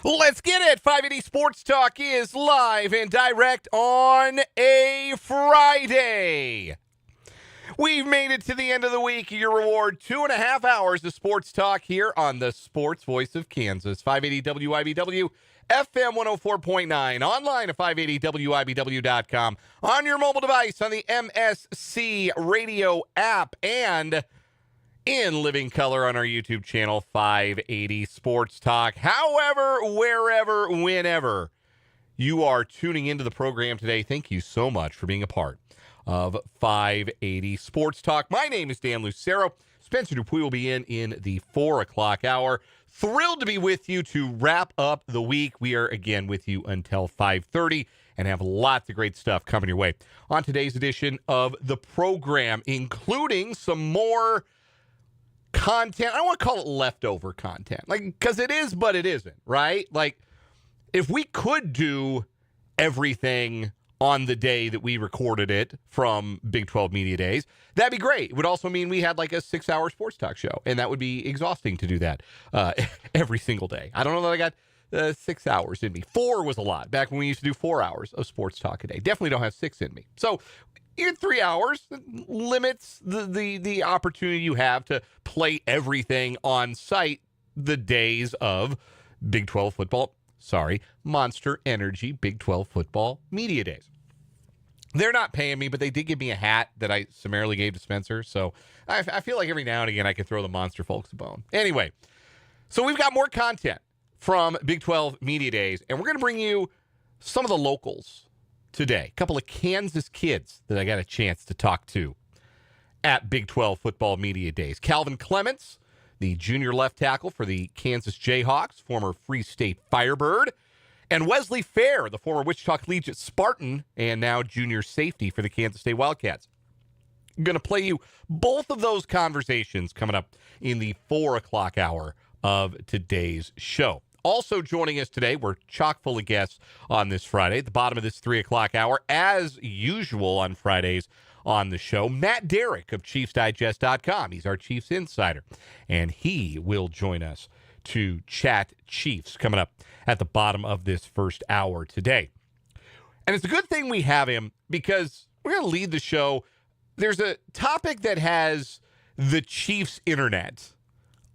Let's get it. 580 Sports Talk is live and direct on a Friday. We've made it to the end of the week. Your reward, 2.5 hours of sports talk here on the Sports Voice of Kansas. 580 WIBW, FM 104.9, online at 580WIBW.com, on your mobile device, on the MSC radio app, and in living color on our YouTube channel, 580 Sports Talk. However, wherever, whenever you are tuning into the program today, thank you so much for being a part of 580 Sports Talk. My name is Dan Lucero. Spencer Dupuy will be in the 4 o'clock hour. Thrilled to be with you to wrap up the week. We are again with you until 5:30 and have lots of great stuff coming your way on today's edition of the program, including some more content. I don't want to call it leftover content, because it is, but it isn't, right? Like, if we could do everything on the day that we recorded it from Big 12 Media Days, that'd be great. It would also mean we had like a 6-hour sports talk show, and that would be exhausting to do that every single day. I don't know that I got 6 hours in me. 4 was a lot back when we used to do 4 hours of sports talk a day. Definitely don't have 6 in me. So in 3 hours limits the opportunity you have to play everything on site the days of Big 12 football. Monster Energy Big 12 football media days. They're not paying me, but they did give me a hat that I summarily gave to Spencer. So I feel like every now and again I can throw the Monster folks a bone. Anyway, so we've got more content from Big 12 media days, and we're going to bring you some of the locals today. A couple of Kansas kids that I got a chance to talk to at Big 12 football media days. Calvin Clements, the junior left tackle for the Kansas Jayhawks, former Free State Firebird, and Wesley Fair, the former Wichita Collegiate Spartan and now junior safety for the Kansas State Wildcats. I'm going to play you both of those conversations coming up in the 4 o'clock hour of today's show. Also joining us today, we're chock full of guests on this Friday, at the bottom of this 3 o'clock hour, as usual on Fridays on the show, Matt Derrick of ChiefsDigest.com. He's our Chiefs insider, and he will join us to chat Chiefs coming up at the bottom of this first hour today. And it's a good thing we have him, because we're going to lead the show there's a topic that has the Chiefs internet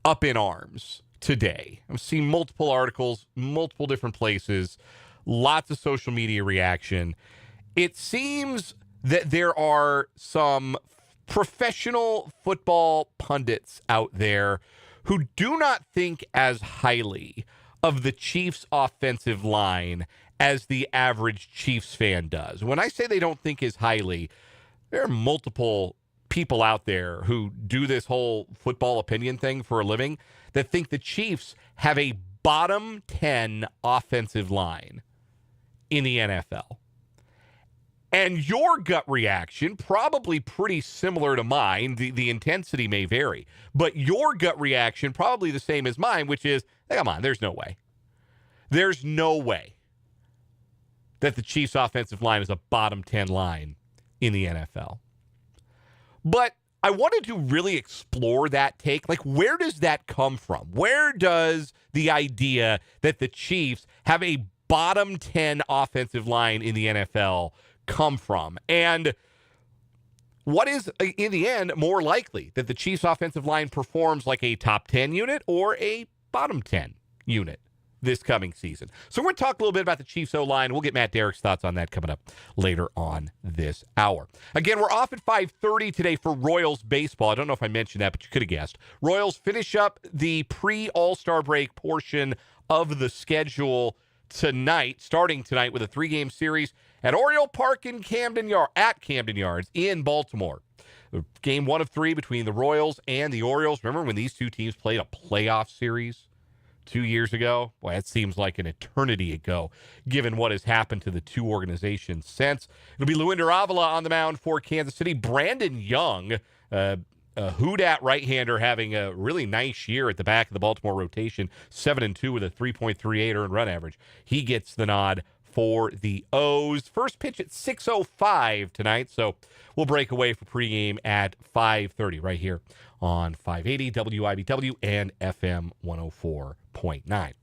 up in arms today. I'm seeing multiple articles, multiple different places, lots of social media reaction. It seems that there are some professional football pundits out there who do not think as highly of the Chiefs' offensive line as the average Chiefs fan does. When I say they don't think as highly, there are multiple people out there who do this whole football opinion thing for a living that think the Chiefs have a bottom 10 offensive line in the NFL. And your gut reaction, probably pretty similar to mine, the intensity may vary, but your gut reaction, probably the same as mine, which is, come on, there's no way. There's no way that the Chiefs' offensive line is a bottom 10 line in the NFL. But I wanted to really explore that take. Like, where does that come from? Where does the idea that the Chiefs have a bottom 10 offensive line in the NFL come from? And what is, in the end, more likely, that the Chiefs' offensive line performs like a top 10 unit or a bottom 10 unit this coming season? So we're going to talk a little bit about the Chiefs O-line. We'll get Matt Derrick's thoughts on that coming up later on this hour. Again, we're off at 5:30 today for Royals baseball. I don't know if I mentioned that, but you could have guessed. Royals finish up the pre-All-Star break portion of the schedule tonight, starting tonight with a 3-game series at Oriole Park in Camden Yards in Baltimore. Game 1 of 3 between the Royals and the Orioles. Remember when these two teams played a playoff series 2 years ago? Boy, that seems like an eternity ago, given what has happened to the two organizations since. It'll be Luinder Avila on the mound for Kansas City. Brandon Young, a Houdat right-hander, having a really nice year at the back of the Baltimore rotation, 7-2 with a 3.38 earned run average. He gets the nod for the O's. First pitch at 6:05 tonight, so we'll break away for pregame at 5:30 right here on 580 WIBW and FM 104.9.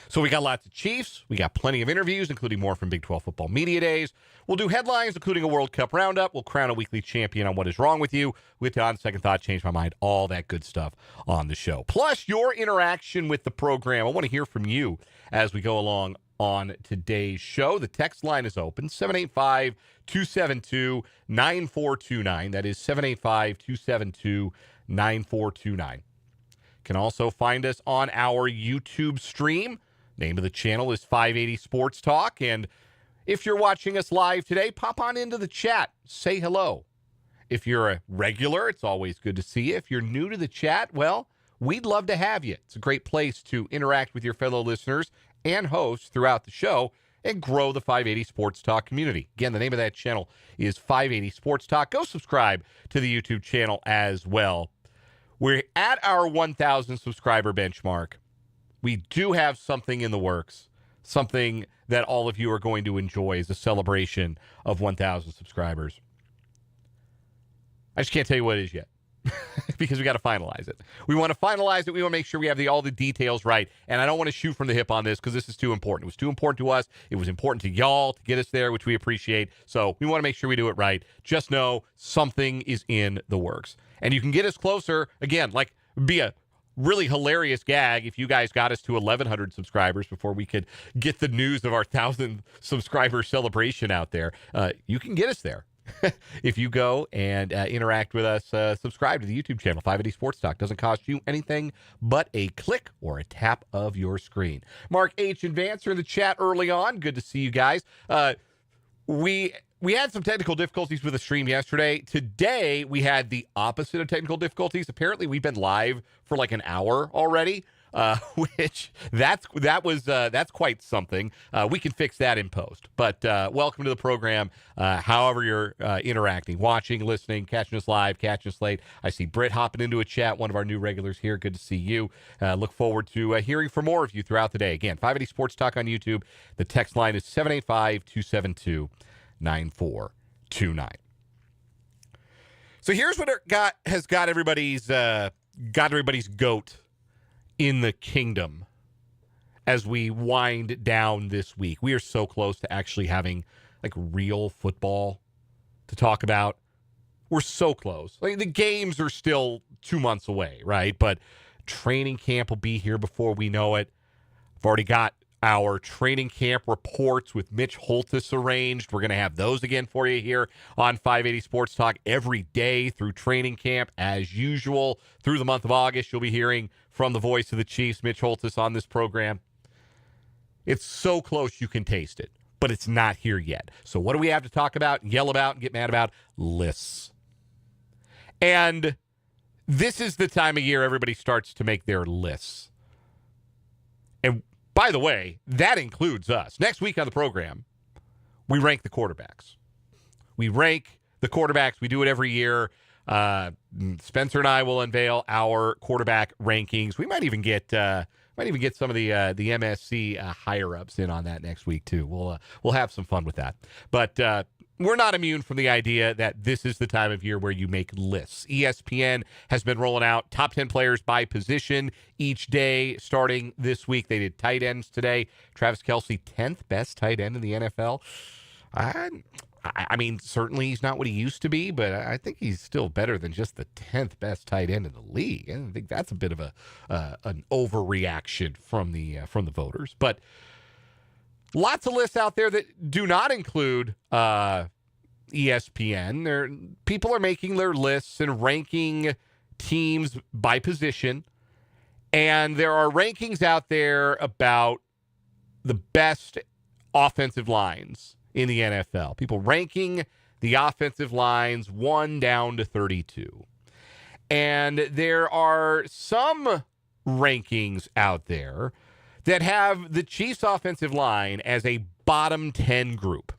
So we got lots of Chiefs. We got plenty of interviews, including more from Big 12 Football Media Days. We'll do headlines, including a World Cup roundup. We'll crown a weekly champion on What Is Wrong With You. We'll get on second thought, change my mind, all that good stuff on the show. Plus, your interaction with the program. I want to hear from you as we go along on today's show. The text line is open, 785-272-9429. That is 785-272-9429. Can also find us on our YouTube stream. Name of the channel is 580 Sports Talk. And if you're watching us live today, pop on into the chat. Say hello. If you're a regular, it's always good to see you. If you're new to the chat, well, we'd love to have you. It's a great place to interact with your fellow listeners and hosts throughout the show and grow the 580 Sports Talk community. Again, the name of that channel is 580 Sports Talk. Go subscribe to the YouTube channel as well. We're at our 1,000 subscriber benchmark. We do have something in the works, something that all of you are going to enjoy as a celebration of 1,000 subscribers. I just can't tell you what it is yet because we got to finalize it. We want to finalize it. We want to make sure we have all the details right. And I don't want to shoot from the hip on this because this is too important. It was too important to us. It was important to y'all to get us there, which we appreciate. So we want to make sure we do it right. Just know something is in the works. And you can get us closer, again, like be a really hilarious gag if you guys got us to 1,100 subscribers before we could get the news of our 1,000 subscriber celebration out there. You can get us there. If you go and interact with us, subscribe to the YouTube channel, 580 Sports Talk. Doesn't cost you anything but a click or a tap of your screen. Mark H. and Vance are in the chat early on. Good to see you guys. We had some technical difficulties with the stream yesterday. Today, we had the opposite of technical difficulties. Apparently, we've been live for like an hour already, which that's quite something. We can fix that in post. But welcome to the program. However you're interacting, watching, listening, catching us live, catching us late. I see Britt hopping into a chat, one of our new regulars here. Good to see you. Look forward to hearing from more of you throughout the day. Again, 580 Sports Talk on YouTube. The text line is 785-272-9429. So here's what has got everybody's goat in the kingdom as we wind down this week. We are so close to actually having like real football to talk about. We're so close. Like, the games are still 2 months away, right? But training camp will be here before we know it. I've already got our training camp reports with Mitch Holtis arranged. We're going to have those again for you here on 580 Sports Talk every day through training camp, as usual. Through the month of August, you'll be hearing from the voice of the Chiefs, Mitch Holtis, on this program. It's so close you can taste it, but it's not here yet. So what do we have to talk about, yell about, and get mad about? Lists. And this is the time of year everybody starts to make their lists. And by the way, that includes us. Next week on the program, we rank the quarterbacks. We rank the quarterbacks. We do it every year. Spencer and I will unveil our quarterback rankings. We might even get some of the MSC higher ups in on that next week too. We'll have some fun with that. But we're not immune from the idea that this is the time of year where you make lists. ESPN has been rolling out top 10 players by position each day starting this week. They did tight ends today. Travis Kelce, 10th best tight end in the NFL. I mean, certainly he's not what he used to be, but I think he's still better than just the 10th best tight end in the league. And I think that's a bit of an overreaction from the voters. But lots of lists out there that do not include ESPN. People are making their lists and ranking teams by position. And there are rankings out there about the best offensive lines in the NFL. People ranking the offensive lines 1 down to 32. And there are some rankings out there that have the Chiefs offensive line as a bottom 10 group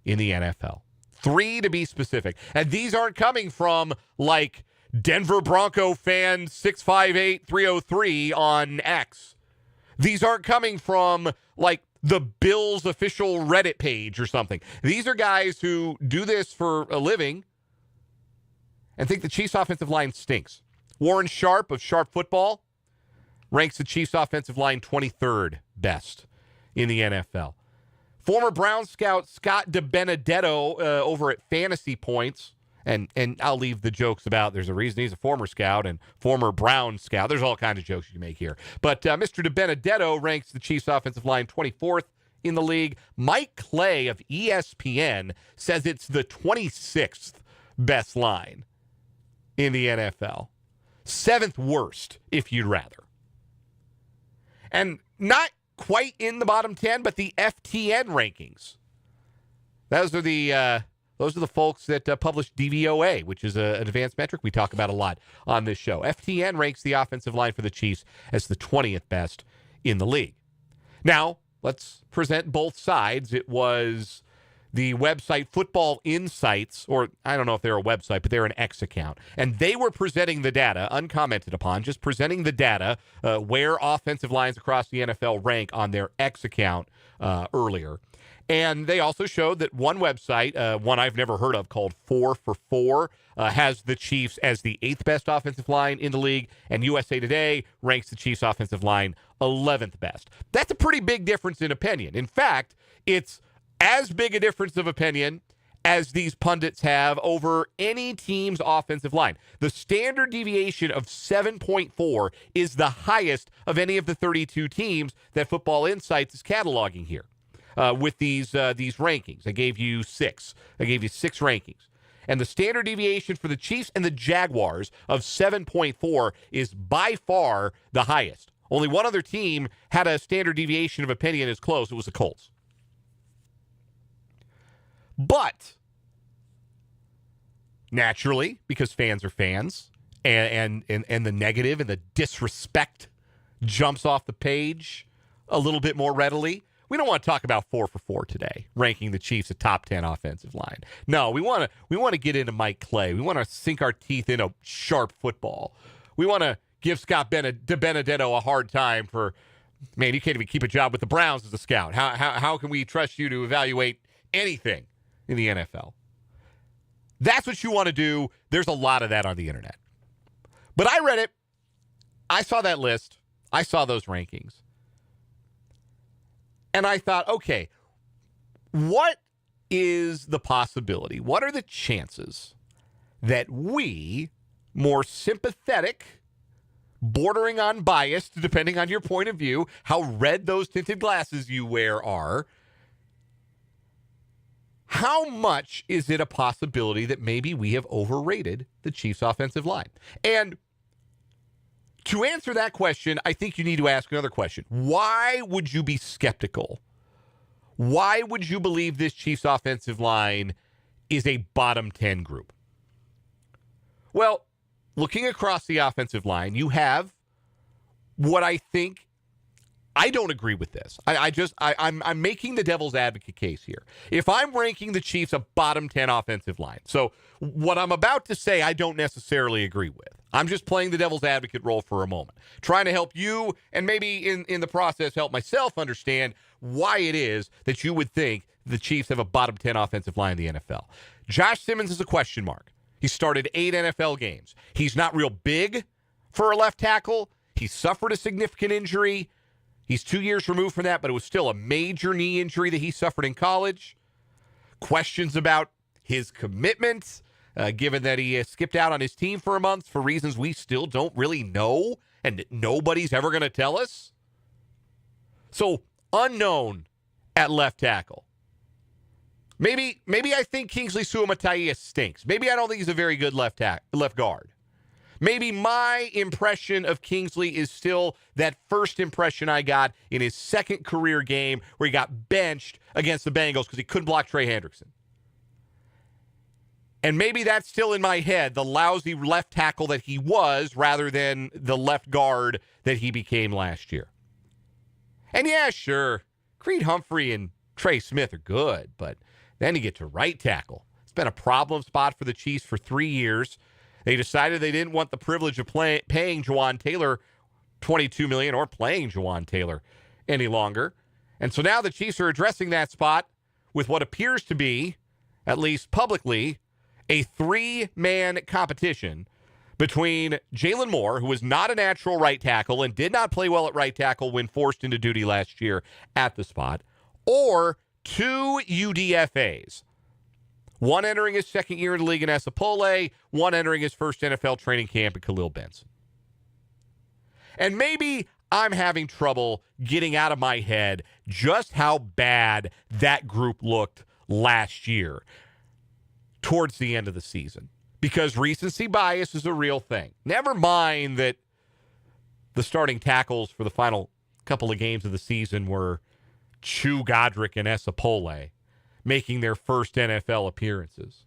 in the NFL. 3 to be specific. And these aren't coming from like Denver Bronco fan 658303 on X. These aren't coming from like the Bills official Reddit page or something. These are guys who do this for a living and think the Chiefs offensive line stinks. Warren Sharp of Sharp Football ranks the Chiefs offensive line 23rd best in the NFL. Former Brown scout Scott DiBenedetto over at Fantasy Points, and I'll leave the jokes about there's a reason he's a former scout and former Brown scout. There's all kinds of jokes you can make here. But Mr. DiBenedetto ranks the Chiefs offensive line 24th in the league. Mike Clay of ESPN says it's the 26th best line in the NFL. 7th worst, if you'd rather. And not quite in the bottom 10, but the FTN rankings. Those are the folks that publish DVOA, which is an advanced metric we talk about a lot on this show. FTN ranks the offensive line for the Chiefs as the 20th best in the league. Now, let's present both sides. It was the website Football Insights, or I don't know if they're a website, but they're an X account. And they were presenting the data, uncommented upon, just presenting the data where offensive lines across the NFL rank on their X account earlier. And they also showed that one website, one I've never heard of called 4for4, has the Chiefs as the 8th best offensive line in the league, and USA Today ranks the Chiefs offensive line 11th best. That's a pretty big difference in opinion. In fact, it's as big a difference of opinion as these pundits have over any team's offensive line. The standard deviation of 7.4 is the highest of any of the 32 teams that Football Insights is cataloging here. With these rankings. I gave you 6. I gave you 6 rankings. And the standard deviation for the Chiefs and the Jaguars of 7.4 is by far the highest. Only one other team had a standard deviation of opinion as close. It was the Colts. But naturally, because fans are fans, and the negative and the disrespect jumps off the page a little bit more readily, we don't want to talk about 4for4 today, ranking the Chiefs a top 10 offensive line. No, we want to get into Mike Clay. We want to sink our teeth into Sharp Football. We want to give Scott DiBenedetto a hard time for, man, you can't even keep a job with the Browns as a scout. How can we trust you to evaluate anything in the NFL? That's what you want to do. There's a lot of that on the internet. But I read it. I saw that list. I saw those rankings. And I thought, okay, what is the possibility? What are the chances that we, more sympathetic, bordering on biased, depending on your point of view, how red those tinted glasses you wear are, how much is it a possibility that maybe we have overrated the Chiefs' offensive line? And to answer that question, I think you need to ask another question. Why would you be skeptical? Why would you believe this Chiefs' offensive line is a bottom 10 group? Well, looking across the offensive line, you have what I think. I don't agree with this. I'm making the devil's advocate case here. If I'm ranking the Chiefs a bottom 10 offensive line, so what I'm about to say I don't necessarily agree with. I'm just playing the devil's advocate role for a moment, trying to help you and maybe in the process help myself understand why it is that you would think the Chiefs have a bottom 10 offensive line in the NFL. Josh Simmons is a question mark. He started 8 NFL games. He's not real big for a left tackle. He suffered a significant injury. He's 2 years removed from that, but it was still a major knee injury that he suffered in college. Questions about his commitment, given that he skipped out on his team for a month for reasons we still don't really know and nobody's ever going to tell us. So, unknown at left tackle. Maybe I think Kingsley Suamataia stinks. Maybe I don't think he's a very good left guard. Maybe my impression of Kingsley is still that first impression I got in his second career game where he got benched against the Bengals because he couldn't block Trey Hendrickson. And maybe that's still in my head, the lousy left tackle that he was rather than the left guard that he became last year. And yeah, sure, Creed Humphrey and Trey Smith are good, but then you get to right tackle. It's been a problem spot for the Chiefs for 3 years. They decided they didn't want the privilege of paying Juwan Taylor $22 million or playing Juwan Taylor any longer. And so now the Chiefs are addressing that spot with what appears to be, at least publicly, a 3-man competition between Jalen Moore, who was not a natural right tackle and did not play well at right tackle when forced into duty last year at the spot, or 2 UDFAs. One entering his second year in the league in Esapole, one entering his first NFL training camp in Khalil Benson. And maybe I'm having trouble getting out of my head just how bad that group looked last year towards the end of the season. Because recency bias is a real thing. Never mind that the starting tackles for the final couple of games of the season were Chu Godric and Esapole, making their first NFL appearances.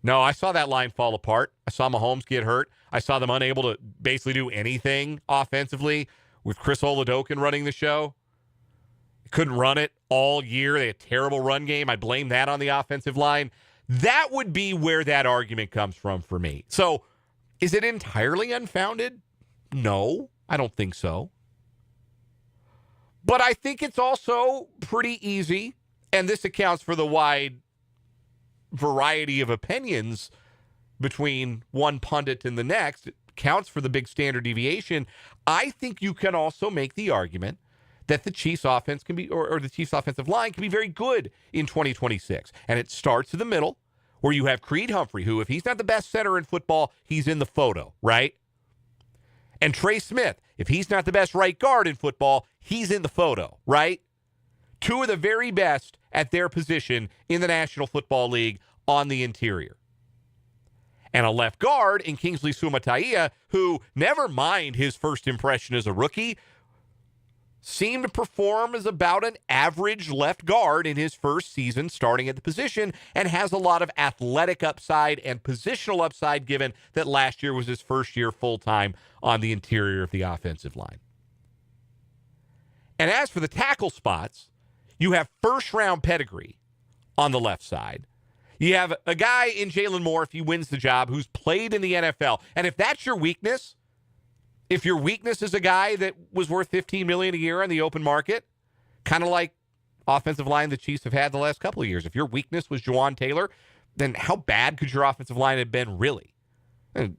No, I saw that line fall apart. I saw Mahomes get hurt. I saw them unable to basically do anything offensively with Chris Oladokun running the show. Couldn't run it all year. They had a terrible run game. I blame that on the offensive line. That would be where that argument comes from for me. So, is it entirely unfounded? No, I don't think so. But I think it's also pretty easy, and this accounts for the wide variety of opinions between one pundit and the next. It counts for the big standard deviation. I think you can also make the argument that the Chiefs offense can be, or the Chiefs offensive line can be very good in 2026. And it starts in the middle where you have Creed Humphrey, who, if he's not the best center in football, he's in the photo, right? And Trey Smith, if he's not the best right guard in football, he's in the photo, right? 2 of the very best at their position in the National Football League on the interior. And a left guard in Kingsley Suamataia, who, never mind his first impression as a rookie, seemed to perform as about an average left guard in his first season starting at the position, and has a lot of athletic upside and positional upside given that last year was his first year full-time on the interior of the offensive line. And as for the tackle spots, you have first-round pedigree on the left side. You have a guy in Jalen Moore, if he wins the job, who's played in the NFL. And if that's your weakness, if your weakness is a guy that was worth $15 million a year on the open market, kind of like offensive line the Chiefs have had the last couple of years, if your weakness was Juwan Taylor, then how bad could your offensive line have been really? And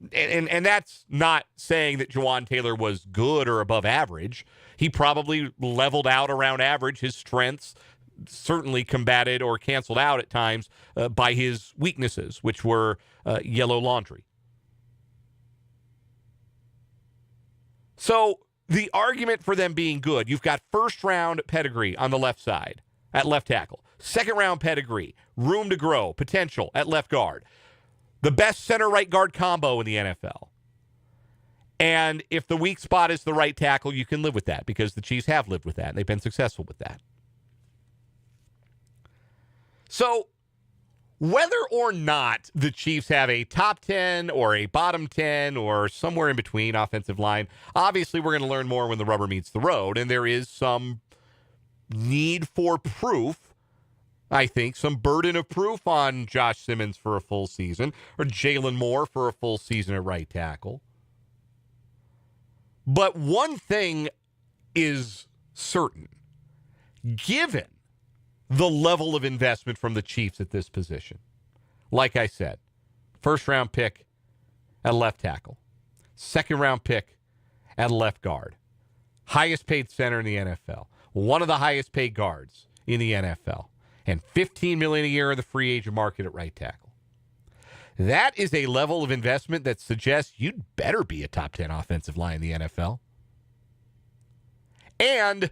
that's not saying that Juwan Taylor was good or above average. He probably leveled out around average. His strengths certainly combated or canceled out at times by his weaknesses, which were yellow laundry. So the argument for them being good, you've got first-round pedigree on the left side at left tackle. Second-round pedigree, room to grow, potential at left guard. The best center-right guard combo in the NFL. And if the weak spot is the right tackle, you can live with that because the Chiefs have lived with that, and they've been successful with that. So whether or not the Chiefs have a top 10 or a bottom 10 or somewhere in between offensive line, obviously we're going to learn more when the rubber meets the road, and there is some need for proof, I think, some burden of proof on Josh Simmons for a full season or Jalen Moore for a full season at right tackle. But one thing is certain. Given the level of investment from the Chiefs at this position, like I said, first-round pick at left tackle, second-round pick at left guard, highest-paid center in the NFL, one of the highest-paid guards in the NFL, and $15 million a year in the free agent market at right tackle. That is a level of investment that suggests you'd better be a top 10 offensive line in the NFL. And,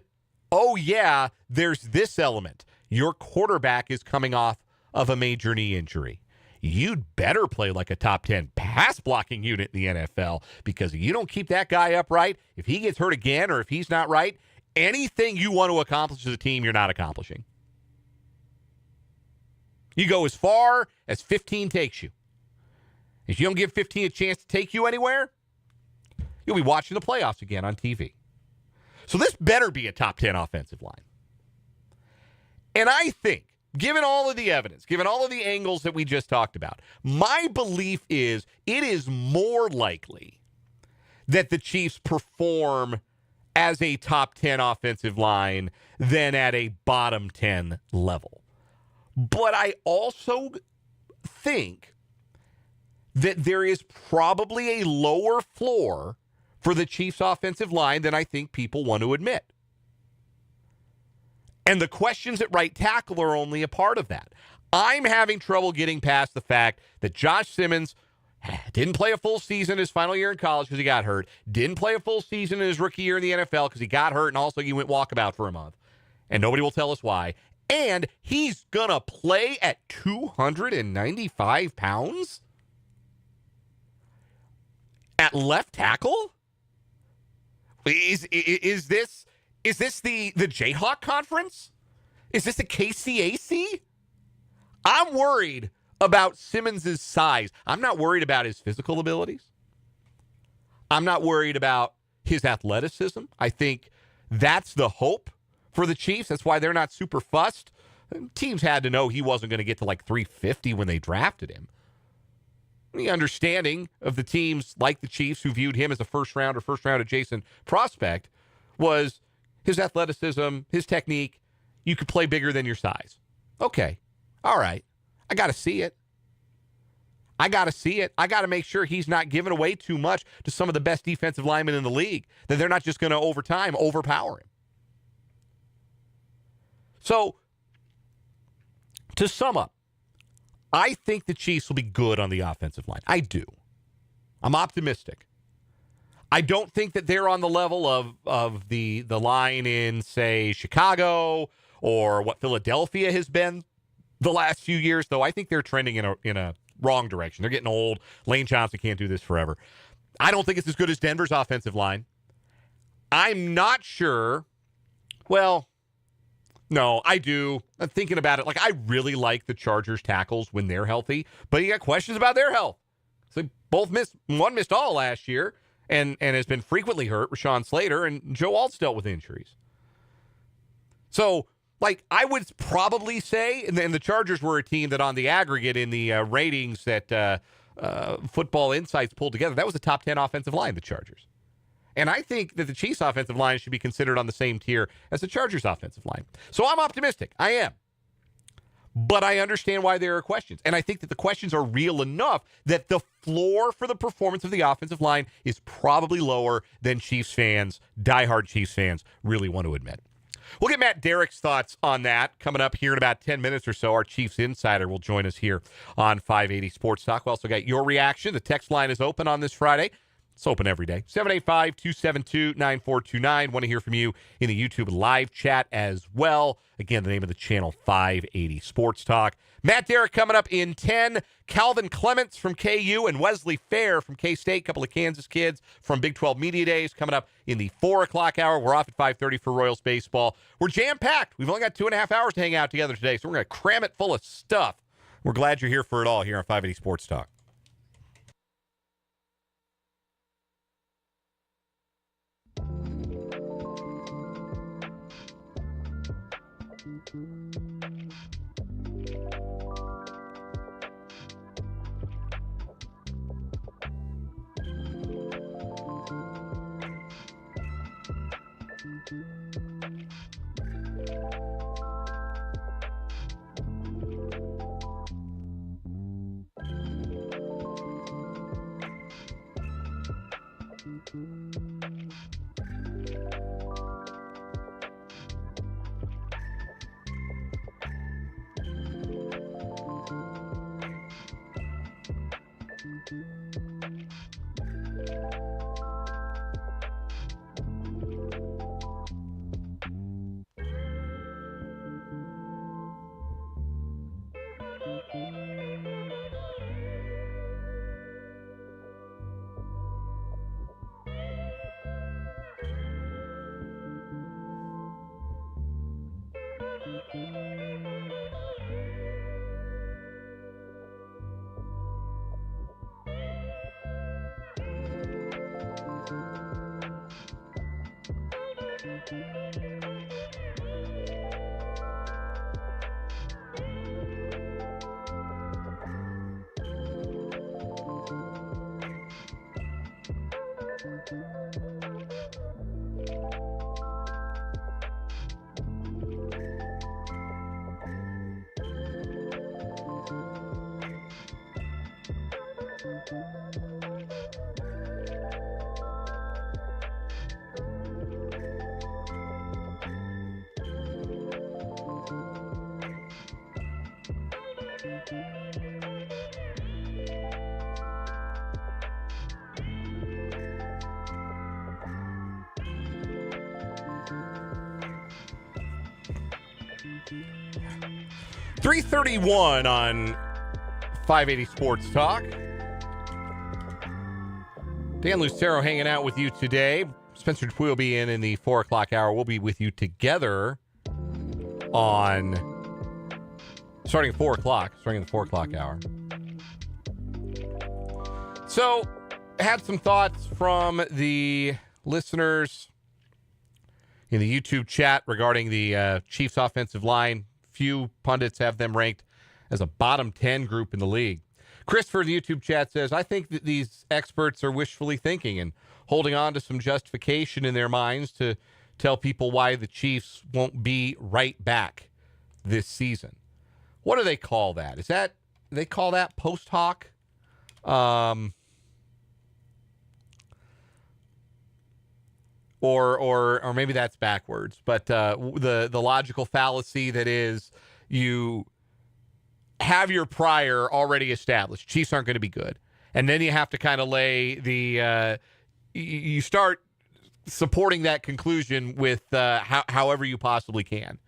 oh yeah, there's this element. Your quarterback is coming off of a major knee injury. You'd better play like a top 10 pass blocking unit in the NFL because if you don't keep that guy upright, if he gets hurt again or if he's not right, anything you want to accomplish as a team, you're not accomplishing. You go as far as 15 takes you. If you don't give 15 a chance to take you anywhere, you'll be watching the playoffs again on TV. So this better be a top 10 offensive line. And I think, given all of the evidence, given all of the angles that we just talked about, my belief is it is more likely that the Chiefs perform as a top 10 offensive line than at a bottom 10 level. But I also think that there is probably a lower floor for the Chiefs' offensive line than I think people want to admit. And the questions at right tackle are only a part of that. I'm having trouble getting past the fact that Josh Simmons didn't play a full season his final year in college because he got hurt, didn't play a full season in his rookie year in the NFL because he got hurt, and also he went walkabout for a month. And nobody will tell us why. And he's going to play at 295 pounds? At left tackle? Is this the Jayhawk Conference? Is this a KCAC? I'm worried about Simmons' size. I'm not worried about his physical abilities. I'm not worried about his athleticism. I think that's the hope for the Chiefs. That's why they're not super fussed. Teams had to know he wasn't going to get to like 350 when they drafted him. The understanding of the teams like the Chiefs who viewed him as a first-round adjacent prospect was his athleticism, his technique. You could play bigger than your size. Okay. All right. I got to see it. I got to make sure he's not giving away too much to some of the best defensive linemen in the league, that they're not just going to, over time, overpower him. So, to sum up, I think the Chiefs will be good on the offensive line. I do. I'm optimistic. I don't think that they're on the level of the line in, say, Chicago or what Philadelphia has been the last few years, though I think they're trending in a wrong direction. They're getting old. Lane Johnson can't do this forever. I don't think it's as good as Denver's offensive line. I'm not sure. Well, no, I do. I'm thinking about it. Like, I really like the Chargers tackles when they're healthy, but you got questions about their health. So one missed all last year and has been frequently hurt, Rashawn Slater, and Joe Alt's dealt with injuries. So, like, I would probably say, and the Chargers were a team that on the aggregate in the ratings that Football Insights pulled together, that was a top 10 offensive line, the Chargers. And I think that the Chiefs' offensive line should be considered on the same tier as the Chargers' offensive line. So I'm optimistic. I am. But I understand why there are questions. And I think that the questions are real enough that the floor for the performance of the offensive line is probably lower than Chiefs fans, diehard Chiefs fans, really want to admit. We'll get Matt Derrick's thoughts on that coming up here in about 10 minutes or so. Our Chiefs insider will join us here on 580 Sports Talk. We also got your reaction. The text line is open on this Friday. It's open every day. 785-272-9429. Want to hear from you in the YouTube live chat as well. Again, the name of the channel, 580 Sports Talk. Matt Derrick coming up in 10. Calvin Clements from KU and Wesley Fair from K-State. Couple of Kansas kids from Big 12 Media Days coming up in the 4 o'clock hour. We're off at 5:30 for Royals baseball. We're jam-packed. We've only got 2.5 hours to hang out together today, so we're going to cram it full of stuff. We're glad you're here for it all here on 580 Sports Talk. .331 on 580 Sports Talk. Dan Lucero hanging out with you today. Spencer Dupuy will be in the 4 o'clock hour. We'll be with you together on starting at 4 o'clock, starting at the 4 o'clock hour. So, had some thoughts from the listeners in the YouTube chat regarding the Chiefs offensive line. Few pundits have them ranked as a bottom 10 group in the league. Christopher in the YouTube chat says, I think that these experts are wishfully thinking and holding on to some justification in their minds to tell people why the Chiefs won't be right back this season. What do they call that? They call that post hoc? Or maybe that's backwards, but the logical fallacy that is you have your prior already established. Chiefs aren't going to be good. And then you have to kind of lay the you start supporting that conclusion with however you possibly can.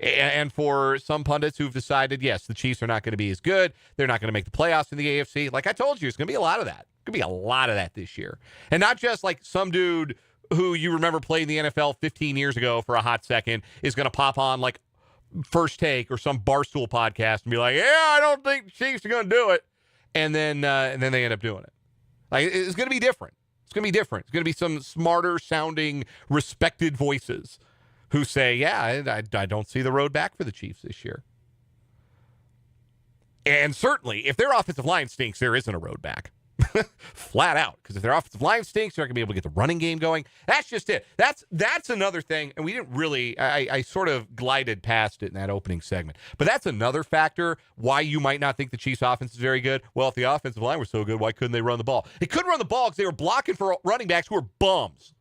And for some pundits who've decided, yes, the Chiefs are not going to be as good. They're not going to make the playoffs in the AFC. Like I told you, it's going to be a lot of that. It's going to be a lot of that this year. And not just like some dude who you remember playing the NFL 15 years ago for a hot second is going to pop on like First Take or some Barstool podcast and be like, yeah, I don't think the Chiefs are going to do it. And then they end up doing it. Like it's going to be different. It's going to be different. It's going to be some smarter sounding, respected voices who say, yeah, I don't see the road back for the Chiefs this year. And certainly, if their offensive line stinks, there isn't a road back. Flat out. Because if their offensive line stinks, they're not going to be able to get the running game going. That's just it. That's another thing. And we didn't really, I sort of glided past it in that opening segment. But that's another factor why you might not think the Chiefs' offense is very good. Well, if the offensive line was so good, why couldn't they run the ball? They couldn't run the ball because they were blocking for running backs who were bums.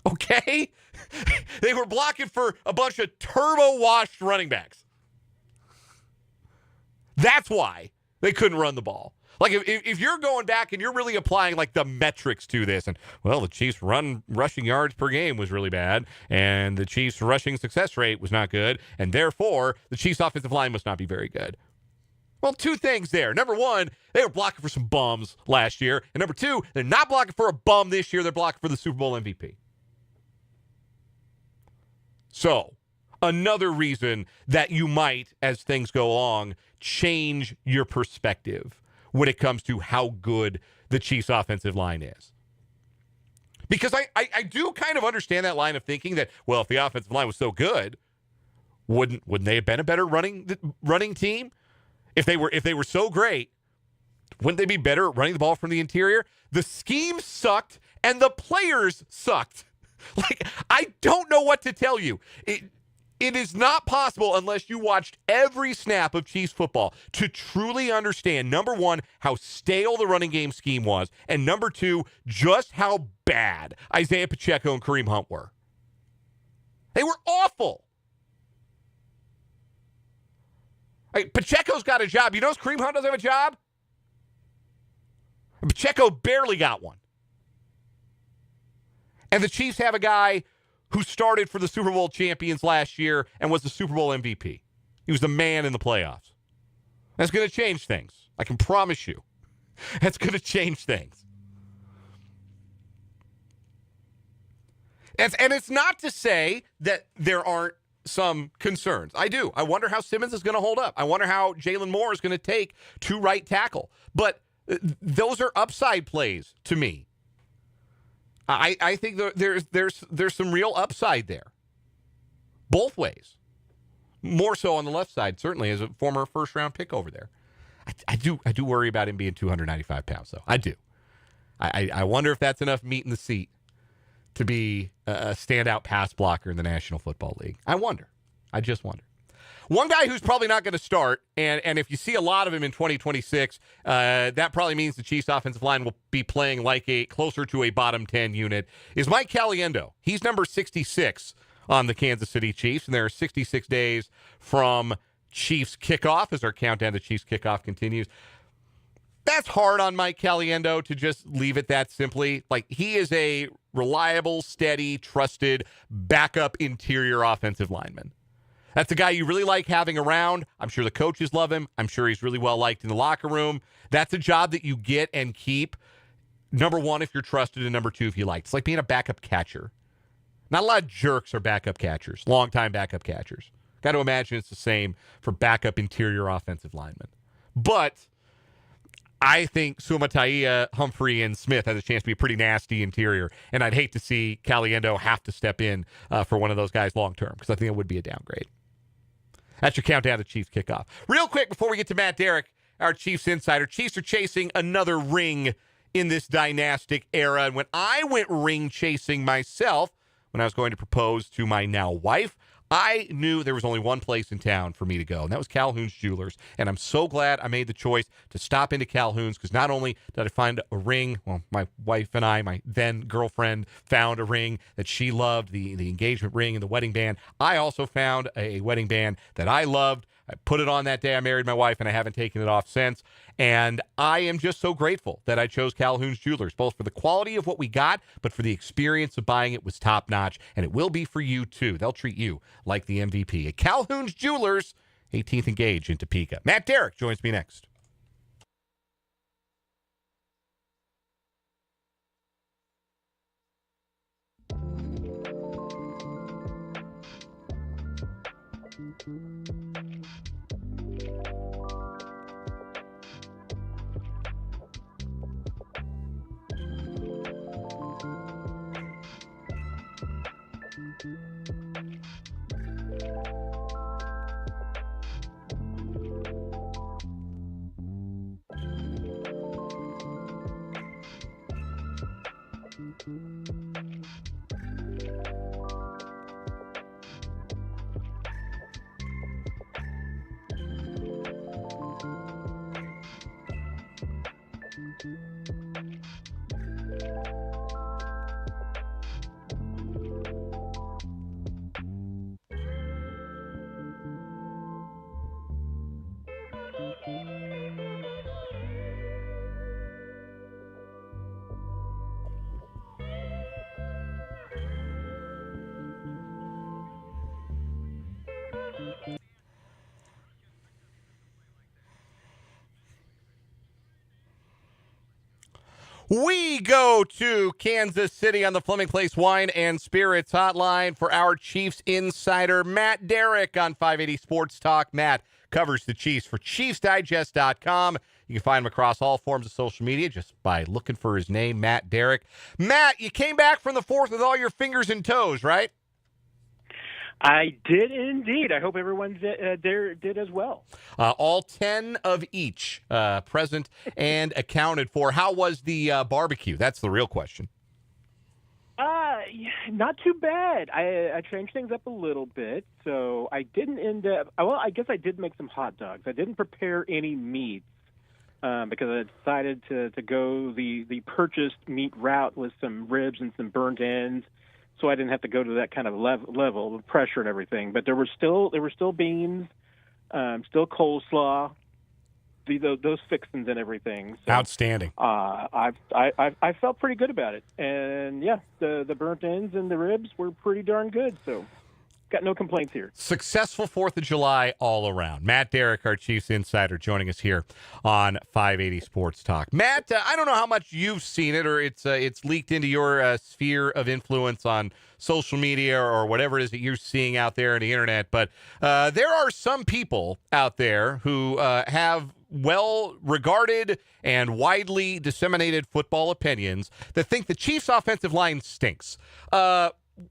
Okay? They were blocking for a bunch of turbo-washed running backs. That's why they couldn't run the ball. Like, if you're going back and you're really applying, like, the metrics to this, and, well, the Chiefs' rushing yards per game was really bad, and the Chiefs' rushing success rate was not good, and therefore, the Chiefs' offensive line must not be very good. Well, two things there. Number one, they were blocking for some bums last year, and number two, they're not blocking for a bum this year. They're blocking for the Super Bowl MVP. So, another reason that you might, as things go along, change your perspective when it comes to how good the Chiefs' offensive line is. Because I do kind of understand that line of thinking that, well, if the offensive line was so good, wouldn't they have been a better running team? If they were so great, wouldn't they be better at running the ball from the interior? The scheme sucked and the players sucked. Like, I don't know what to tell you. It is not possible unless you watched every snap of Chiefs football to truly understand, number one, how stale the running game scheme was, and number two, just how bad Isaiah Pacheco and Kareem Hunt were. They were awful. Like, Pacheco's got a job. You notice Kareem Hunt doesn't have a job? And Pacheco barely got one. And the Chiefs have a guy who started for the Super Bowl champions last year and was the Super Bowl MVP. He was the man in the playoffs. That's going to change things. I can promise you. That's going to change things. And it's not to say that there aren't some concerns. I do. I wonder how Simmons is going to hold up. I wonder how Jalen Moore is going to take to right tackle. But those are upside plays to me. I think there's some real upside there. Both ways. More so on the left side, certainly, as a former first-round pick over there. I do worry about him being 295 pounds, though. I do. I wonder if that's enough meat in the seat to be a standout pass blocker in the National Football League. I wonder. I just wonder. One guy who's probably not going to start, and if you see a lot of him in 2026, that probably means the Chiefs' offensive line will be playing like closer to a bottom 10 unit, is Mike Caliendo. He's number 66 on the Kansas City Chiefs, and there are 66 days from Chiefs kickoff as our countdown to Chiefs kickoff continues. That's hard on Mike Caliendo to just leave it that simply. Like, he is a reliable, steady, trusted backup interior offensive lineman. That's a guy you really like having around. I'm sure the coaches love him. I'm sure he's really well liked in the locker room. That's a job that you get and keep. Number one, if you're trusted, and number two, if you like. It's like being a backup catcher. Not a lot of jerks are backup catchers, longtime backup catchers. Got to imagine it's the same for backup interior offensive linemen. But I think Suamataia, Humphrey, and Smith has a chance to be a pretty nasty interior, and I'd hate to see Caliendo have to step in for one of those guys long term, because I think it would be a downgrade. That's your countdown to Chiefs kickoff. Real quick before we get to Matt Derrick, our Chiefs insider. Chiefs are chasing another ring in this dynastic era. And when I went ring chasing myself, when I was going to propose to my now wife, I knew there was only one place in town for me to go, and that was Calhoun's Jewelers. And I'm so glad I made the choice to stop into Calhoun's, because not only did I find a ring, well, my wife and I, my then girlfriend, found a ring that she loved, the engagement ring and the wedding band. I also found a wedding band that I loved. I put it on that day I married my wife, and I haven't taken it off since. And I am just so grateful that I chose Calhoun's Jewelers, both for the quality of what we got, but for the experience of buying it was top-notch. And it will be for you, too. They'll treat you like the MVP. At Calhoun's Jewelers, 18th and Gage in Topeka. Matt Derrick joins me next. We go to Kansas City on the Fleming Place Wine and Spirits hotline for our Chiefs insider, Matt Derrick, on 580 Sports Talk. Matt covers the Chiefs for ChiefsDigest.com. You can find him across all forms of social media just by looking for his name, Matt Derrick. Matt, you came back from the 4th with all your fingers and toes, right? I did indeed. I hope everyone there did as well. All 10 of each present and accounted for. How was the barbecue? That's the real question. Not too bad. I changed things up a little bit, so I didn't end up. Well, I guess I did make some hot dogs. I didn't prepare any meats because I decided to go the purchased meat route with some ribs and some burnt ends. So I didn't have to go to that kind of level of pressure and everything. But there were still beans, still coleslaw, those fixings and everything. So, outstanding. I felt pretty good about it, and yeah, the burnt ends and the ribs were pretty darn good. So got no complaints here. Successful 4th of July all around. Matt Derrick, our Chiefs insider, joining us here on 580 Sports Talk. Matt, I don't know how much you've seen it or it's leaked into your sphere of influence on social media or whatever it is that you're seeing out there on the internet, but there are some people out there who have well-regarded and widely disseminated football opinions that think the Chiefs' offensive line stinks.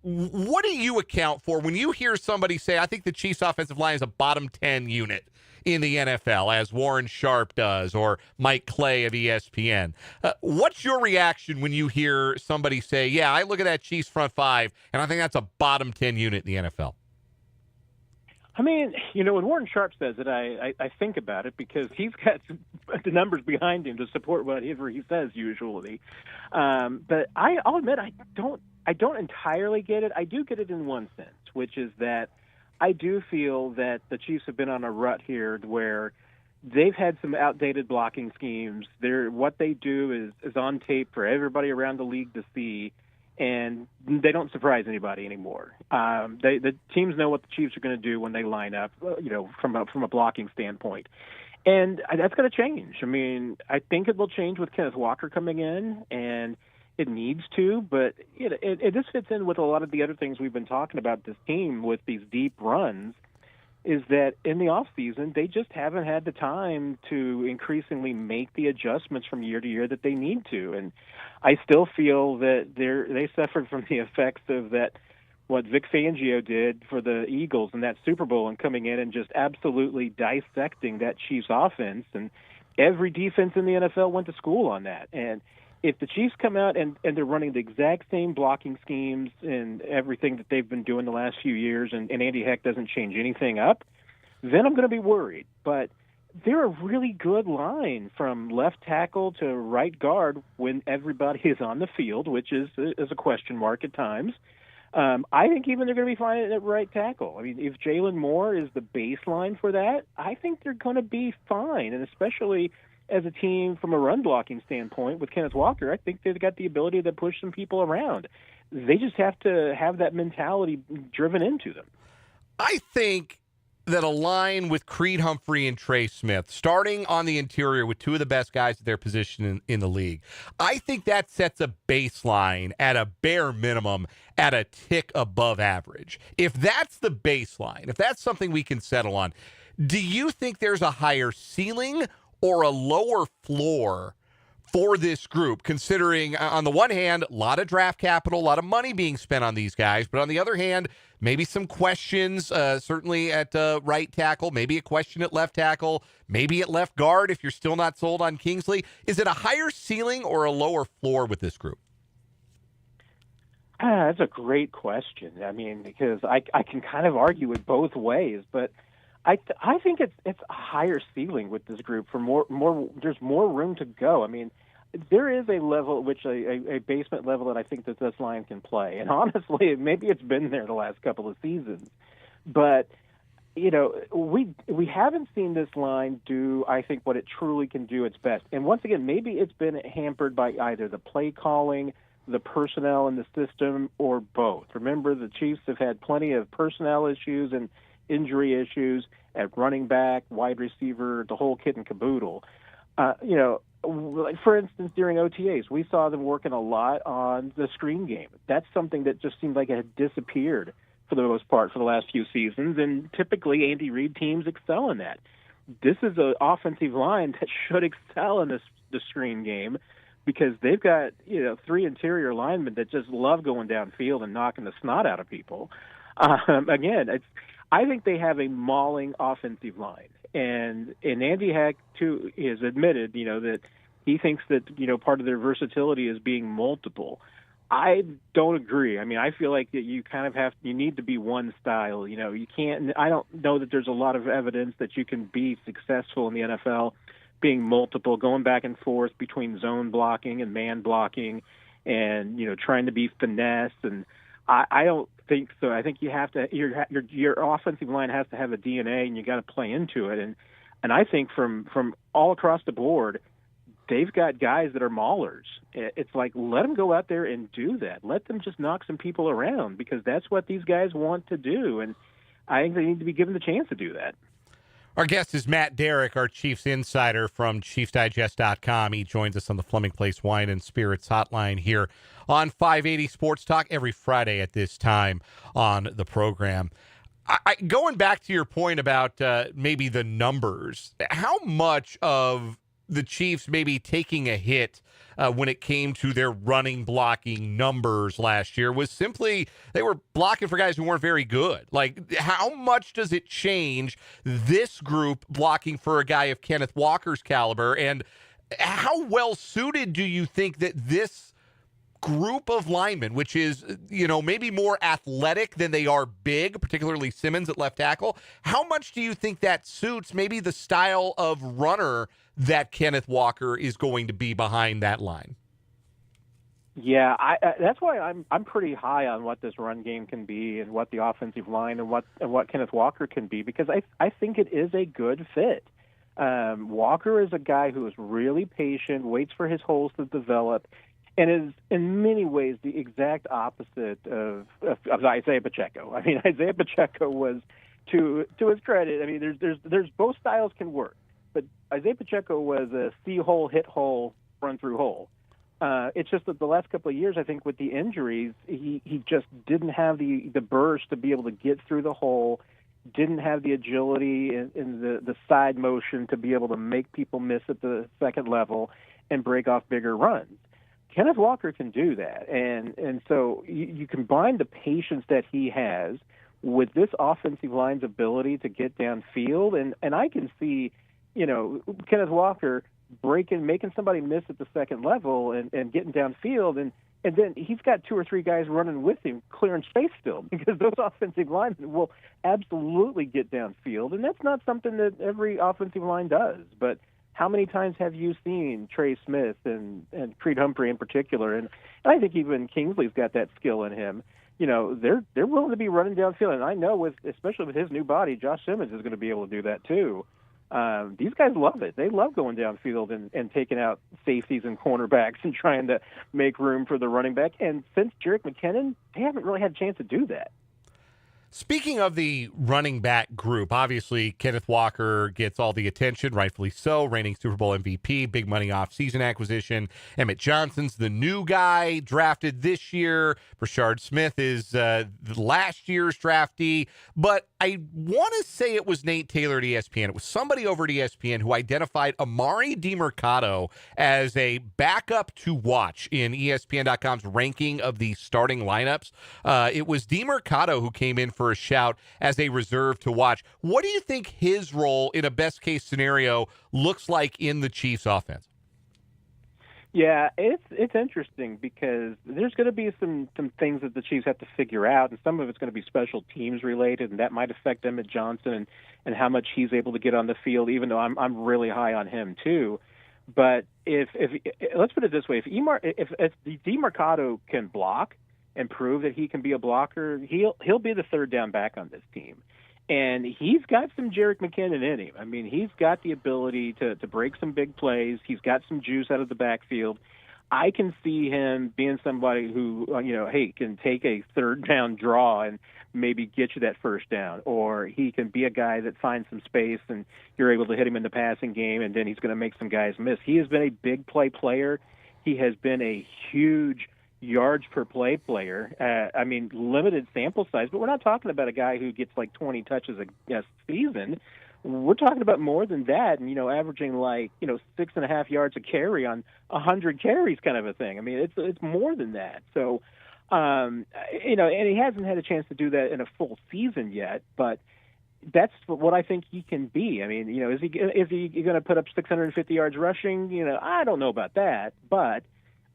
What do you account for when you hear somebody say, I think the Chiefs' offensive line is a bottom 10 unit in the NFL, as Warren Sharp does, or Mike Clay of ESPN? What's your reaction when you hear somebody say, yeah, I look at that Chiefs front five, and I think that's a bottom 10 unit in the NFL? I mean, when Warren Sharp says it, I think about it because he's got the numbers behind him to support whatever he says usually. But I'll admit I don't entirely get it. I do get it in one sense, which is that I do feel that the Chiefs have been on a rut here where they've had some outdated blocking schemes. What they do is on tape for everybody around the league to see, and they don't surprise anybody anymore. The teams know what the Chiefs are going to do when they line up, from a blocking standpoint. And that's going to change. I mean, I think it will change with Kenneth Walker coming in, and it needs to, but it just fits in with a lot of the other things we've been talking about this team with these deep runs, is that in the offseason, they just haven't had the time to increasingly make the adjustments from year to year that they need to. And I still feel that they suffered from the effects of that, what Vic Fangio did for the Eagles in that Super Bowl and coming in and just absolutely dissecting that Chiefs offense. And every defense in the NFL went to school on that. And if the Chiefs come out and they're running the exact same blocking schemes and everything that they've been doing the last few years, and Andy Heck doesn't change anything up, then I'm going to be worried. But they're a really good line from left tackle to right guard when everybody is on the field, which is a question mark at times. I think even they're going to be fine at right tackle. I mean, if Jalen Moore is the baseline for that, I think they're going to be fine, and especially as a team from a run blocking standpoint with Kenneth Walker, I think they've got the ability to push some people around. They just have to have that mentality driven into them. I think that a line with Creed Humphrey and Trey Smith, starting on the interior with two of the best guys at their position in the league, I think that sets a baseline at a bare minimum at a tick above average. If that's the baseline, if that's something we can settle on, do you think there's a higher ceiling or a lower floor for this group, considering, on the one hand, a lot of draft capital, a lot of money being spent on these guys, but on the other hand, maybe some questions, certainly at right tackle, maybe a question at left tackle, maybe at left guard if you're still not sold on Kingsley. Is it a higher ceiling or a lower floor with this group? That's a great question. I mean, because I can kind of argue it both ways, but I think it's a higher ceiling with this group for more. There's more room to go. I mean, there is a level at which a basement level that I think that this line can play. And honestly, maybe it's been there the last couple of seasons, but we haven't seen this line do, I think, what it truly can do its best. And once again, maybe it's been hampered by either the play calling, the personnel in the system, or both. Remember, the Chiefs have had plenty of personnel issues and injury issues at running back, wide receiver, the whole kit and caboodle. like for instance, during OTAs, we saw them working a lot on the screen game. That's something that just seemed like it had disappeared for the most part for the last few seasons, and typically Andy Reid teams excel in that. This is an offensive line that should excel in the screen game because they've got, three interior linemen that just love going downfield and knocking the snot out of people. I think they have a mauling offensive line. And Andy Heck, too, has admitted, that he thinks that, part of their versatility is being multiple. I don't agree. I mean, I feel like that you kind of you need to be one style. You can't, I don't know that there's a lot of evidence that you can be successful in the NFL being multiple, going back and forth between zone blocking and man blocking and, trying to be finesse. And I don't think so. I think you have to, your offensive line has to have a DNA and you got to play into it. And I think from all across the board, they've got guys that are maulers. It's like, let them go out there and do that. Let them just knock some people around because that's what these guys want to do. And I think they need to be given the chance to do that. Our guest is Matt Derrick, our Chiefs insider from ChiefsDigest.com. He joins us on the Fleming Place Wine and Spirits hotline here on 580 Sports Talk every Friday at this time on the program. Going back to your point about maybe the numbers, how much of the Chiefs maybe taking a hit when it came to their running blocking numbers last year was simply they were blocking for guys who weren't very good? Like, how much does it change this group blocking for a guy of Kenneth Walker's caliber? And how well suited do you think that this group of linemen, which is, maybe more athletic than they are big, particularly Simmons at left tackle, how much do you think that suits maybe the style of runner that Kenneth Walker is going to be behind that line? Yeah, that's why I'm pretty high on what this run game can be and what the offensive line and what Kenneth Walker can be, because I think it is a good fit. Walker is a guy who is really patient, waits for his holes to develop, and is in many ways the exact opposite of Isaiah Pacheco. I mean, Isaiah Pacheco was, to his credit, I mean, there's both styles can work, but Isaiah Pacheco was a see hole, hit hole, run through hole. It's just that the last couple of years, I think, with the injuries, he just didn't have the burst to be able to get through the hole, didn't have the agility in the side motion to be able to make people miss at the second level and break off bigger runs. Kenneth Walker can do that, and so you combine the patience that he has with this offensive line's ability to get downfield, and I can see, Kenneth Walker making somebody miss at the second level and getting downfield, and then he's got two or three guys running with him clearing space still, because those offensive linemen will absolutely get downfield, and that's not something that every offensive line does, but how many times have you seen Trey Smith and Creed Humphrey in particular, and I think even Kingsley's got that skill in him. They're willing to be running downfield, and I know especially with his new body, Josh Simmons is going to be able to do that too. These guys love it. They love going downfield and taking out safeties and cornerbacks and trying to make room for the running back. And since Jerick McKinnon, they haven't really had a chance to do that. Speaking of the running back group, obviously Kenneth Walker gets all the attention, rightfully so, reigning Super Bowl MVP, big money off-season acquisition. Emmett Johnson's the new guy drafted this year. Brashard Smith is the last year's draftee. But I want to say it was Nate Taylor at ESPN. It was somebody over at ESPN who identified Amari DiMercato as a backup to watch in ESPN.com's ranking of the starting lineups. It was DiMercato who came in for a shout as a reserve to watch. What do you think his role in a best-case scenario looks like in the Chiefs' offense? Yeah, it's interesting because there's going to be some things that the Chiefs have to figure out, and some of it's going to be special teams related, and that might affect Emmett Johnson and how much he's able to get on the field, even though I'm really high on him too. But if let's put it this way, if DiMercato can block and prove that he can be a blocker, he'll be the third down back on this team. And he's got some Jerick McKinnon in him. I mean, he's got the ability to break some big plays. He's got some juice out of the backfield. I can see him being somebody who, hey, can take a third down draw and maybe get you that first down, or he can be a guy that finds some space and you're able to hit him in the passing game, and then he's going to make some guys miss. He has been a big play player. He has been a huge yards per play player. Limited sample size, but we're not talking about a guy who gets like 20 touches a season. We're talking about more than that, and averaging 6.5 yards a carry on 100 carries, kind of a thing. I mean, it's more than that. So, and he hasn't had a chance to do that in a full season yet, but that's what I think he can be. I mean, is he going to put up 650 yards rushing? I don't know about that, but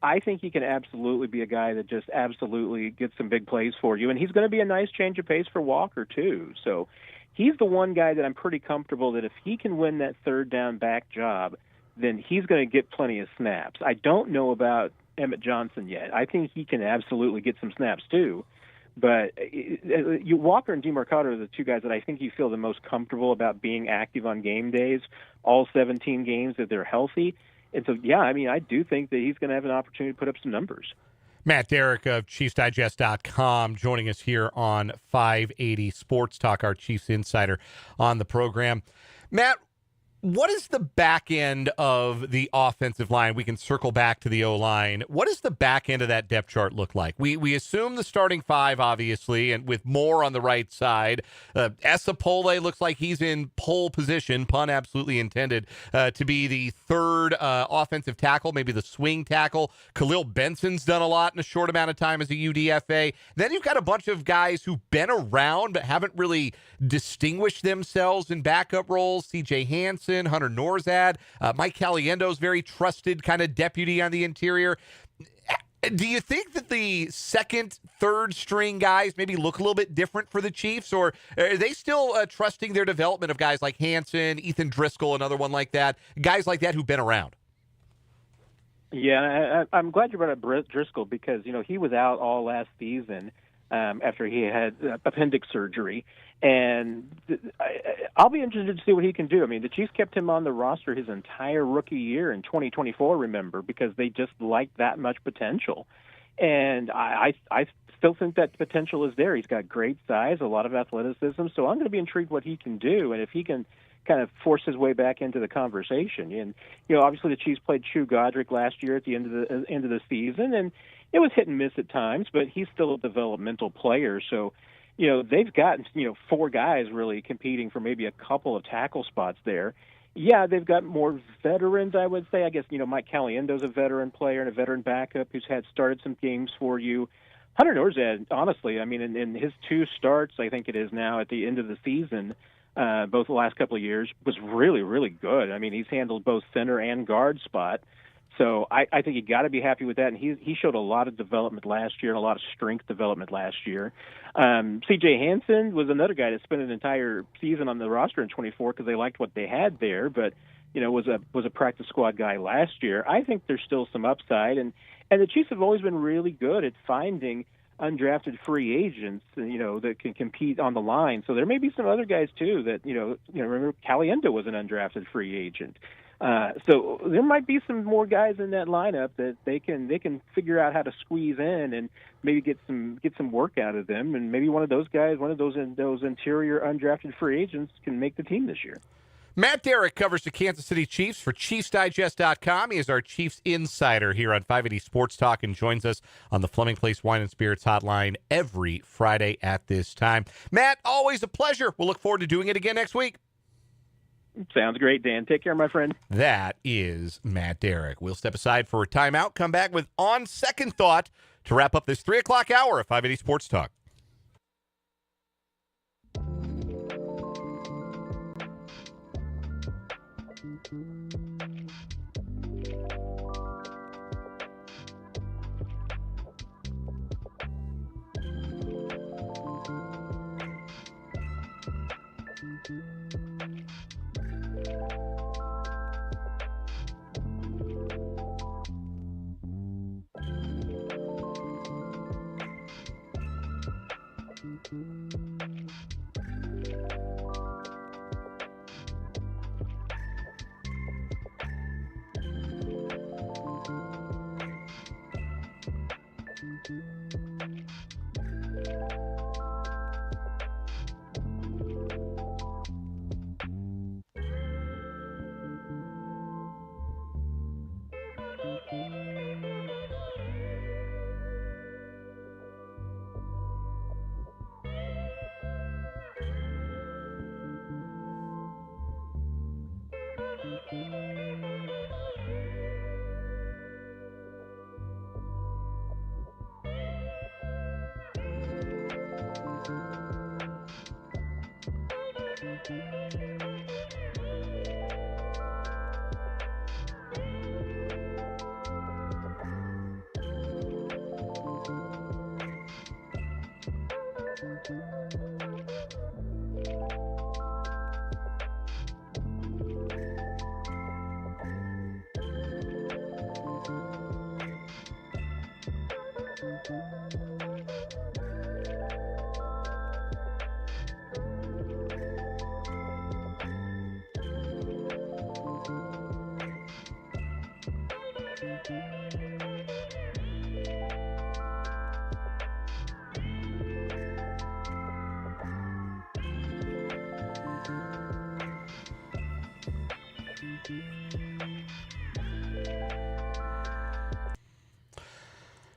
I think he can absolutely be a guy that just absolutely gets some big plays for you, and he's going to be a nice change of pace for Walker too. So he's the one guy that I'm pretty comfortable that if he can win that third down back job, then he's going to get plenty of snaps. I don't know about Emmett Johnson yet. I think he can absolutely get some snaps too. But Walker and DeMarcado are the two guys that I think you feel the most comfortable about being active on game days, all 17 games, that they're healthy. And so, yeah, I do think that he's going to have an opportunity to put up some numbers. Matt Derrick of ChiefsDigest.com joining us here on 580 Sports Talk, our Chiefs insider on the program. Matt, what is the back end of the offensive line? We can circle back to the O-line. What does the back end of that depth chart look like? We assume the starting five, obviously, and with Moore on the right side. Esapole looks like he's in pole position, pun absolutely intended, to be the third offensive tackle, maybe the swing tackle. Khalil Benson's done a lot in a short amount of time as a UDFA. Then you've got a bunch of guys who've been around but haven't really distinguished themselves in backup roles. C.J. Hansen, Hunter Norzad, Mike Caliendo's very trusted kind of deputy on the interior. Do you think that the second, third string guys maybe look a little bit different for the Chiefs, or are they still trusting their development of guys like Hansen, Ethan Driscoll, another one like that, guys like that who've been around? Yeah, I'm glad you brought up Driscoll because, he was out all last season after he had appendix surgery. And I'll be interested to see what he can do. I mean, the Chiefs kept him on the roster his entire rookie year in 2024, remember, because they just liked that much potential. And I still think that potential is there. He's got great size, a lot of athleticism. So I'm going to be intrigued what he can do and if he can kind of force his way back into the conversation. And, obviously the Chiefs played Chu Godric last year at the end of the season, and it was hit and miss at times, but he's still a developmental player. So, they've got, 4 guys really competing for maybe a couple of tackle spots there. Yeah, they've got more veterans, I would say. I guess, Mike Caliendo's a veteran player and a veteran backup who's started some games for you. Hunter Norzad, honestly, in his 2 starts, I think it is now, at the end of the season, both the last couple of years, was really, really good. He's handled both center and guard spot. So I think you got to be happy with that. And he showed a lot of development last year and a lot of strength development last year. C.J. Hansen was another guy that spent an entire season on the roster in 24 because they liked what they had there, but was a practice squad guy last year. I think there's still some upside, and the Chiefs have always been really good at finding undrafted free agents, that can compete on the line. So there may be some other guys too that remember Caliendo was an undrafted free agent. So there might be some more guys in that lineup that they can figure out how to squeeze in and maybe get some work out of them, and maybe one of those guys, one of those interior undrafted free agents, can make the team this year. Matt Derrick covers the Kansas City Chiefs for ChiefsDigest.com. He is our Chiefs insider here on 580 Sports Talk and joins us on the Fleming Place Wine and Spirits hotline every Friday at this time. Matt, always a pleasure. We'll look forward to doing it again next week. Sounds great, Dan. Take care, my friend. That is Matt Derrick. We'll step aside for a timeout, come back with On Second Thought to wrap up this 3 o'clock hour of 580 Sports Talk.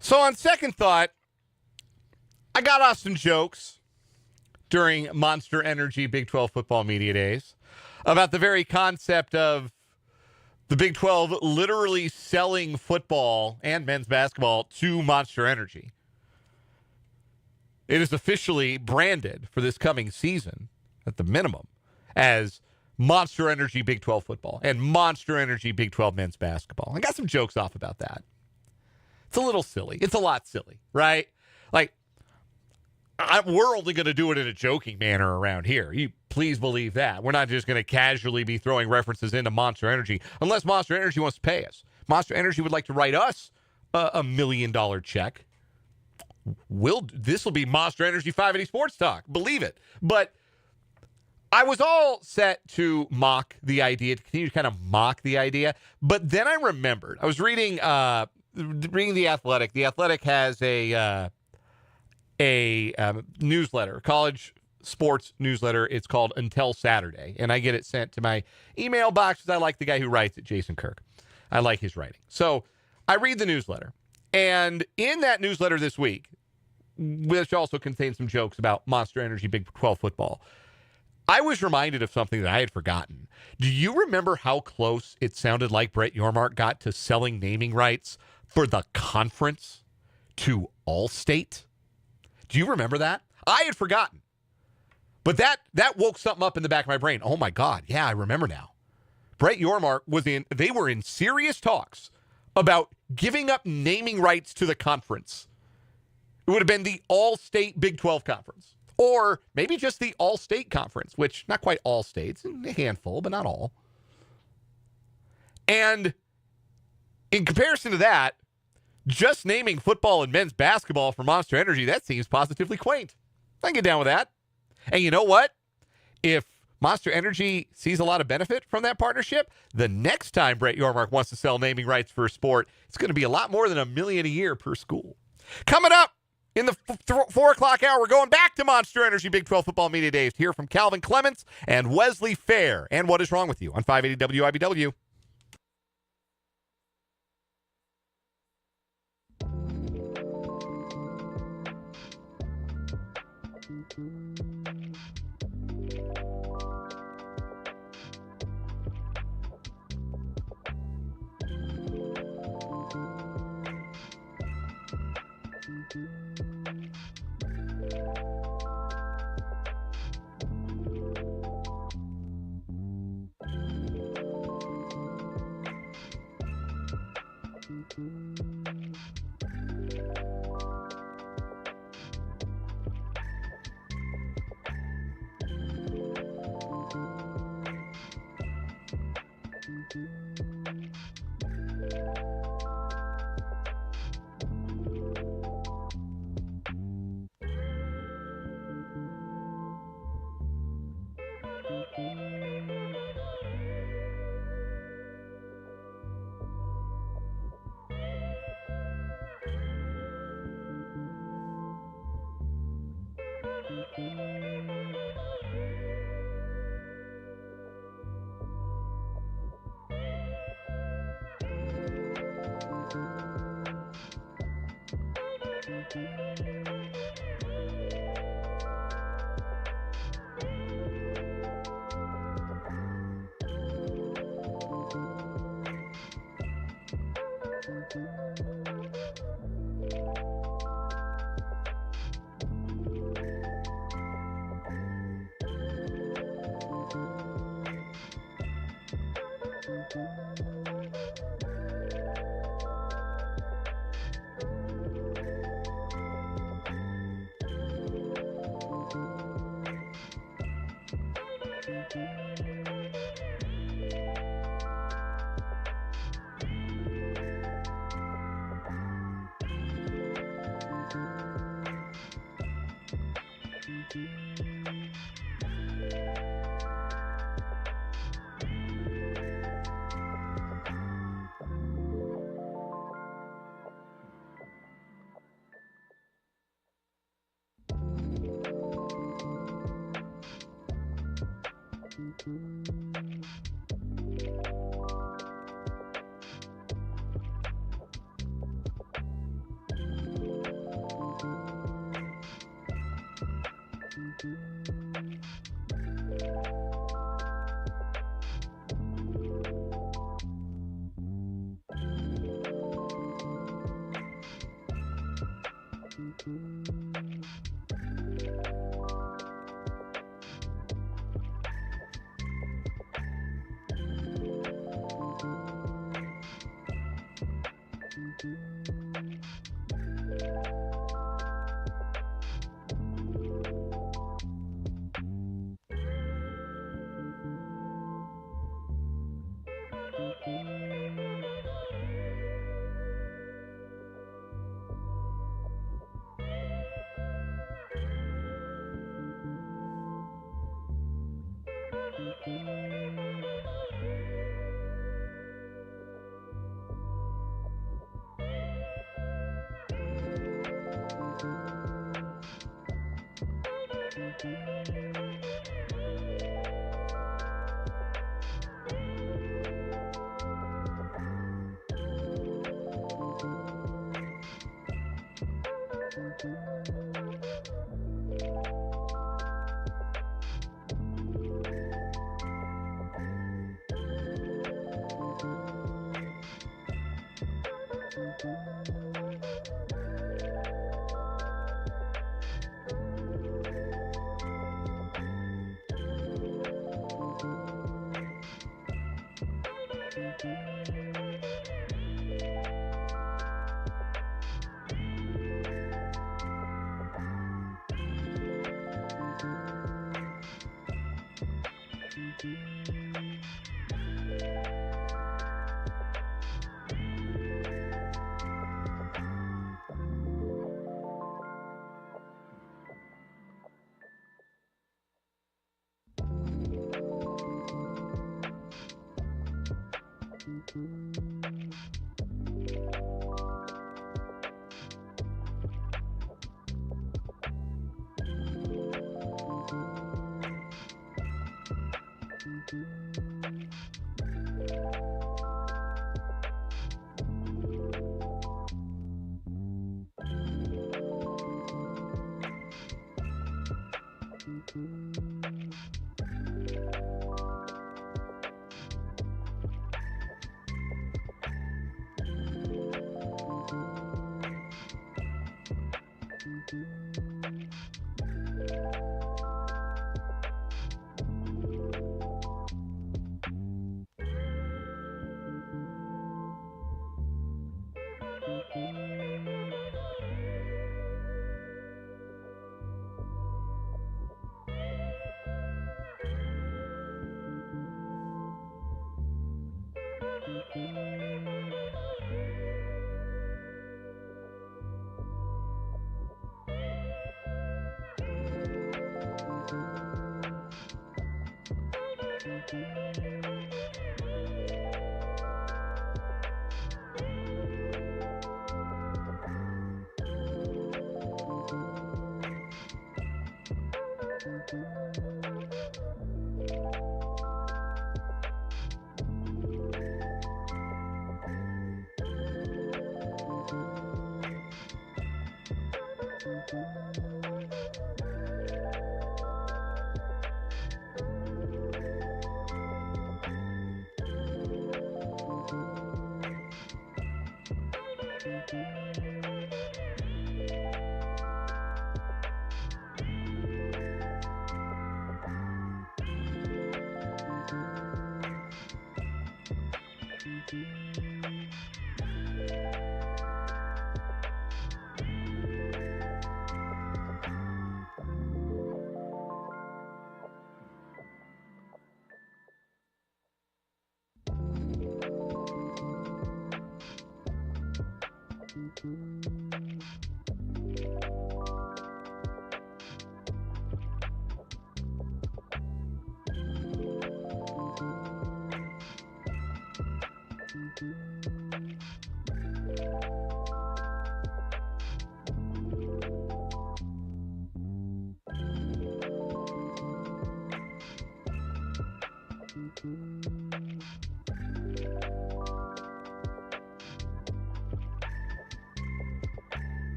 So on second thought, I got off some jokes during Monster Energy Big 12 football media days about the very concept of the Big 12 literally selling football and men's basketball to Monster Energy. It is officially branded for this coming season, at the minimum, as Monster Energy Big 12 football and Monster Energy Big 12 men's basketball. I got some jokes off about that. It's a little silly. It's a lot silly, right? Like, we're only going to do it in a joking manner around here. You please believe that. We're not just going to casually be throwing references into Monster Energy unless Monster Energy wants to pay us. Monster Energy would like to write us a $1 million check. This will be Monster Energy 580 Sports Talk. Believe it. But I was all set to mock the idea, to continue to kind of mock the idea. But then I remembered. I was reading The Athletic. The Athletic has a newsletter, college sports newsletter. It's called Until Saturday, and I get it sent to my email box because I like the guy who writes it, Jason Kirk. I like his writing. So I read the newsletter, and in that newsletter this week, which also contains some jokes about Monster Energy Big 12 football, I was reminded of something that I had forgotten. Do you remember how close it sounded like Brett Yormark got to selling naming rights for the conference to Allstate? Do you remember that? I had forgotten. But that woke something up in the back of my brain. Oh my God. Yeah, I remember now. Brett Yormark they were in serious talks about giving up naming rights to the conference. It would have been the All-State Big 12 Conference. Or maybe just the All-State Conference, which not quite all states, a handful, but not all. And in comparison to that, just naming football and men's basketball for Monster Energy, that seems positively quaint. I can get down with that. And you know what? If Monster Energy sees a lot of benefit from that partnership, the next time Brett Yormark wants to sell naming rights for a sport, it's going to be a lot more than $1 million a year per school. Coming up in the 4 o'clock hour, we're going back to Monster Energy Big 12 football media days to hear from Calvin Clements and Wesley Fair. And what is wrong with you on 580 WIBW.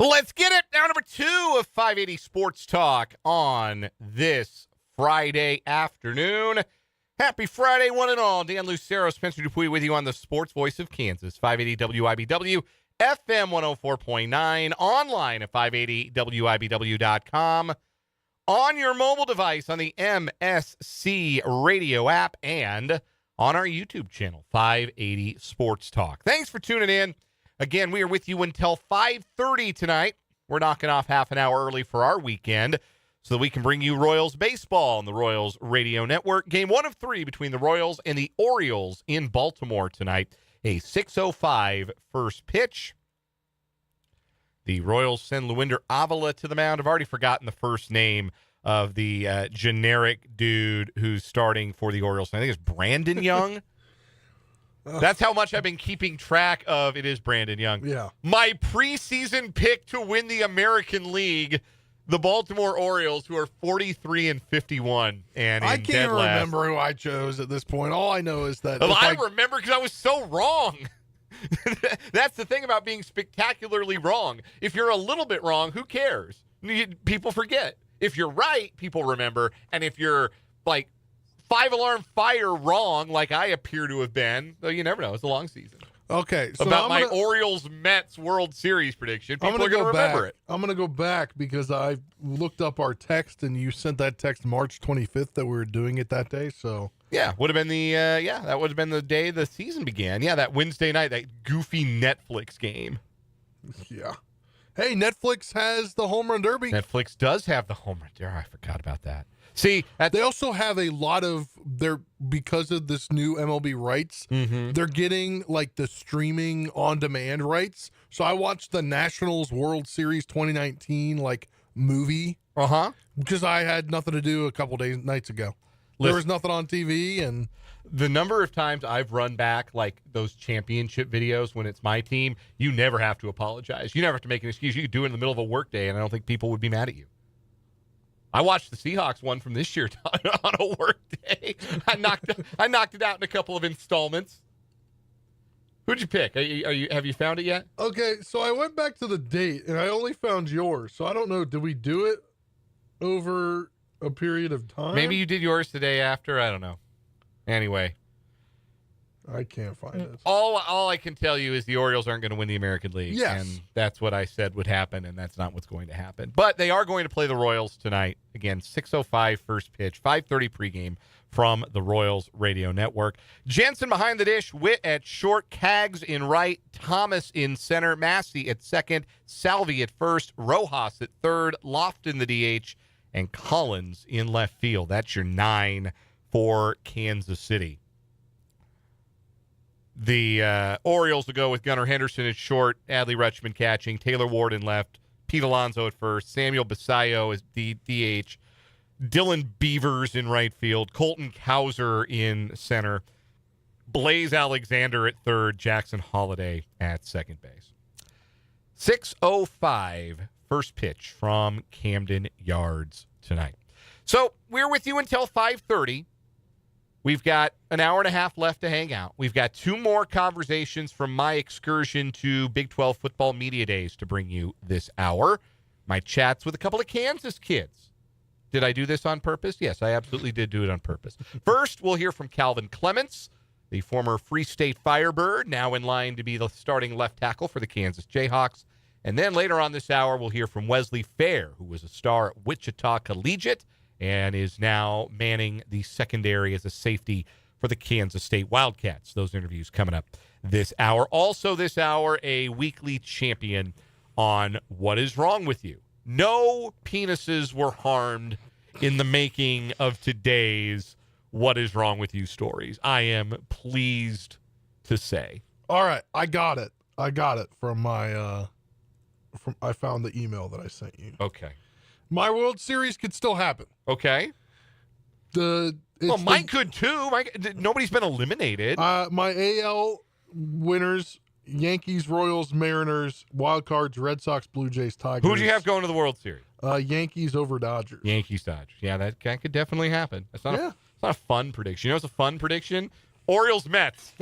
Let's get it. Now, number 2 of 580 Sports Talk on this Friday afternoon. Happy Friday, one and all. Dan Lucero, Spencer Dupuy with you on the Sports Voice of Kansas, 580 WIBW, FM 104.9, online at 580WIBW.com, on your mobile device on the MSC radio app, and on our YouTube channel, 580 Sports Talk. Thanks for tuning in. Again, we are with you until 5:30 tonight. We're knocking off half an hour early for our weekend so that we can bring you Royals baseball on the Royals Radio Network. Game 1 of 3 between the Royals and the Orioles in Baltimore tonight. A 6:05 first pitch. The Royals send Luinder Avila to the mound. I've already forgotten the first name of the generic dude who's starting for the Orioles. I think it's Brandon Young. That's how much I've been keeping track of. It is Brandon Young. Yeah. My preseason pick to win the American League, the Baltimore Orioles, who are 43-51, and I in can't dead last. remember who I chose at this point. All I know is that Well, I remember because I was so wrong. That's the thing about being spectacularly wrong. If you're a little bit wrong, who cares? People forget. If you're right, people remember. And if you're like 5-alarm fire wrong, like I appear to have been, though you never know. It's a long season. Okay, so About my Orioles-Mets World Series prediction. People are going to remember it. I'm going to go back because I looked up our text, and you sent that text March 25th that we were doing it that day. So yeah, would have been that would have been the day the season began. Yeah, that Wednesday night, that goofy Netflix game. Yeah. Hey, Netflix has the Home Run Derby. Netflix does have the Home Run Derby. I forgot about that. See, they also have a lot of because of this new MLB rights, they're getting like the streaming on demand rights. So I watched the Nationals World Series 2019 like movie. Because I had nothing to do a couple nights ago. There was nothing on TV, and the number of times I've run back like those championship videos when it's my team, you never have to apologize. You never have to make an excuse. You can do it in the middle of a work day, and I don't think people would be mad at you. I watched the Seahawks one from this year on a work day. I knocked it out in a couple of installments. Who'd you pick? Have you found it yet? Okay, so I went back to the date, and I only found yours. So I don't know. Did we do it over a period of time? Maybe you did yours the day after. I don't know. Anyway. I can't find it. All I can tell you is the Orioles aren't going to win the American League. Yes. And that's what I said would happen, and that's not what's going to happen. But they are going to play the Royals tonight. Again, 6:05 first pitch, 5:30 pregame from the Royals Radio Network. Jensen behind the dish, Witt at short, Cags in right, Thomas in center, Massey at second, Salvi at first, Rojas at third, Lofton the DH, and Collins in left field. That's your 9 for Kansas City. The Orioles will go with Gunnar Henderson at short, Adley Rutschman catching, Taylor Ward in left, Pete Alonso at first, Samuel Basayo as DH, Dylan Beavers in right field, Colton Cowser in center, Blaze Alexander at third, Jackson Holliday at second base. 6:05 first pitch from Camden Yards tonight. So we're with you until 5:30. We've got an hour and a half left to hang out. We've got 2 more conversations from my excursion to Big 12 football media days to bring you this hour. My chats with a couple of Kansas kids. Did I do this on purpose? Yes, I absolutely did do it on purpose. First, we'll hear from Calvin Clements, the former Free State Firebird, now in line to be the starting left tackle for the Kansas Jayhawks. And then later on this hour, we'll hear from Wesley Fair, who was a star at Wichita Collegiate and is now manning the secondary as a safety for the Kansas State Wildcats. Those interviews coming up this hour. Also this hour, a weekly champion on What Is Wrong With You. No penises were harmed in the making of today's What Is Wrong With You stories. I am pleased to say. All right, I got it from my I found the email that I sent you. Okay. My World Series could still happen. Okay. Mine could too. Nobody's been eliminated. My AL winners: Yankees, Royals, Mariners, Wild Cards, Red Sox, Blue Jays, Tigers. Who do you have going to the World Series? Yankees over Dodgers. Yankees, Dodgers. Yeah, that could definitely happen. It's not a fun prediction. You know what's a fun prediction? Orioles, Mets.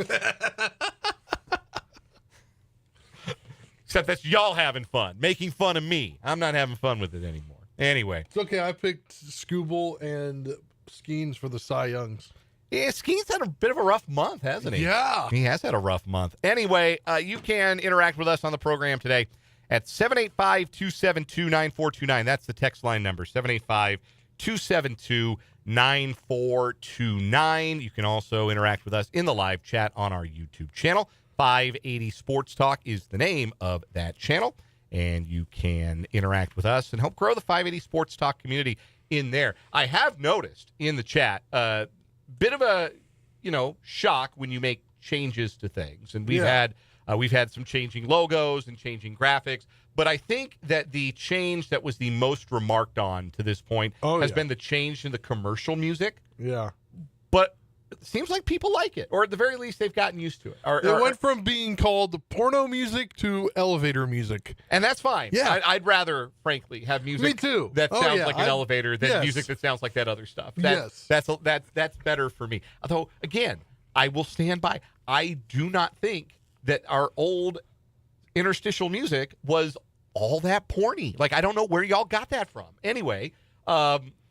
Except that's y'all having fun, making fun of me. I'm not having fun with it anymore. Anyway. It's okay. I picked Skubal and Skeens for the Cy Youngs. Yeah, Skeens had a bit of a rough month, hasn't he? Yeah. He has had a rough month. Anyway, you can interact with us on the program today at 785-272-9429. That's the text line number, 785-272-9429. You can also interact with us in the live chat on our YouTube channel. 580 Sports Talk is the name of that channel, and you can interact with us and help grow the 580 Sports Talk community in there. I have noticed in the chat bit of a shock when you make changes to things, and we've had some changing logos and changing graphics, but I think that the change that was the most remarked on to this point has been the change in the commercial music. Yeah, but it seems like people like it, or at the very least they've gotten used to it. It went from being called porno music to elevator music, and that's fine. Yeah, I'd rather, frankly, have music Me too. that sounds like an elevator than music that sounds like that other stuff. That's better for me. Although, again, I will stand by. I do not think that our old interstitial music was all that porny. Like, I don't know where y'all got that from. Anyway,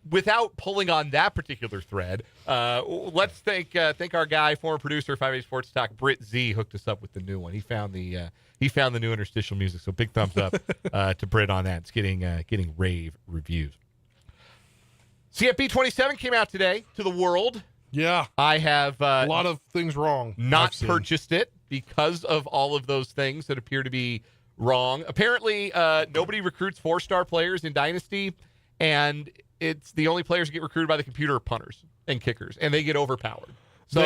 without pulling on that particular thread, let's thank our guy, former producer of 580 Sports Talk, Britt Z, hooked us up with the new one. He found the new interstitial music, so big thumbs up to Britt on that. It's getting rave reviews. CFB 27 came out today to the world. Yeah, I have a lot of things wrong. Not purchased it because of all of those things that appear to be wrong. Apparently, nobody recruits 4-star players in Dynasty, and it's the only players who get recruited by the computer are punters and kickers, and they get overpowered. So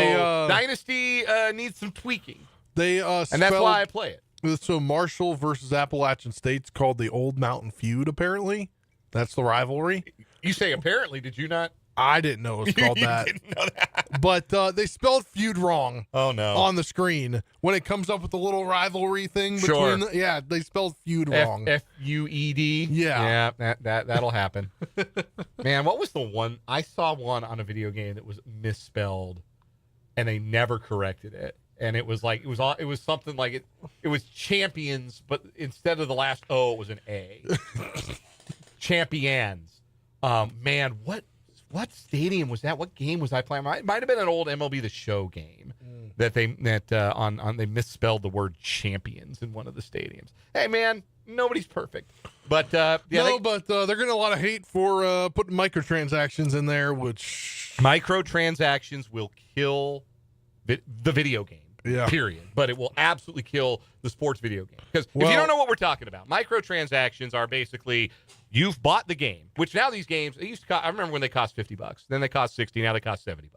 Dynasty needs some tweaking. And that's why I play it. So Marshall versus Appalachian State's called the Old Mountain Feud, apparently. That's the rivalry. You say apparently, did you not? I didn't know it was called that. Didn't know that. But they spelled feud wrong. Oh, no. On the screen. When it comes up with the little rivalry thing between they spelled feud wrong. F-U-E-D. Yeah. Yeah, that'll happen. Man, what was the one? I saw one on a video game that was misspelled, and they never corrected it. And it was like it was something like it was champions, but instead of the last O, it was an A. Champions. Man, what stadium was that? What game was I playing? It might have been an old MLB The Show game that they misspelled the word champions in one of the stadiums. Hey, man, Nobody's perfect. But but they're getting a lot of hate for putting microtransactions in there, which microtransactions will kill the video game. Yeah. Period. But it will absolutely kill the sports video game. Because if you don't know what we're talking about, microtransactions are basically you've bought the game, which now these games, they used to cost, I remember when they cost $50. Then they cost $60. Now they cost $70.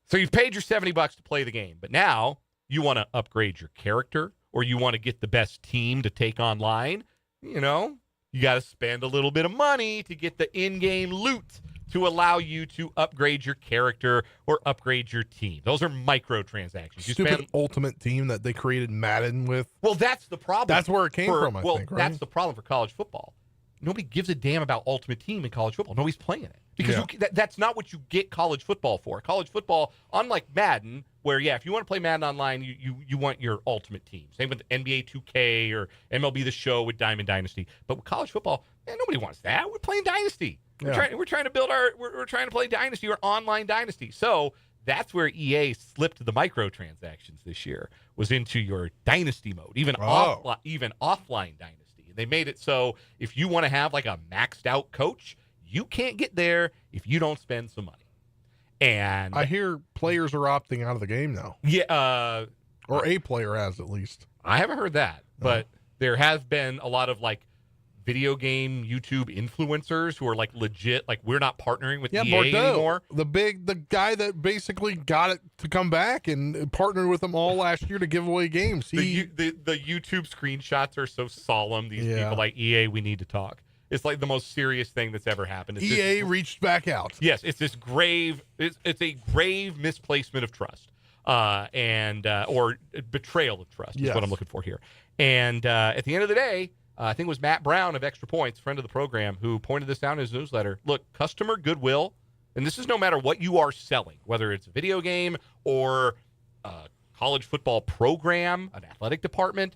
So you've paid your $70 to play the game. But now you want to upgrade your character or you want to get the best team to take online. You know, you got to spend a little bit of money to get the in-game loot to allow you to upgrade your character or upgrade your team. Those are microtransactions. Stupid Ultimate Team that they created Madden with. Well, that's the problem. That's where it came from, I think, right? That's the problem for college football. Nobody gives a damn about Ultimate Team in college football. Nobody's playing it. Because that's not what you get college football for. College football, unlike Madden, where, if you want to play Madden online, you want your Ultimate Team. Same with NBA 2K or MLB The Show with Diamond Dynasty. But with college football, nobody wants that. We're playing Dynasty. We're trying to build we're trying to play Dynasty or online Dynasty. So that's where EA slipped the microtransactions this year, was into your Dynasty mode, even offline Dynasty. They made it so if you want to have like a maxed out coach, you can't get there if you don't spend some money. And I hear players are opting out of the game now. Yeah. Or a player has, at least. I haven't heard that, but there has been a lot of like video game YouTube influencers who are like legit, like we're not partnering with EA anymore. The guy that basically got it to come back and partnered with them all last year to give away games. The YouTube screenshots are so solemn. These people like EA, we need to talk. It's like the most serious thing that's ever happened. It's EA reached back out. Yes, it's this grave. It's a grave misplacement of trust, or betrayal of trust. Is what I'm looking for here. And at the end of the day, I think it was Matt Brown of Extra Points, friend of the program, who pointed this out in his newsletter. Look, customer goodwill, and this is no matter what you are selling, whether it's a video game or a college football program, an athletic department,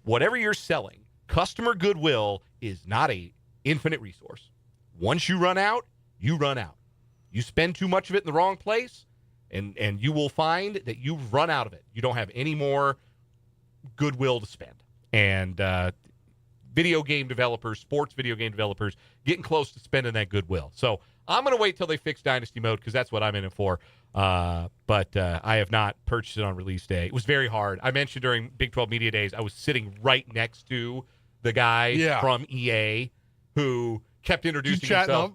whatever you're selling, customer goodwill is not a infinite resource. Once you run out, you run out. You spend too much of it in the wrong place, and you will find that you've run out of it. You don't have any more goodwill to spend. And video game developers, sports video game developers, getting close to spending that goodwill. So I'm going to wait till they fix Dynasty Mode because that's what I'm in it for. But I have not purchased it on release day. It was very hard. I mentioned during Big 12 Media Days, I was sitting right next to the guy from EA who kept introducing himself.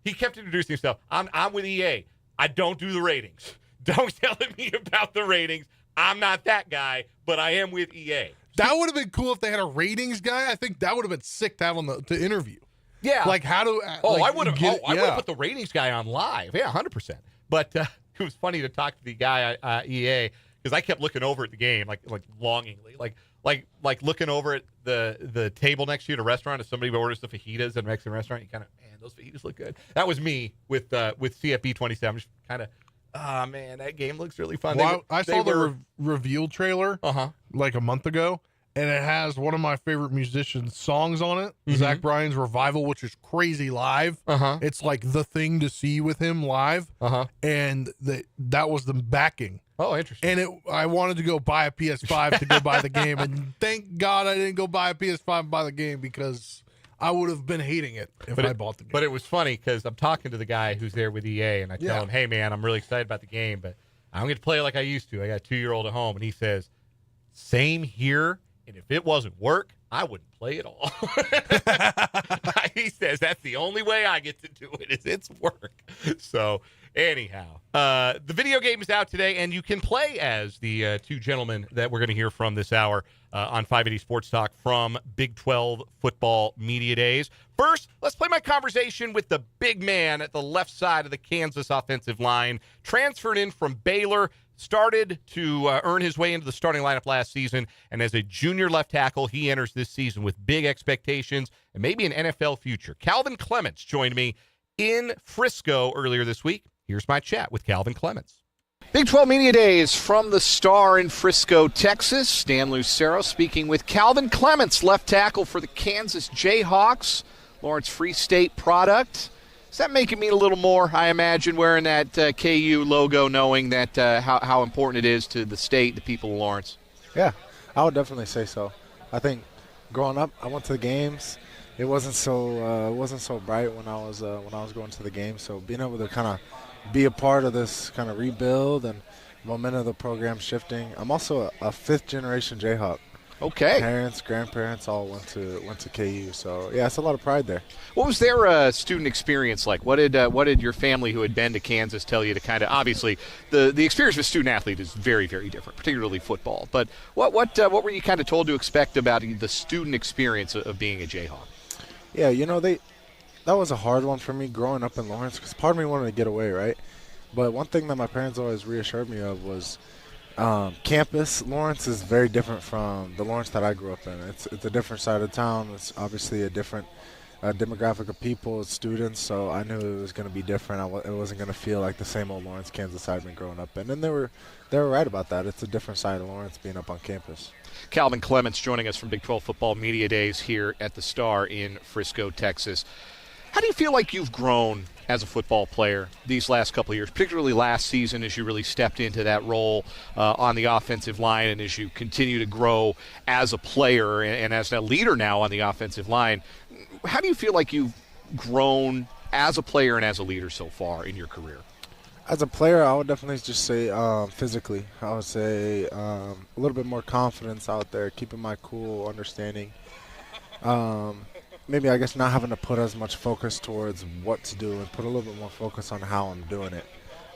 He kept introducing himself. I'm with EA. I don't do the ratings. Don't tell me about the ratings. I'm not that guy, but I am with EA. That would have been cool if they had a ratings guy. I think that would have been sick to have on the interview. Yeah. Like how to I would have put the ratings guy on live. Yeah, 100%. But it was funny to talk to the guy at EA because I kept looking over at the game like longingly. Like looking over at the table next to you at a restaurant. If somebody orders the fajitas at a Mexican restaurant, you kind of, man, those fajitas look good. That was me with CFB 27. Just kind of, oh man, that game looks really fun. Well, I saw the reveal trailer like a month ago, and it has one of my favorite musicians' songs on it, Zach Bryan's Revival, which is crazy live. It's like the thing to see with him live, and that was the backing. Oh, interesting. And I wanted to go buy a PS5 to go buy the game, and thank God I didn't go buy a PS5 and buy the game because I would have been hating it if I bought the game. But it was funny because I'm talking to the guy who's there with EA, and I tell him, hey, man, I'm really excited about the game, but I don't get to play it like I used to. I got a 2-year-old at home, and he says, same here, and if it wasn't work, I wouldn't play it all. He says that's the only way I get to do it is it's work. So anyhow, the video game is out today, and you can play as the two gentlemen that we're going to hear from this hour on 580 Sports Talk from Big 12 Football Media Days. First, let's play my conversation with the big man at the left side of the Kansas offensive line, transferred in from Baylor, started to earn his way into the starting lineup last season, and as a junior left tackle, he enters this season with big expectations and maybe an NFL future. Calvin Clements joined me in Frisco earlier this week. Here's my chat with Calvin Clements. Big 12 Media Days from the Star in Frisco, Texas. Dan Lucero speaking with Calvin Clements, left tackle for the Kansas Jayhawks, Lawrence Free State product. Is that making me a little more, I imagine, wearing that KU logo, knowing that how important it is to the state, the people of Lawrence? Yeah, I would definitely say so. I think growing up, I went to the games. It wasn't so bright when I was going to the game. So being able to kind of be a part of this kind of rebuild and momentum of the program shifting. I'm also a fifth generation Jayhawk. Okay. Parents, grandparents all went to KU. So yeah, it's a lot of pride there. What was their student experience like? What did your family who had been to Kansas tell you to kind of, obviously the experience with student athlete is very, very different, particularly football. But what were you kind of told to expect about the student experience of being a Jayhawk? Yeah, that was a hard one for me growing up in Lawrence because part of me wanted to get away, right? But one thing that my parents always reassured me of was campus. Lawrence is very different from the Lawrence that I grew up in. It's a different side of town. It's obviously a different demographic of people, students, so I knew it was going to be different. It wasn't going to feel like the same old Lawrence, Kansas I'd been growing up in. And they were right about that. It's a different side of Lawrence being up on campus. Calvin Clements joining us from Big 12 Football Media Days here at the Star in Frisco, Texas. How do you feel like you've grown as a football player these last couple of years, particularly last season as you really stepped into that role on the offensive line and as you continue to grow as a player and as a leader now on the offensive line? How do you feel like you've grown as a player and as a leader so far in your career? As a player, I would definitely just say physically. I would say a little bit more confidence out there, keeping my cool, understanding. Maybe I guess not having to put as much focus towards what to do and put a little bit more focus on how I'm doing it.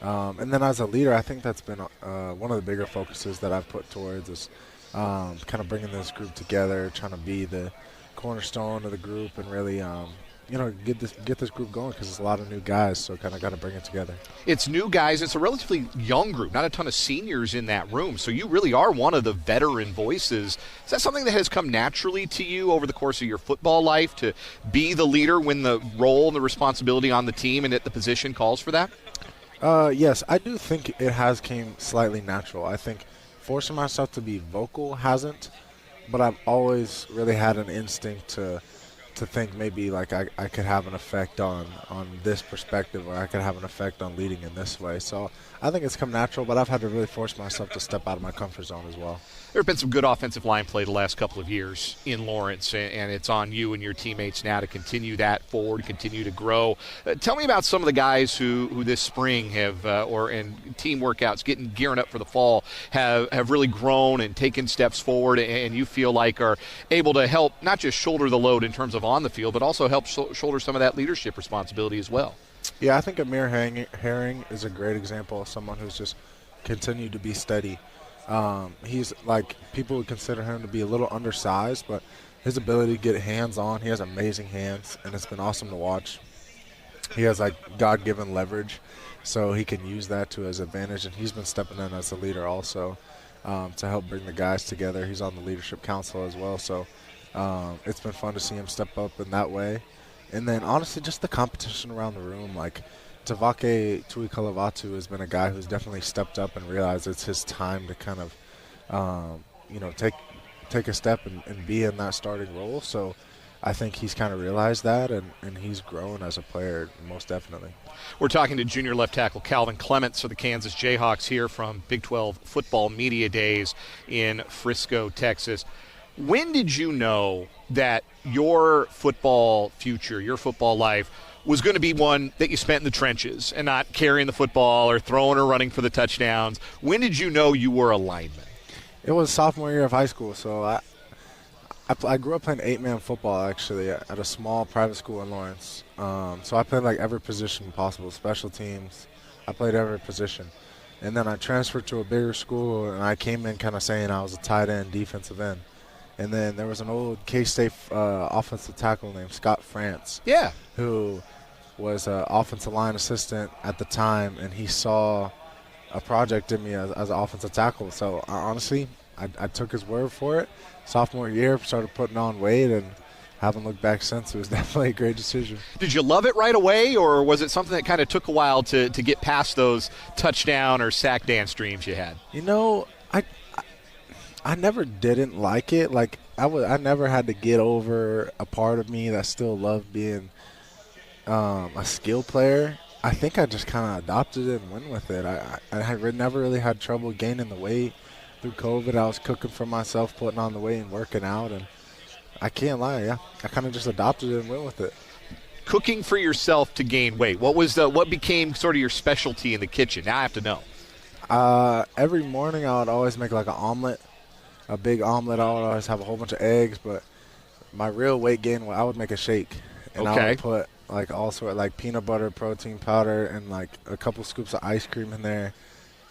And then as a leader, I think that's been one of the bigger focuses that I've put towards is kind of bringing this group together, trying to be the cornerstone of the group and really get this group going because it's a lot of new guys, so kind of got to bring it together. It's new guys. It's a relatively young group, not a ton of seniors in that room, so you really are one of the veteran voices. Is that something that has come naturally to you over the course of your football life, to be the leader when the role and the responsibility on the team and at the position calls for that? Yes, I do think it has came slightly natural. I think forcing myself to be vocal hasn't, but I've always really had an instinct to think maybe like I could have an effect on this perspective, or I could have an effect on leading in this way. So I think it's come natural, but I've had to really force myself to step out of my comfort zone as well. There have been some good offensive line play the last couple of years in Lawrence, and it's on you and your teammates now to continue that forward, continue to grow. Tell me about some of the guys who this spring have, in team workouts, gearing up for the fall, have really grown and taken steps forward, and you feel like are able to help not just shoulder the load in terms of on the field, but also help shoulder some of that leadership responsibility as well. Yeah, I think Amir Herring is a great example of someone who's just continued to be steady. He's like, people would consider him to be a little undersized, but his ability to get hands on, he has amazing hands, and it's been awesome to watch. He has like God-given leverage, so he can use that to his advantage, and he's been stepping in as a leader also to help bring the guys together. He's on the leadership council as well, so it's been fun to see him step up in that way. And then honestly, just the competition around the room, like Tavake Tuikalavatu has been a guy who's definitely stepped up and realized it's his time to kind of, take a step and be in that starting role. So I think he's kind of realized that, and he's grown as a player, most definitely. We're talking to junior left tackle Calvin Clements of the Kansas Jayhawks here from Big 12 Football Media Days in Frisco, Texas. When did you know that your football future, your football life, was going to be one that you spent in the trenches and not carrying the football or throwing or running for the touchdowns? When did you know you were a lineman? It was sophomore year of high school, so I grew up playing 8-man football, actually, at a small private school in Lawrence. So I played like every position possible, special teams. I played every position. And then I transferred to a bigger school, and I came in kind of saying I was a tight end, defensive end. And then there was an old K-State offensive tackle named Scott France. Yeah. Who was an offensive line assistant at the time, and he saw a project in me as an offensive tackle. So honestly, I took his word for it. Sophomore year, started putting on weight, and haven't looked back since. It was definitely a great decision. Did you love it right away, or was it something that kind of took a while to get past those touchdown or sack dance dreams you had? I never didn't like it. Like I never had to get over a part of me that still loved being a skill player. I think I just kind of adopted it and went with it. I never really had trouble gaining the weight through COVID. I was cooking for myself, putting on the weight and working out, and I can't lie, yeah. I kind of just adopted it and went with it. Cooking for yourself to gain weight. What became sort of your specialty in the kitchen? Now I have to know. Every morning I would always make like an omelet, a big omelet. I would always have a whole bunch of eggs, but my real weight gain, I would make a shake. And I would put like all sort like peanut butter, protein powder, and like a couple scoops of ice cream in there.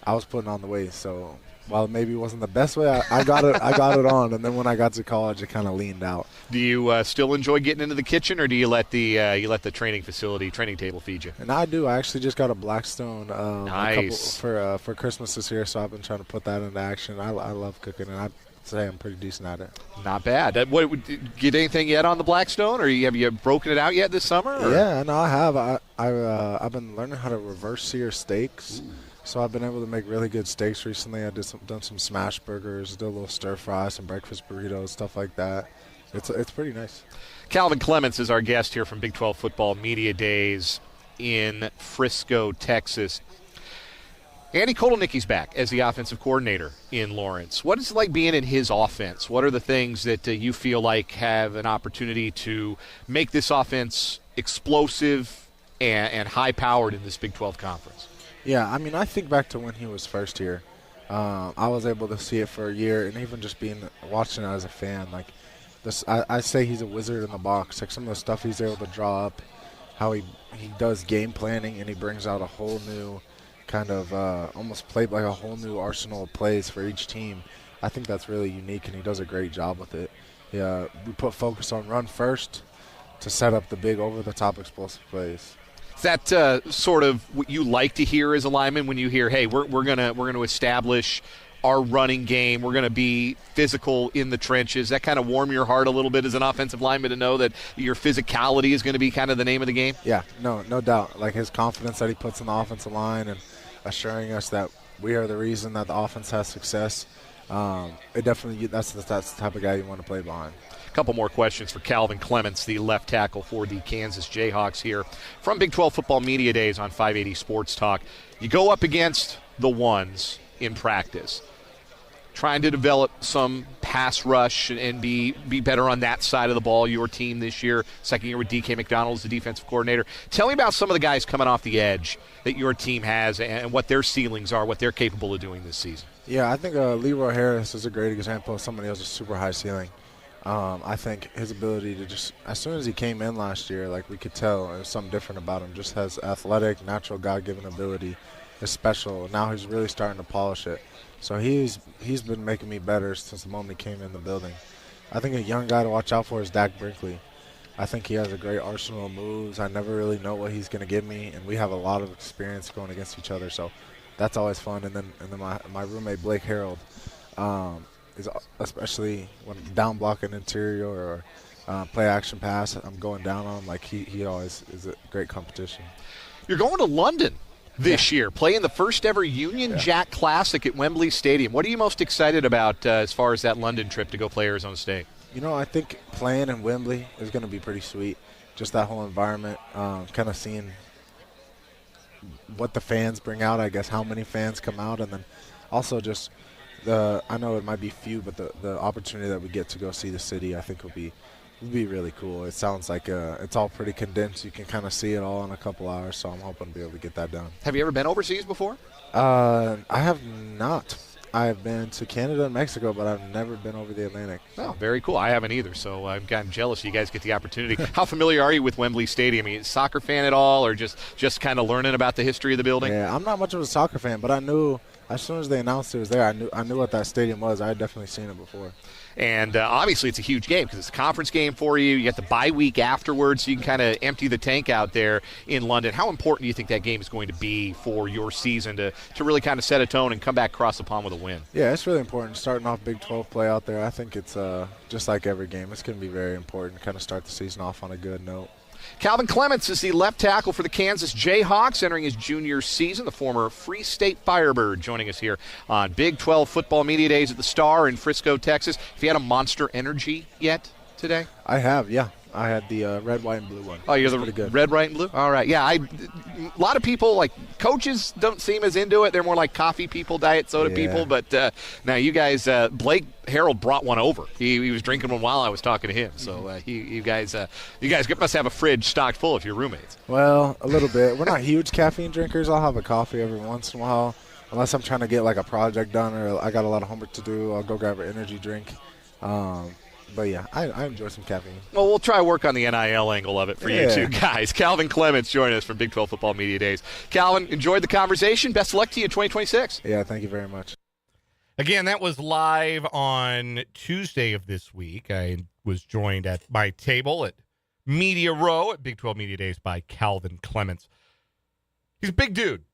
I was putting on the weight, so while maybe it wasn't the best way, I got it on. And then when I got to college, it kind of leaned out. Do you still enjoy getting into the kitchen, or do you let the training table feed you? And I do. I actually just got a Blackstone nice. for Christmas this year, so I've been trying to put that into action. I love cooking, and I'd say I'm pretty decent at it. Not bad. Get anything yet on the Blackstone, or have you broken it out yet this summer? Or? Yeah, no, I have. I've been learning how to reverse sear steaks. Ooh. So I've been able to make really good steaks recently. I done some smash burgers, did a little stir fry, some breakfast burritos, stuff like that. It's pretty nice. Calvin Clements is our guest here from Big 12 Football Media Days in Frisco, Texas. Andy Kotelnicki's back as the offensive coordinator in Lawrence. What is it like being in his offense? What are the things that you feel like have an opportunity to make this offense explosive and high-powered in this Big 12 conference? Yeah, I mean, I think back to when he was first here. I was able to see it for a year, and even just watching it as a fan, like this, I say he's a wizard in the box. Like some of the stuff he's able to draw up, how he does game planning, and he brings out a whole new kind of almost played like a whole new arsenal of plays for each team. I think that's really unique, and he does a great job with it. Yeah, we put focus on run first to set up the big over-the-top explosive plays. Is that sort of what you like to hear as a lineman when you hear, hey, we're gonna establish our running game, we're going to be physical in the trenches? That kind of warm your heart a little bit as an offensive lineman to know that your physicality is going to be kind of the name of the game? Yeah, no doubt. Like his confidence that he puts in the offensive line and assuring us that we are the reason that the offense has success. It definitely that's the type of guy you want to play behind. A couple more questions for Calvin Clements, the left tackle for the Kansas Jayhawks here from Big 12 Football Media Days on 580 Sports Talk. You go up against the ones in practice, trying to develop some pass rush and be better on that side of the ball. Your team this year, second year with DK McDonald as the defensive coordinator. Tell me about some of the guys coming off the edge that your team has and what their ceilings are, what they're capable of doing this season. Yeah, I think Leroy Harris is a great example of somebody who has a super high ceiling. I think his ability to just, as soon as he came in last year, like we could tell there was something different about him. Just has athletic, natural, God-given ability. Is special. Now he's really starting to polish it. So he's been making me better since the moment he came in the building. I think a young guy to watch out for is Dak Brinkley. I think he has a great arsenal of moves. I never really know what he's going to give me, and we have a lot of experience going against each other. So that's always fun. And then my roommate Blake Harold is especially when down blocking interior or play action pass. I'm going down on him. Like he always is a great competition. You're going to London this year, playing the first ever Union Jack Classic at Wembley Stadium. What are you most excited about as far as that London trip to go play Arizona State? You know, I think playing in Wembley is going to be pretty sweet. Just that whole environment, kind of seeing what the fans bring out, I guess, how many fans come out, and then also just I know it might be few, but the opportunity that we get to go see the city, I think would be really cool. It sounds like it's all pretty condensed. You can kind of see it all in a couple hours, so I'm hoping to be able to get that done. Have you ever been overseas before? I have not. I've been to Canada and Mexico, but I've never been over the Atlantic. Oh, very cool. I haven't either, so I'm kind of jealous you guys get the opportunity. How familiar are you with Wembley Stadium? Are you a soccer fan at all, or just kind of learning about the history of the building? Yeah, I'm not much of a soccer fan, but I knew as soon as they announced it was there, I knew what that stadium was. I had definitely seen it before. And obviously it's a huge game because it's a conference game for you. You get the bye week afterwards, so you can kind of empty the tank out there in London. How important do you think that game is going to be for your season to really kind of set a tone and come back across the pond with a win? Yeah, it's really important. Starting off Big 12 play out there, I think it's just like every game. It's going to be very important to kind of start the season off on a good note. Calvin Clements is the left tackle for the Kansas Jayhawks, entering his junior season, the former Free State Firebird, joining us here on Big 12 Football Media Days at the Star in Frisco, Texas. Have you had a Monster Energy yet today? I have, yeah. I had the red, white, and blue one. Oh, you're the pretty good. red, white, and blue? All right. Yeah, a lot of people, like coaches, don't seem as into it. They're more like coffee people, diet soda people. But now you guys, Blake Harold brought one over. He was drinking one while I was talking to him. So you guys must have a fridge stocked full of your roommates. Well, a little bit. We're not huge caffeine drinkers. I'll have a coffee every once in a while. Unless I'm trying to get like a project done or I got a lot of homework to do, I'll go grab an energy drink. But, yeah, I enjoy some caffeine. Well, we'll try to work on the NIL angle of it for you two guys. Calvin Clements joining us from Big 12 Football Media Days. Calvin, enjoyed the conversation. Best of luck to you in 2026. Yeah, thank you very much. Again, that was live on Tuesday of this week. I was joined at my table at Media Row at Big 12 Media Days by Calvin Clements. He's a big dude.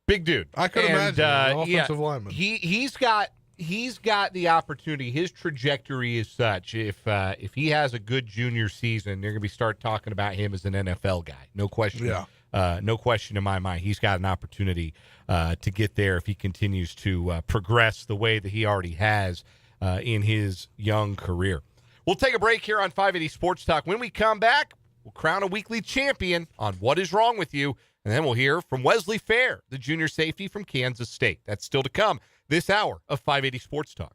Big dude. I could imagine an offensive lineman. He's got the opportunity. His trajectory is such. If he has a good junior season, they're going to be start talking about him as an NFL guy. No question. Yeah. No question in my mind. He's got an opportunity to get there if he continues to progress the way that he already has in his young career. We'll take a break here on 580 Sports Talk. When we come back, we'll crown a weekly champion on What Is Wrong With You, and then we'll hear from Wesley Fair, the junior safety from Kansas State. That's still to come this hour of 580 Sports Talk.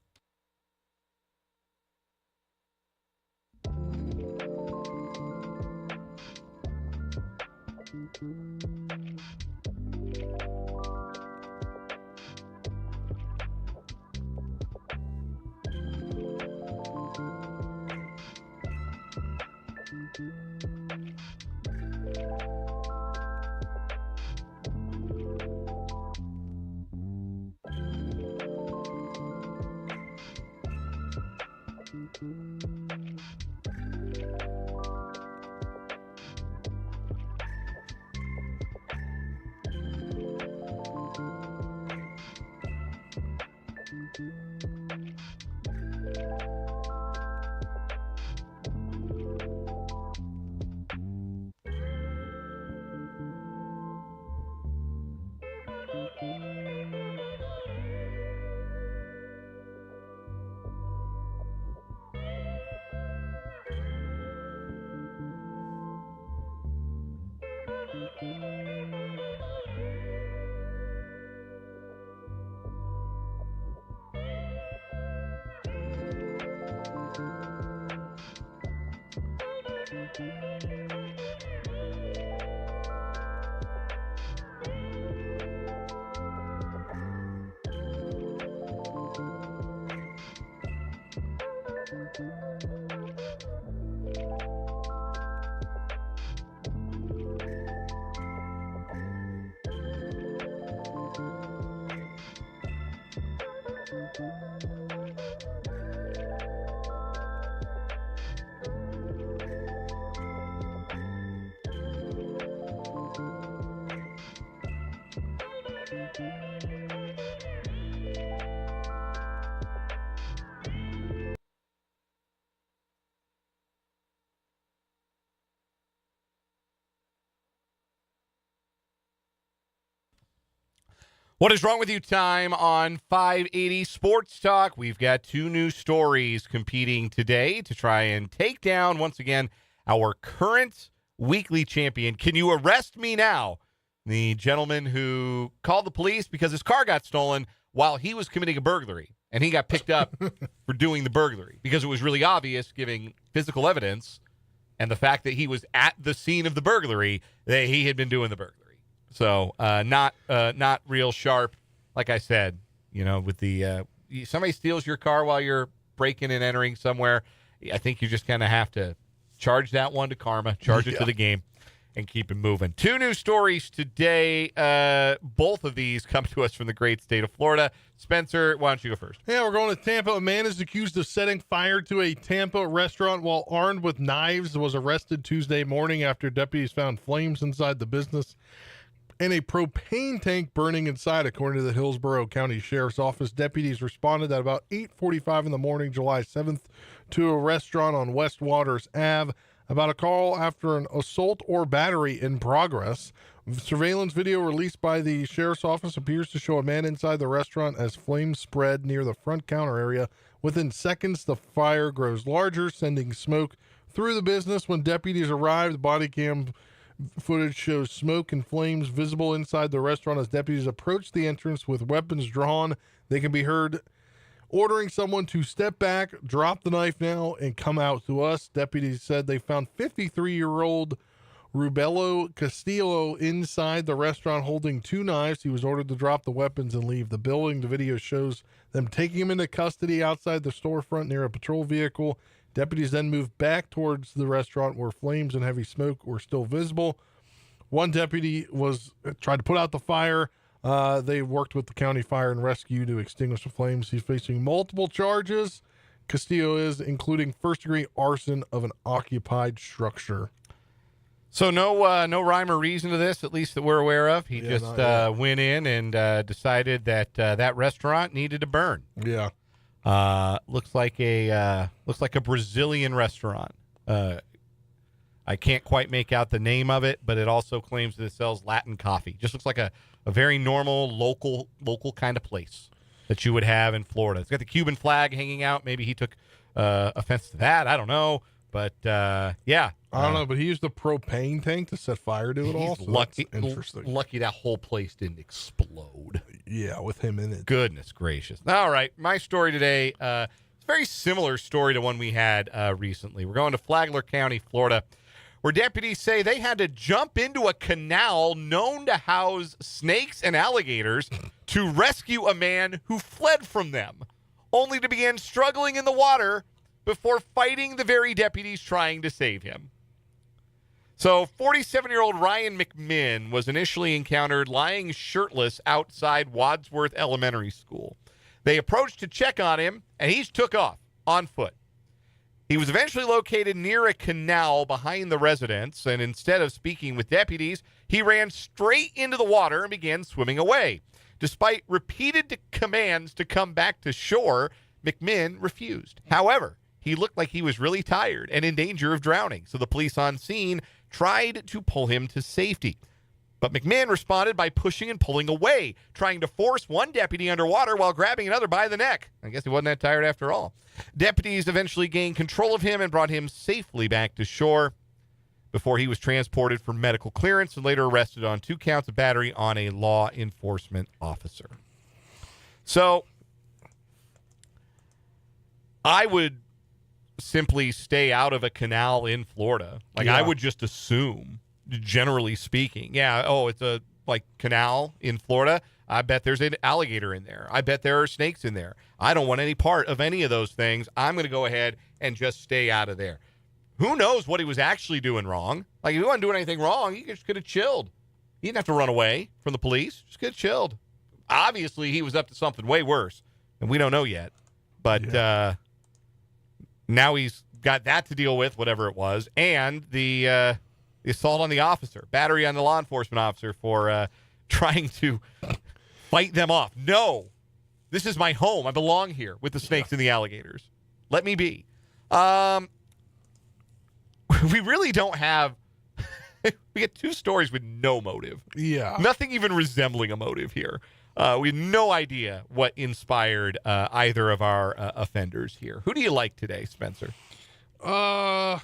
What is wrong with you time on 580 Sports Talk? We've got two new stories competing today to try and take down, once again, our current weekly champion. Can you arrest me now? The gentleman who called the police because his car got stolen while he was committing a burglary. And he got picked up for doing the burglary because it was really obvious, giving physical evidence and the fact that he was at the scene of the burglary, that he had been doing the burglary. So not real sharp, like I said, with the somebody steals your car while you're breaking and entering somewhere. I think you just kind of have to charge that one to karma, charge it to the game, and keep it moving. Two new stories today. Both of these come to us from the great state of Florida. Spencer, why don't you go first? Yeah, we're going to Tampa. A man is accused of setting fire to a Tampa restaurant while armed with knives was arrested Tuesday morning after deputies found flames inside the business and a propane tank burning inside, according to the Hillsborough County Sheriff's Office. Deputies responded at about 8:45 in the morning, July 7th, to a restaurant on West Waters Ave about a call after an assault or battery in progress. Surveillance video released by the Sheriff's Office appears to show a man inside the restaurant as flames spread near the front counter area. Within seconds, the fire grows larger, sending smoke through the business when deputies arrived. Body cam footage shows smoke and flames visible inside the restaurant as deputies approach the entrance with weapons drawn. They can be heard ordering someone to step back, drop the knife now, and come out to us. Deputies said they found 53-year-old Rubello Castillo inside the restaurant holding 2 knives. He was ordered to drop the weapons and leave the building. The video shows them taking him into custody outside the storefront near a patrol vehicle. Deputies then moved back towards the restaurant where flames and heavy smoke were still visible. One deputy tried to put out the fire. They worked with the county fire and rescue to extinguish the flames. He's facing multiple charges. Castillo is, including first-degree arson of an occupied structure. So no rhyme or reason to this, at least that we're aware of. He just went in and decided that that restaurant needed to burn. Yeah. Looks like a Brazilian restaurant. I can't quite make out the name of it, but it also claims that it sells Latin coffee. Just looks like a very normal local kind of place that you would have in Florida. It's got the Cuban flag hanging out. Maybe he took offense to that. I don't know. But, yeah. I don't know, but he used the propane tank to set fire to it all. So lucky, that's interesting. Lucky that whole place didn't explode. Yeah, with him in it. Goodness gracious. All right, my story today, it's a very similar story to one we had recently. We're going to Flagler County, Florida, where deputies say they had to jump into a canal known to house snakes and alligators to rescue a man who fled from them, only to begin struggling in the water before fighting the very deputies trying to save him. So 47-year-old Ryan McMinn was initially encountered lying shirtless outside Wadsworth Elementary School. They approached to check on him, and he took off on foot. He was eventually located near a canal behind the residence, and instead of speaking with deputies, he ran straight into the water and began swimming away. Despite repeated commands to come back to shore, McMinn refused. However, he looked like he was really tired and in danger of drowning, so the police on scene tried to pull him to safety. But McMinn responded by pushing and pulling away, trying to force one deputy underwater while grabbing another by the neck. I guess he wasn't that tired after all. Deputies eventually gained control of him and brought him safely back to shore before he was transported for medical clearance and later arrested on 2 counts of battery on a law enforcement officer. So I would simply stay out of a canal in Florida. I would just assume, generally speaking, it's a canal in Florida. I bet there's an alligator in there. I bet there are snakes in there. I don't want any part of any of those things. I'm going to go ahead and just stay out of there. Who knows what he was actually doing wrong? If he wasn't doing anything wrong, he just could have chilled. He didn't have to run away from the police. Just could have chilled. Obviously, he was up to something way worse, and we don't know yet. But now he's got that to deal with, whatever it was, and the assault on the officer, battery on the law enforcement officer for trying to fight them off. No, this is my home. I belong here with the snakes and the alligators. Let me be. We really don't have we get 2 stories with no motive. Yeah. Nothing even resembling a motive here. We have no idea what inspired either of our offenders here. Who do you like today, Spencer? I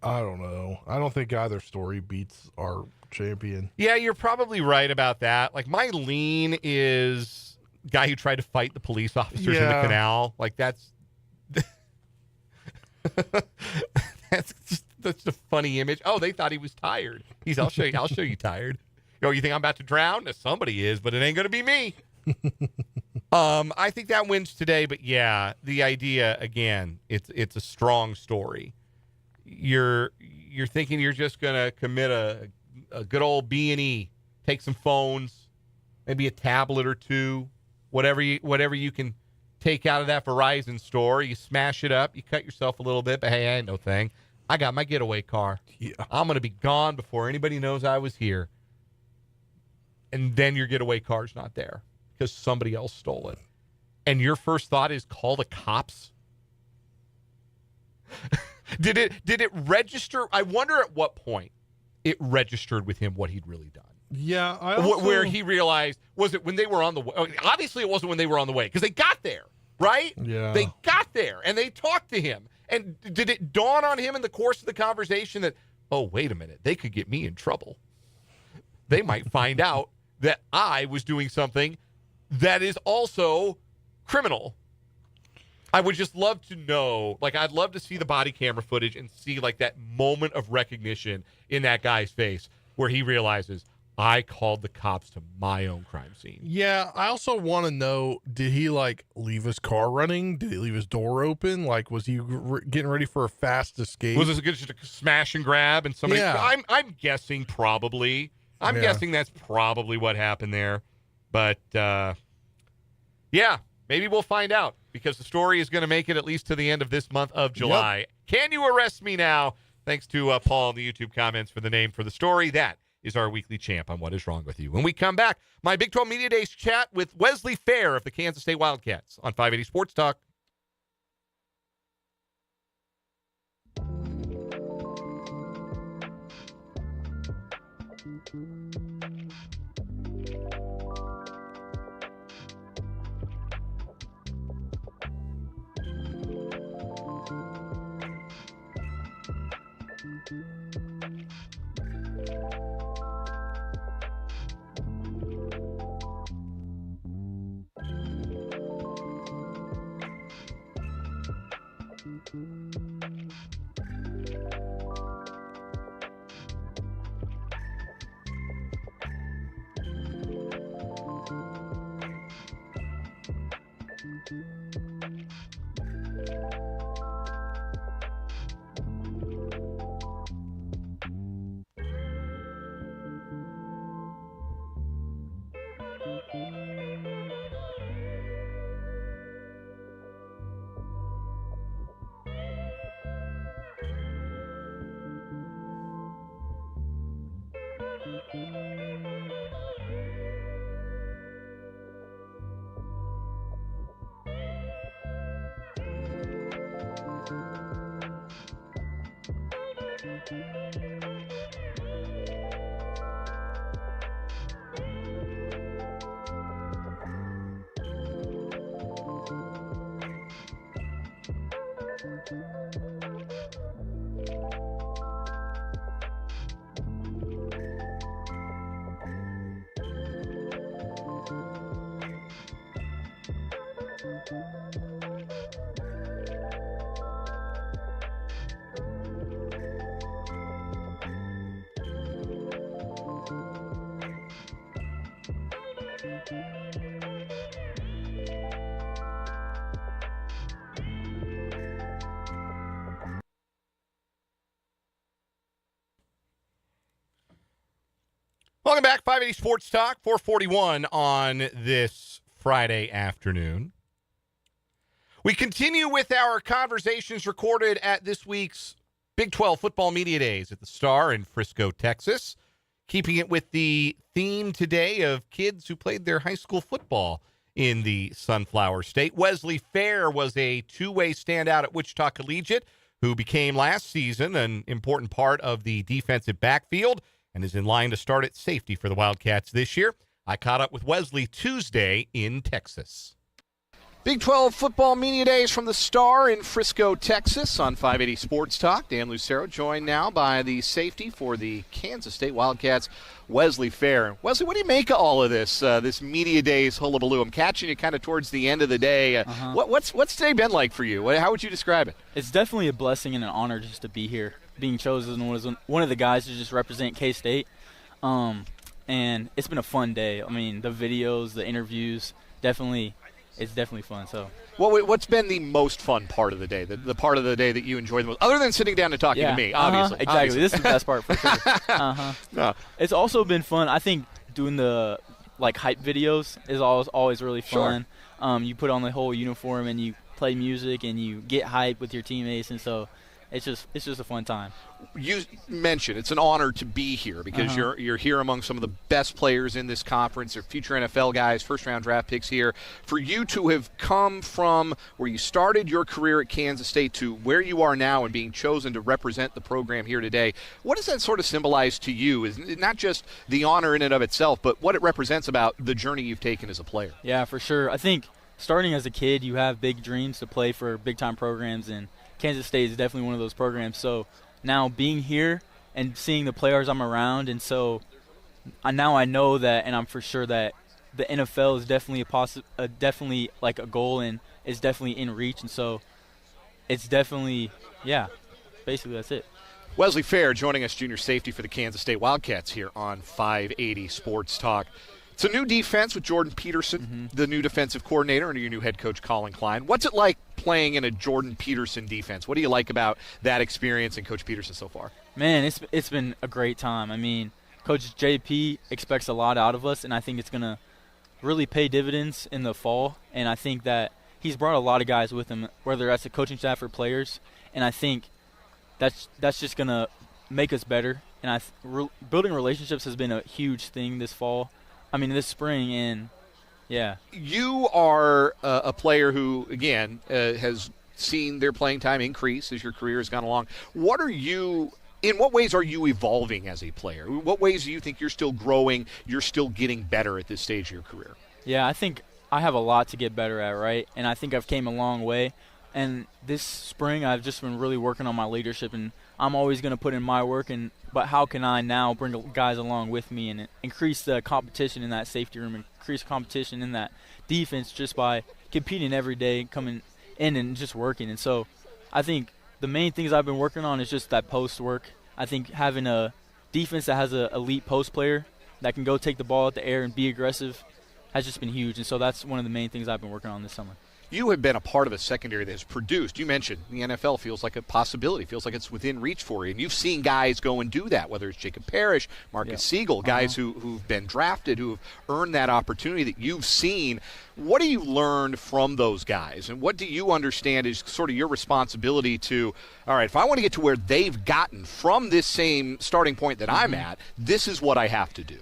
don't know. I don't think either story beats our champion. Yeah, you're probably right about that. My lean is guy who tried to fight the police officers in the canal. That's that's a funny image. Oh, they thought he was tired. I'll show you tired. You think I'm about to drown? Somebody is, but it ain't gonna be me. I think that wins today, but yeah, the idea again, it's a strong story. You're thinking you're just gonna commit a good old B&E, take some phones, maybe a tablet or 2, whatever you can take out of that Verizon store. You smash it up, you cut yourself a little bit, but hey, ain't no thing. I got my getaway car. Yeah. I'm going to be gone before anybody knows I was here. And then your getaway car's not there because somebody else stole it. And your first thought is call the cops? Did it register? I wonder at what point it registered with him what he'd really done. Yeah. Where he realized, was it when they were on the way? Obviously, it wasn't when they were on the way because they got there, right? Yeah. They got there, and they talked to him. And did it dawn on him in the course of the conversation that, oh, wait a minute, they could get me in trouble. They might find out that I was doing something that is also criminal. I would just love to know, like, I'd love to see the body camera footage and see, like, that moment of recognition in that guy's face where he realizes, I called the cops to my own crime scene. Yeah, I also want to know, did he, like, leave his car running? Did he leave his door open? Like, was he getting ready for a fast escape? Was this just a smash and grab and somebody? Yeah. I'm guessing probably. I'm Yeah. guessing that's probably what happened there. But, yeah, maybe we'll find out because the story is going to make it at least to the end of this month of July. Yep. Can you arrest me now? Thanks to Paul in the YouTube comments for the name for the story. That is our weekly champ on What Is Wrong With You. When we come back, my Big 12 Media Days chat with Wesley Fair of the Kansas State Wildcats on 580 Sports Talk. Welcome back, 580 Sports Talk, 441 on this Friday afternoon. We continue with our conversations recorded at this week's Big 12 Football Media Days at the Star in Frisco, Texas, keeping it with the theme today of kids who played their high school football in the Sunflower State. Wesley Fair was a two-way standout at Wichita Collegiate who became last season an important part of the defensive backfield and is in line to start at safety for the Wildcats this year. I caught up with Wesley Tuesday in Texas. Big 12 Football Media Days from the Star in Frisco, Texas on 580 Sports Talk. Dan Lucero joined now by the safety for the Kansas State Wildcats, Wesley Fair. Wesley, what do you make of all of this, this Media Days hullabaloo? I'm catching you kind of towards the end of the day. What's today been like for you? How would you describe it? It's definitely a blessing and an honor just to be here, being chosen was one of the guys to just represent K-State. And it's been a fun day. I mean, the videos, the interviews, it's definitely fun. So, what's been the most fun part of the day? The part of the day that you enjoy the most, other than sitting down and talking to me, obviously. Exactly. Obviously. This is the best part for sure. No. It's also been fun. I think doing the hype videos is always really fun. Sure. You put on the whole uniform and you play music and you get hype with your teammates, and so it's just a fun time. You mentioned it's an honor to be here because you're here among some of the best players in this conference. They're future NFL guys, first-round draft picks here. For you to have come from where you started your career at Kansas State to where you are now and being chosen to represent the program here today, what does that sort of symbolize to you? Is not just the honor in and of itself, but what it represents about the journey you've taken as a player? Yeah, for sure. I think starting as a kid, you have big dreams to play for big-time programs, and Kansas State is definitely one of those programs. So now being here and seeing the players I'm around, and so now I know that, and I'm for sure that the NFL is definitely definitely like a goal and is definitely in reach, and so it's definitely, yeah, basically that's it. Wesley Fair joining us, junior safety for the Kansas State Wildcats here on 580 Sports Talk. It's a new defense with Jordan Peterson, the new defensive coordinator, and your new head coach, Calvin Clements. What's it like playing in a Jordan Peterson defense? What do you like about that experience and Coach Peterson so far? Man, it's been a great time. I mean, Coach JP expects a lot out of us, and I think it's going to really pay dividends in the fall. And I think that he's brought a lot of guys with him, whether that's the coaching staff or players. And I think that's just going to make us better. And building relationships has been a huge thing this fall. I mean, this spring, and yeah. You are a player who, again, has seen their playing time increase as your career has gone along. In what ways are you evolving as a player? What ways do you think you're still growing, you're still getting better at this stage of your career? Yeah, I think I have a lot to get better at, right? And I think I've came a long way. And this spring, I've just been really working on my leadership, and I'm always going to put in my work. But how can I now bring guys along with me and increase the competition in that safety room, increase competition in that defense just by competing every day, coming in and just working. And so I think the main things I've been working on is just that post work. I think having a defense that has an elite post player that can go take the ball at the air and be aggressive has just been huge. And so that's one of the main things I've been working on this summer. You have been a part of a secondary that has produced. You mentioned the NFL feels like a possibility, feels like it's within reach for you. And you've seen guys go and do that, whether it's Jacob Parrish, Marcus Siegel, guys who've been drafted, who have earned that opportunity that you've seen. What do you learn from those guys? And what do you understand is sort of your responsibility to, all right, if I want to get to where they've gotten from this same starting point that I'm at, this is what I have to do?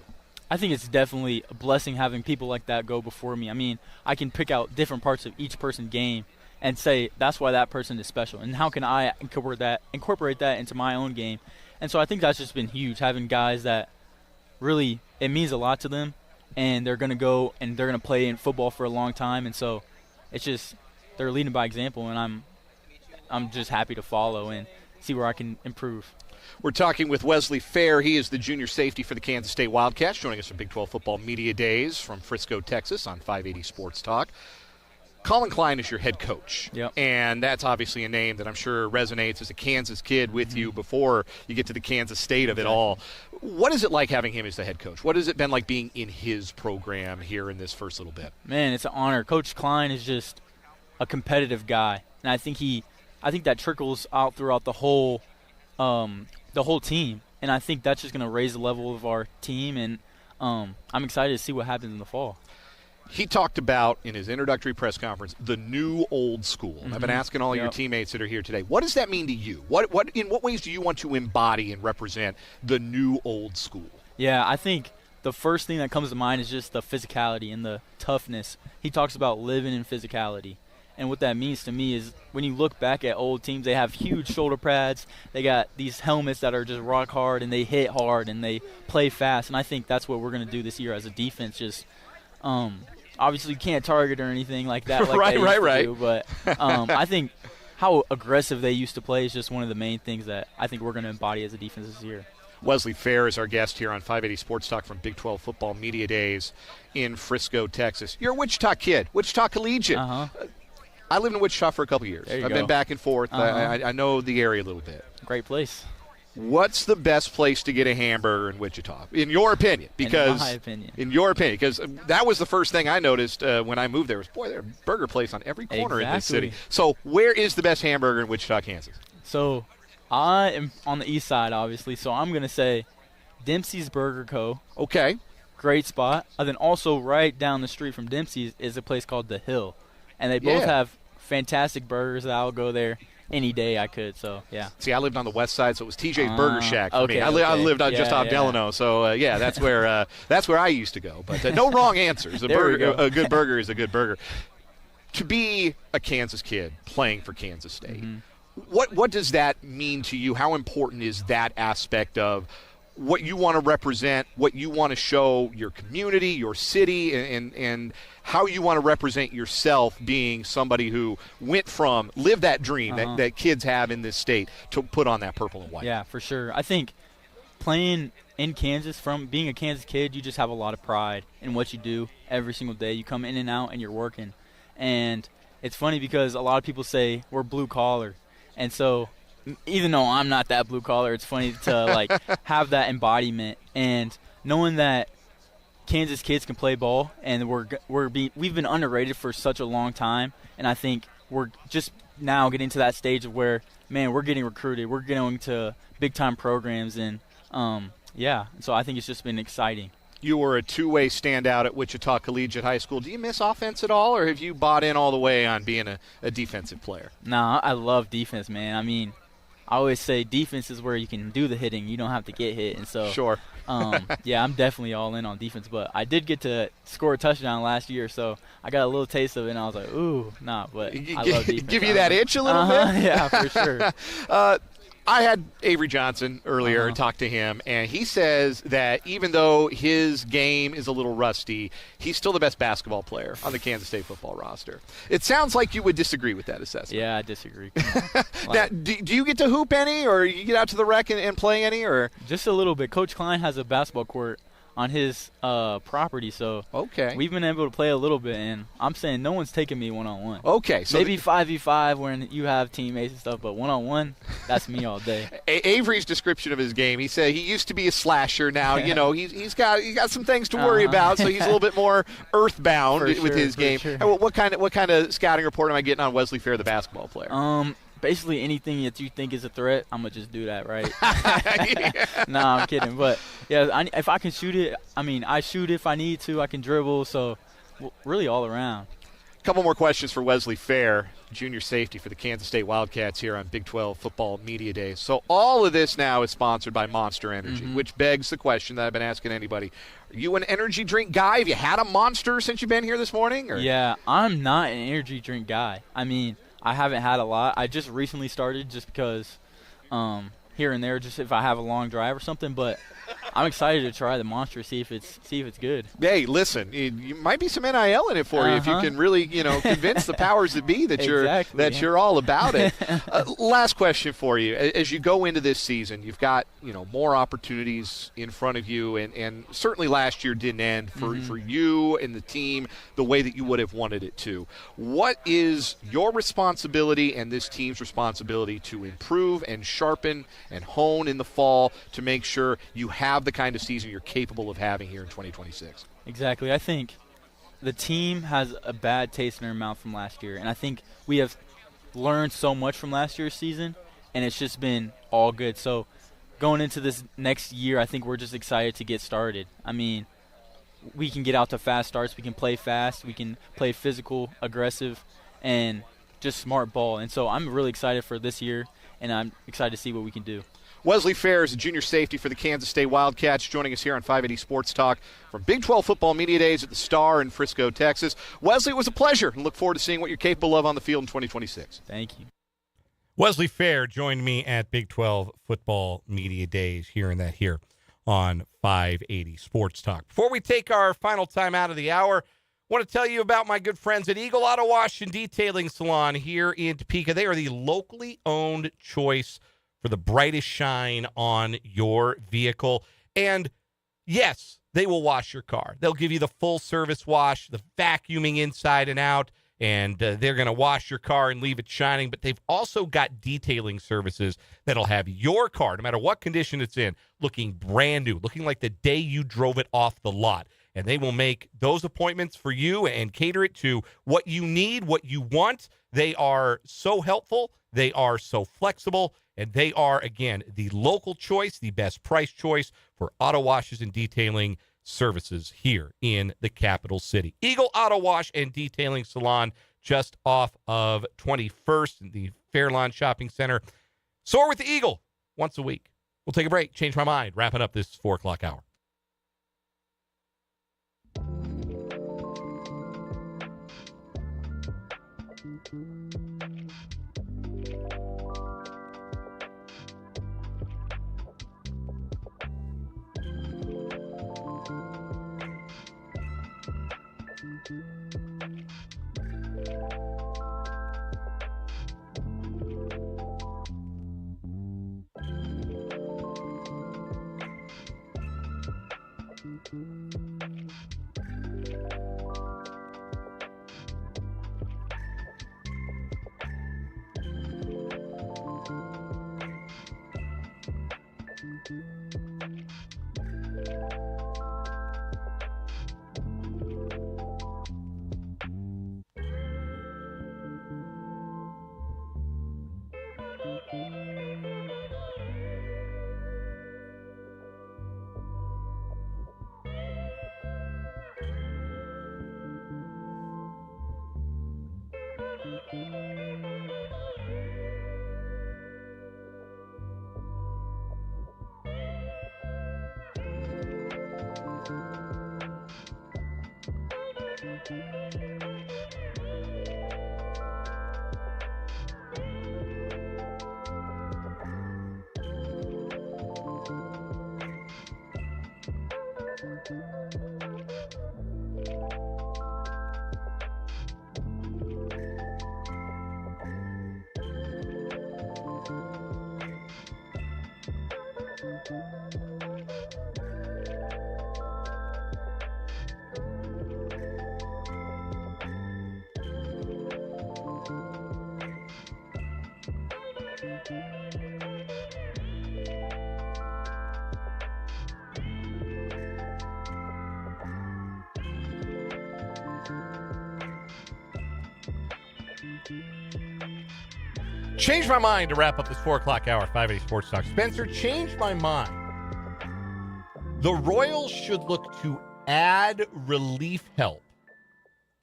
I think it's definitely a blessing having people like that go before me. I mean, I can pick out different parts of each person's game and say that's why that person is special, and how can I incorporate that into my own game. And so I think that's just been huge, having guys that really it means a lot to them, and they're going to go and they're going to play in football for a long time. And so it's just they're leading by example, and I'm just happy to follow and see where I can improve. We're talking with Wesley Fair. He is the junior safety for the Kansas State Wildcats, joining us from Big 12 Football Media Days from Frisco, Texas on 580 Sports Talk. Calvin Clements is your head coach, and that's obviously a name that I'm sure resonates as a Kansas kid with you before you get to the Kansas State of it all. What is it like having him as the head coach? What has it been like being in his program here in this first little bit? Man, it's an honor. Coach Klein is just a competitive guy, and I think that trickles out throughout the whole team, and I think that's just going to raise the level of our team, and I'm excited to see what happens in the fall. He talked about, in his introductory press conference, the new old school. I've been asking all your teammates that are here today, what does that mean to you? In what ways do you want to embody and represent the new old school? Yeah, I think the first thing that comes to mind is just the physicality and the toughness. He talks about living in physicality. And what that means to me is when you look back at old teams, they have huge shoulder pads. They got these helmets that are just rock hard, and they hit hard, and they play fast. And I think that's what we're going to do this year as a defense. Just obviously you can't target or anything like that. Like right. Do, but I think how aggressive they used to play is just one of the main things that I think we're going to embody as a defense this year. Wesley Fair is our guest here on 580 Sports Talk from Big 12 Football Media Days in Frisco, Texas. You're a Wichita kid, Wichita Collegiate. I lived in Wichita for a couple years. I've been back and forth. I know the area a little bit. Great place. What's the best place to get a hamburger in Wichita, in your opinion? Because, in my opinion. In your opinion, because that was the first thing I noticed when I moved there. Was there's a burger place on every corner in this city. So where is the best hamburger in Wichita, Kansas? So I am on the east side, obviously. So I'm going to say Dempsey's Burger Co. Okay. Great spot. And then also right down the street from Dempsey's is a place called The Hill. And they both have fantastic burgers. I'll go there any day I could. So yeah. See, I lived on the west side, so it was TJ's Burger Shack for me. I lived just off Delano, so that's where I used to go. But no wrong answers. A good burger is a good burger. To be a Kansas kid playing for Kansas State, what does that mean to you? How important is that aspect of what you want to represent, what you want to show your community, your city, and how you want to represent yourself being somebody who lived that dream that kids have in this state to put on that purple and white. Yeah, for sure. I think playing in Kansas, from being a Kansas kid, you just have a lot of pride in what you do every single day. You come in and out and you're working. And it's funny because a lot of people say we're blue collar. And so even though I'm not that blue collar, it's funny to like have that embodiment and knowing that Kansas kids can play ball, and we've been underrated for such a long time, and I think we're just now getting to that stage of where, man, we're getting recruited, we're going to big time programs, and so I think it's just been exciting. You were a two-way standout at Wichita Collegiate High School. Do you miss offense at all, or have you bought in all the way on being a defensive player? No, I love defense, man. I mean, I always say defense is where you can do the hitting. You don't have to get hit. And so, sure. Yeah, I'm definitely all in on defense. But I did get to score a touchdown last year, so I got a little taste of it, and I was like, ooh, nah, but I love defense. Give you that itch a little bit? Yeah, for sure. I had Avery Johnson earlier talk to him, and he says that even though his game is a little rusty, he's still the best basketball player on the Kansas State football roster. It sounds like you would disagree with that assessment. Yeah, I disagree. Now, do you get to hoop any, or you get out to the rec and play any? Or just a little bit. Coach Klein has a basketball court on his property, so we've been able to play a little bit, and I'm saying no one's taking me one-on-one. Okay. So maybe 5v5 when you have teammates and stuff, but one-on-one, that's me all day. Avery's description of his game, he said he used to be a slasher. Now, he's got some things to worry about, so he's a little bit more earthbound with his game. Sure. What kind of scouting report am I getting on Wesley Fair, the basketball player? Basically anything that you think is a threat, I'm going to just do that, right? Nah, I'm kidding. But, yeah, if I can shoot it, I shoot if I need to. I can dribble, so really all around. A couple more questions for Wesley Fair, junior safety for the Kansas State Wildcats here on Big 12 Football Media Days. So all of this now is sponsored by Monster Energy, which begs the question that I've been asking anybody. Are you an energy drink guy? Have you had a Monster since you've been here this morning? Or? Yeah, I'm not an energy drink guy. I haven't had a lot. I just recently started just because here and there, just if I have a long drive or something. But I'm excited to try the Monster, see if it's good. Hey, listen, you might be some NIL in it for you if you can really, convince the powers that be that you're all about it. Last question for you: as you go into this season, you've got more opportunities in front of you, and certainly last year didn't end for you and the team the way that you would have wanted it to. What is your responsibility and this team's responsibility to improve and sharpen and hone in the fall to make sure you have the kind of season you're capable of having here in 2026? Exactly. I think the team has a bad taste in their mouth from last year, and I think we have learned so much from last year's season, and it's just been all good. So going into this next year, I think we're just excited to get started. We can get out to fast starts. We can play fast. We can play physical, aggressive, and just smart ball. And so I'm really excited for this year, and I'm excited to see what we can do. Wesley Fair is a junior safety for the Kansas State Wildcats, joining us here on 580 Sports Talk from Big 12 Football Media Days at the Star in Frisco, Texas. Wesley, it was a pleasure, and look forward to seeing what you're capable of on the field in 2026. Thank you. Wesley Fair joined me at Big 12 Football Media Days, hearing that here on 580 Sports Talk. Before we take our final time out of the hour, I want to tell you about my good friends at Eagle Auto Wash and Detailing Salon here in Topeka. They are the locally owned choice for the brightest shine on your vehicle. And yes, they will wash your car. They'll give you the full service wash, the vacuuming inside and out, and they're going to wash your car and leave it shining. But they've also got detailing services that'll have your car, no matter what condition it's in, looking brand new, looking like the day you drove it off the lot. And they will make those appointments for you and cater it to what you need, what you want. They are so helpful. They are so flexible. And they are, again, the local choice, the best price choice for auto washes and detailing services here in the capital city. Eagle Auto Wash and Detailing Salon, just off of 21st in the Fairlawn Shopping Center. Soar with the Eagle once a week. We'll take a break. Change my mind. Wrapping up this 4 o'clock hour. Changed my mind to wrap up this 4 o'clock hour, 580 Sports Talk. Spencer, changed my mind. The Royals should look to add relief help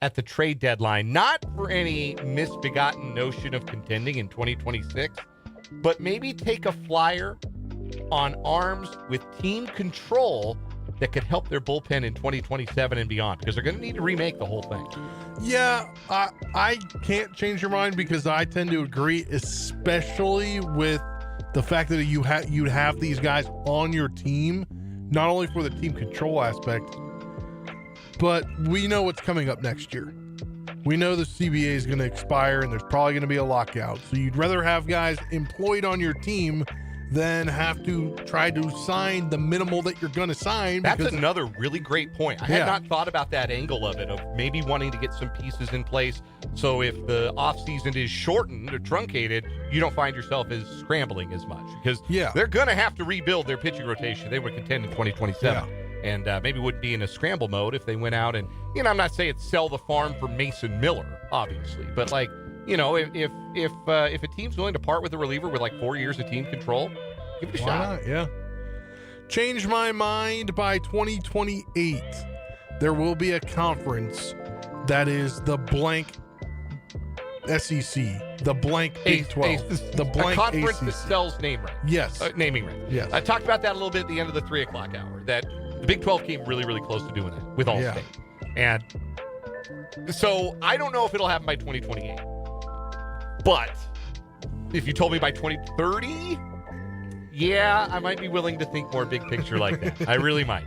at the trade deadline, not for any misbegotten notion of contending in 2026, but maybe take a flyer on arms with team control that could help their bullpen in 2027 and beyond, because they're going to need to remake the whole thing. Yeah, I can't change your mind because I tend to agree, especially with the fact that you'd have these guys on your team, not only for the team control aspect, but we know what's coming up next year. We know the CBA is going to expire and there's probably going to be a lockout. So you'd rather have guys employed on your team than have to try to sign the minimal that you're going to sign. That's another really great point. I had not thought about that angle of it, of maybe wanting to get some pieces in place so if the offseason is shortened or truncated, you don't find yourself as scrambling as much. Because they're going to have to rebuild their pitching rotation. They would contend in 2027. Yeah. And maybe wouldn't be in a scramble mode if they went out and, I'm not saying sell the farm for Mason Miller, obviously. But, like, if a team's willing to part with a reliever with, like, 4 years of team control, give it a shot. Not? Yeah. Change my mind by 2028. There will be a conference that is the blank SEC, the blank Big 12, the blank a conference ACC. that sells name rights. Yes. Naming rights. Yes. I talked about that a little bit at the end of the 3 o'clock hour, that the Big 12 came really, really close to doing that with Allstate. And so I don't know if it'll happen by 2028. But if you told me by 2030, yeah, I might be willing to think more big picture like that. I really might.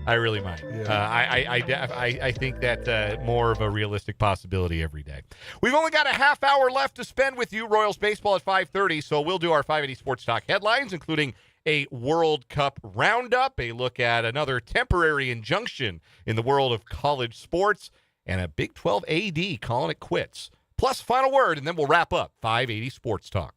Yeah. I think that's more of a realistic possibility every day. We've only got a half hour left to spend with you, Royals baseball at 5:30, so we'll do our 580 Sports Talk headlines, including a World Cup roundup, a look at another temporary injunction in the world of college sports, and a Big 12 AD calling it quits. Plus, final word, and then we'll wrap up 580 Sports Talk.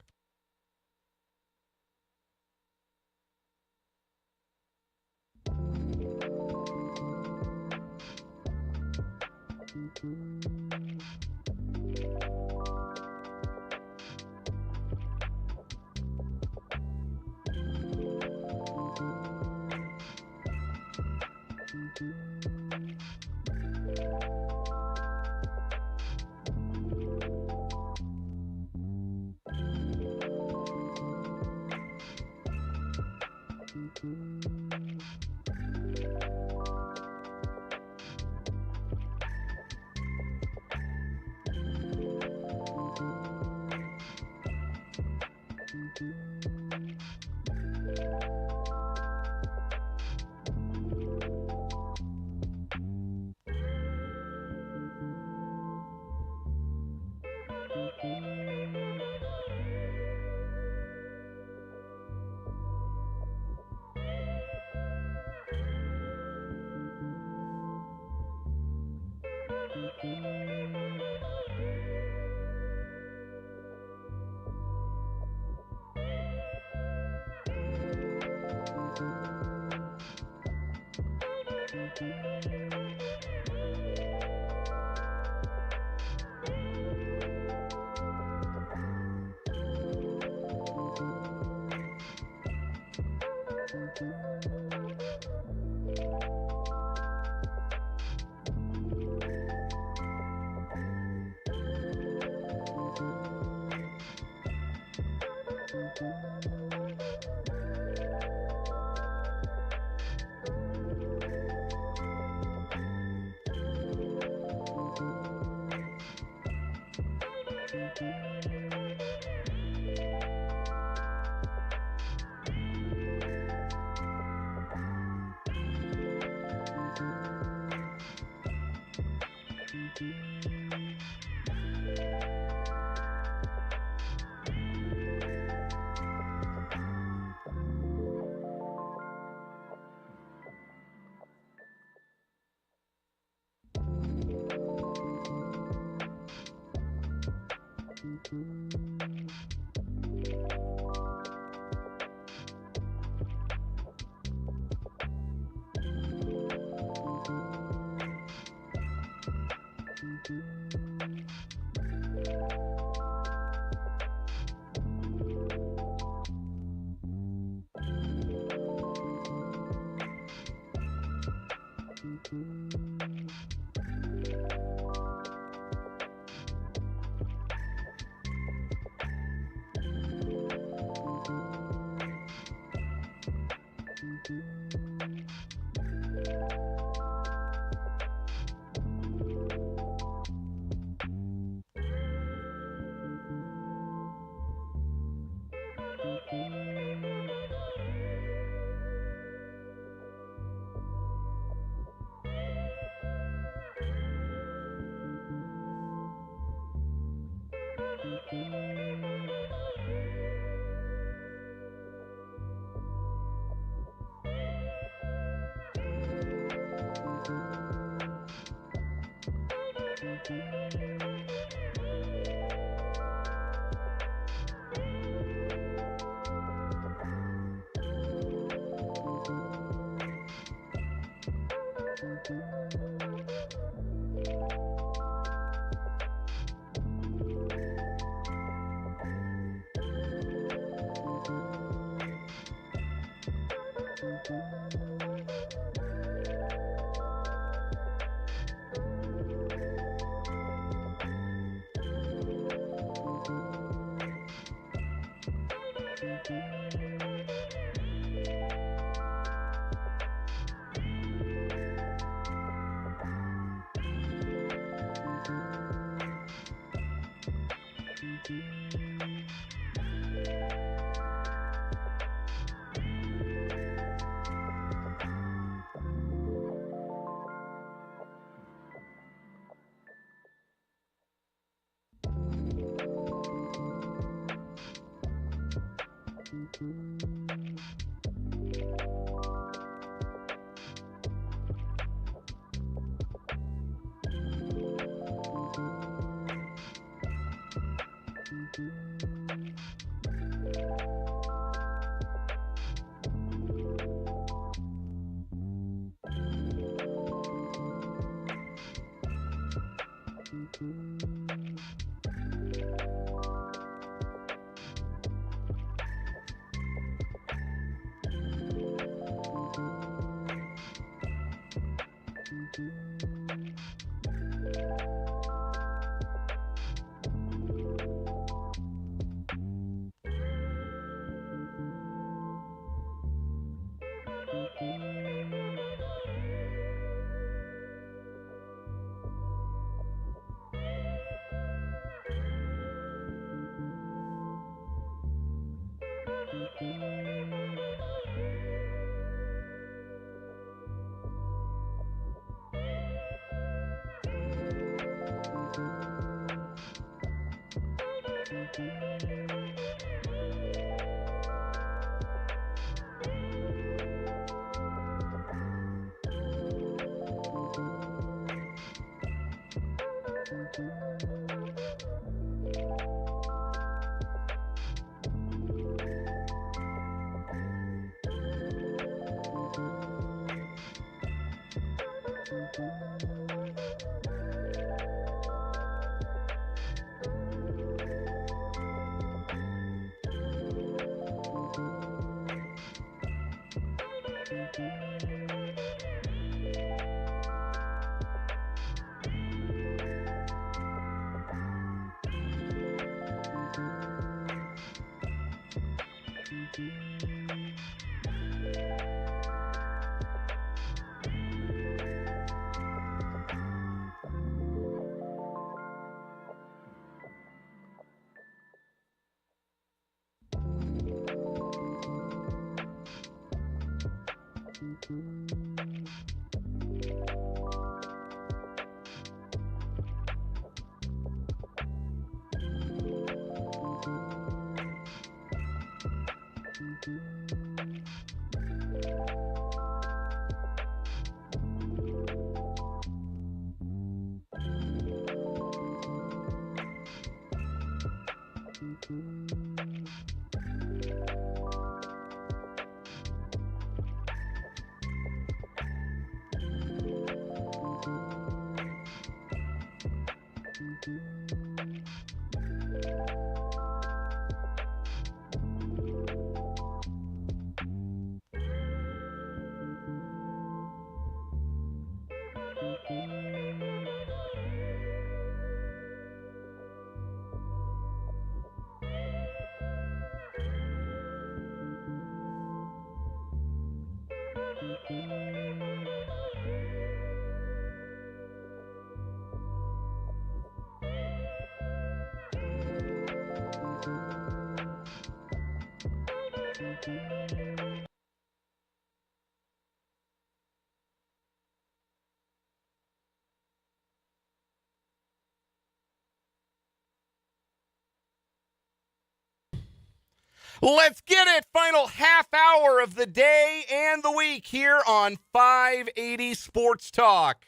Let's get it. Final half hour of the day and the week here on 580 Sports Talk.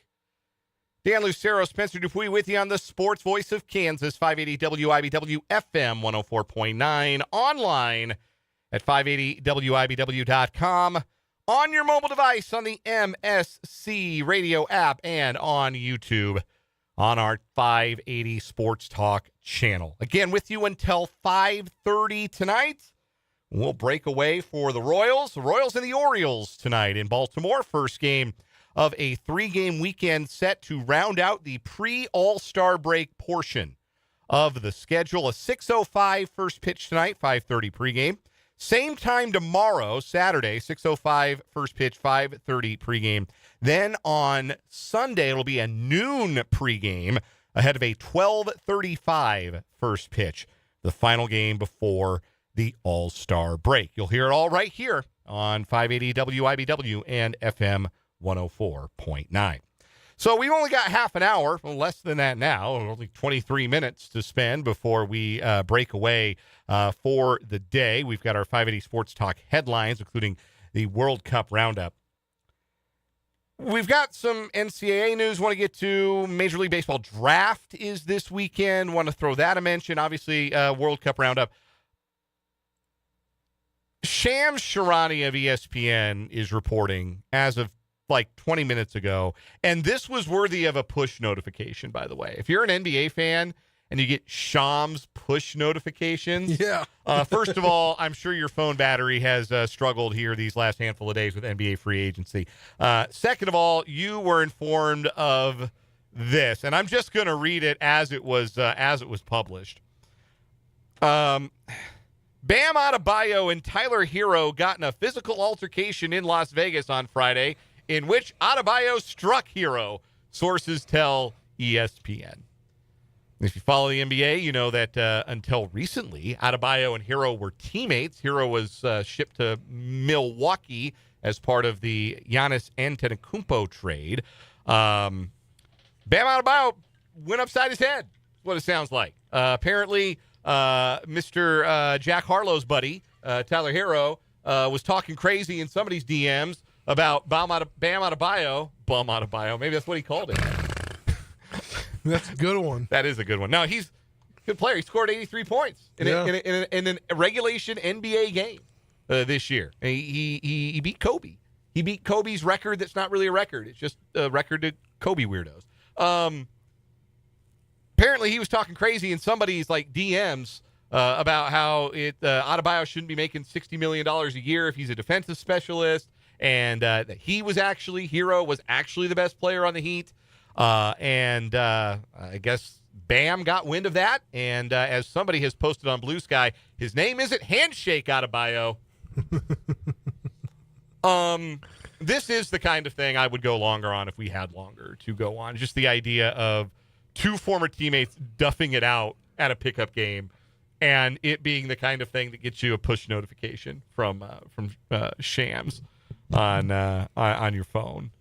Dan Lucero, Spencer Dupuis with you on the Sports Voice of Kansas, 580 WIBW FM 104.9, online at 580WIBW.com, on your mobile device, on the MSC radio app, and on YouTube on our 580 Sports Talk channel. Again, with you until 5:30 tonight. We'll break away for the Royals. The Royals and the Orioles tonight in Baltimore. First game of a 3-game weekend set to round out the pre-All-Star break portion of the schedule. A 6:05 first pitch tonight, 5:30 pregame. Same time tomorrow, Saturday, 6:05 first pitch, 5:30 pregame. Then on Sunday, it'll be a noon pregame ahead of a 12:35 first pitch, the final game before the All-Star break. You'll hear it all right here on 580 WIBW and FM 104.9. So we've only got half an hour, well, less than that now, only 23 minutes to spend before we break away for the day. We've got our 580 Sports Talk headlines, including the World Cup Roundup. We've got some NCAA news want to get to. Major League Baseball draft is this weekend. Want to throw that a mention. Obviously, World Cup Roundup. Shams Charania of ESPN is reporting as of like 20 minutes ago, and this was worthy of a push notification, by the way. If you're an NBA fan and you get Shams push notifications, Yeah. First of all, I'm sure your phone battery has struggled here these last handful of days with NBA free agency. Second of all, you were informed of this, and I'm just going to read it as it was published. Bam Adebayo and Tyler Hero got in a physical altercation in Las Vegas on Friday, in which Adebayo struck Hero, sources tell ESPN. If you follow the NBA, you know that until recently, Adebayo and Hero were teammates. Hero was shipped to Milwaukee as part of the Giannis Antetokounmpo trade. Bam Adebayo went upside his head, is what it sounds like. Apparently, Mr. Jack Harlow's buddy, Tyler Hero, was talking crazy in somebody's DMs about Bam Adebayo. Bum Adebayo. Maybe that's what he called it. That's a good one. That is a good one. No, he's a good player. He scored 83 points in a regulation NBA game this year. He beat Kobe. He beat Kobe's record that's not really a record. It's just a record to Kobe weirdos. Apparently, he was talking crazy in somebody's like DMs about how Adebayo shouldn't be making $60 million a year if he's a defensive specialist, and that he was actually the best player on the Heat. I guess Bam got wind of that, and as somebody has posted on Blue Sky, his name isn't Handshake Adebayo. This is the kind of thing I would go longer on if we had longer to go on. Just the idea of two former teammates duffing it out at a pickup game, and it being the kind of thing that gets you a push notification from Shams on your phone.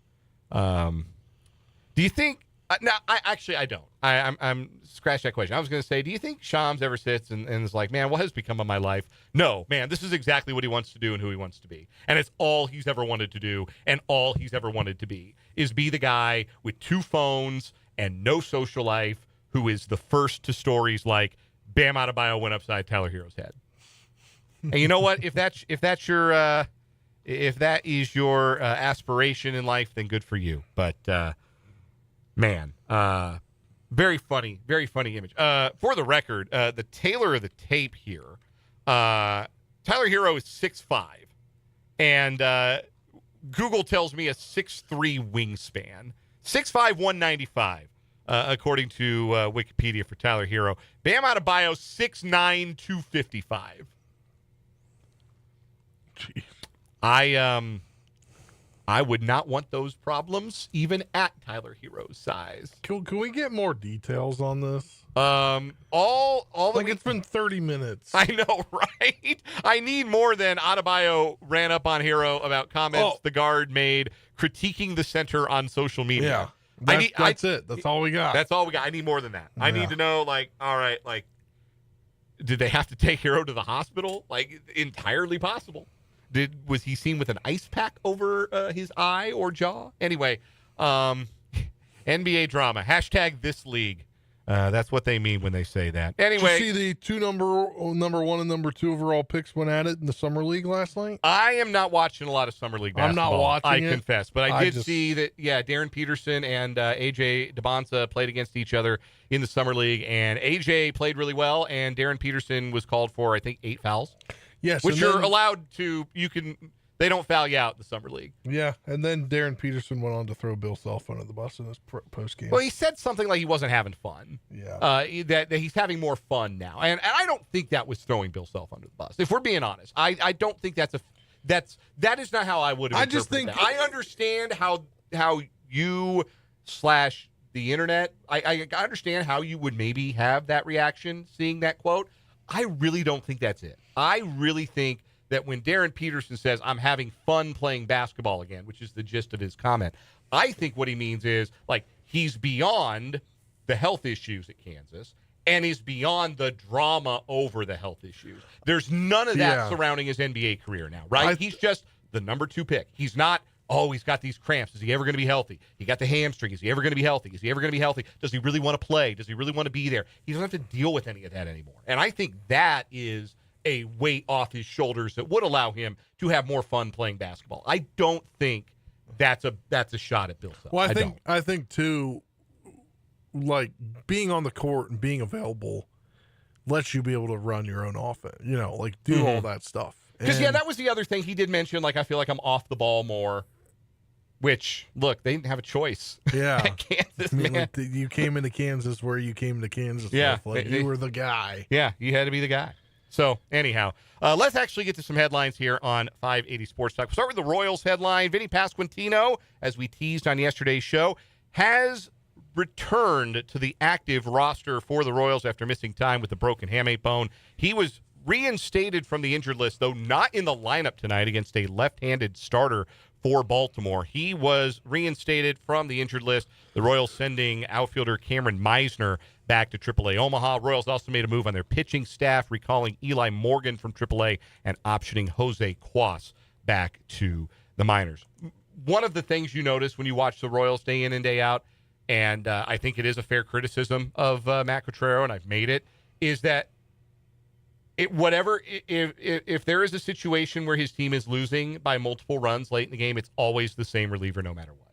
Do you think? No, I don't. I'm scratch that question. I was going to say, do you think Shams ever sits and is like, man, what has become of my life? No, man, this is exactly what he wants to do and who he wants to be, and it's all he's ever wanted to do, and all he's ever wanted to be is be the guy with two phones and no social life who is the first to stories like Bam Adebayo went upside Tyler Hero's head. And you know what? If that is your aspiration in life, then good for you. But man, very funny image. For the record, the tailor of the tape here, Tyler Hero is 6'5", and Google tells me a 6'3" wingspan. 6'5", 195, according to Wikipedia for Tyler Hero. Bam Adebayo, 6'9", 255. Jeez. I would not want those problems even at Tyler Hero's size. Can we get more details on this? All like it's been 30 minutes. I know, right? I need more than Adebayo ran up on Hero about comments the guard made critiquing the center on social media. Yeah, that's it. That's all we got. That's all we got. I need more than that. Yeah. I need to know, like, all right, like, did they have to take Hero to the hospital? Like, entirely possible. Was he seen with an ice pack over his eye or jaw? Anyway, NBA drama. # this league. That's what they mean when they say that. Anyway. Did you see the two number one and number 2 overall picks went at it in the summer league last night? I am not watching a lot of summer league basketball. I'm not watching it. I confess. But I did see that, Darren Peterson and A.J. DeBonsa played against each other in the summer league. And A.J. played really well, and Darren Peterson was called for, I think, 8 fouls. Yes. Which you're allowed to, they don't foul you out in the summer league. Yeah, and then Darren Peterson went on to throw Bill Self under the bus in his post game. Well, he said something like he wasn't having fun. Yeah. That he's having more fun now. And I don't think that was throwing Bill Self under the bus. If we're being honest, I don't think that is not how I would have interpreted that. I understand how you / the internet, I understand how you would maybe have that reaction seeing that quote. I really don't think that's it. I really think that when Darren Peterson says, I'm having fun playing basketball again, which is the gist of his comment, I think what he means is, like, he's beyond the health issues at Kansas and he's beyond the drama over the health issues. There's none of that surrounding his NBA career now, right? He's just the number 2 pick. He's not, he's got these cramps. Is he ever going to be healthy? He got the hamstring. Is he ever going to be healthy? Is he ever going to be healthy? Does he really want to play? Does he really want to be there? He doesn't have to deal with any of that anymore. And I think that is a weight off his shoulders that would allow him to have more fun playing basketball. I don't think that's a shot at Bill Self. Well, I think too, like, being on the court and being available lets you be able to run your own offense, like do all that stuff. Because that was the other thing he did mention, like, I feel like I'm off the ball more. Which, look, they didn't have a choice. Yeah. At Kansas, man. Like, you came into Kansas where you came to Kansas. Yeah. You were the guy. Yeah, you had to be the guy. So, anyhow, let's actually get to some headlines here on 580 Sports Talk. We'll start with the Royals headline. Vinny Pasquantino, as we teased on yesterday's show, has returned to the active roster for the Royals after missing time with the broken hamate bone. He was reinstated from the injured list, though not in the lineup tonight against a left-handed starter for Baltimore. He was reinstated from the injured list. The Royals sending outfielder Cameron Meisner back to AAA Omaha. Royals also made a move on their pitching staff, recalling Eli Morgan from AAA and optioning Jose Cuas back to the minors. One of the things you notice when you watch the Royals day in and day out, and I think it is a fair criticism of Matt Quatraro, and I've made it, is that if there is a situation where his team is losing by multiple runs late in the game, it's always the same reliever no matter what.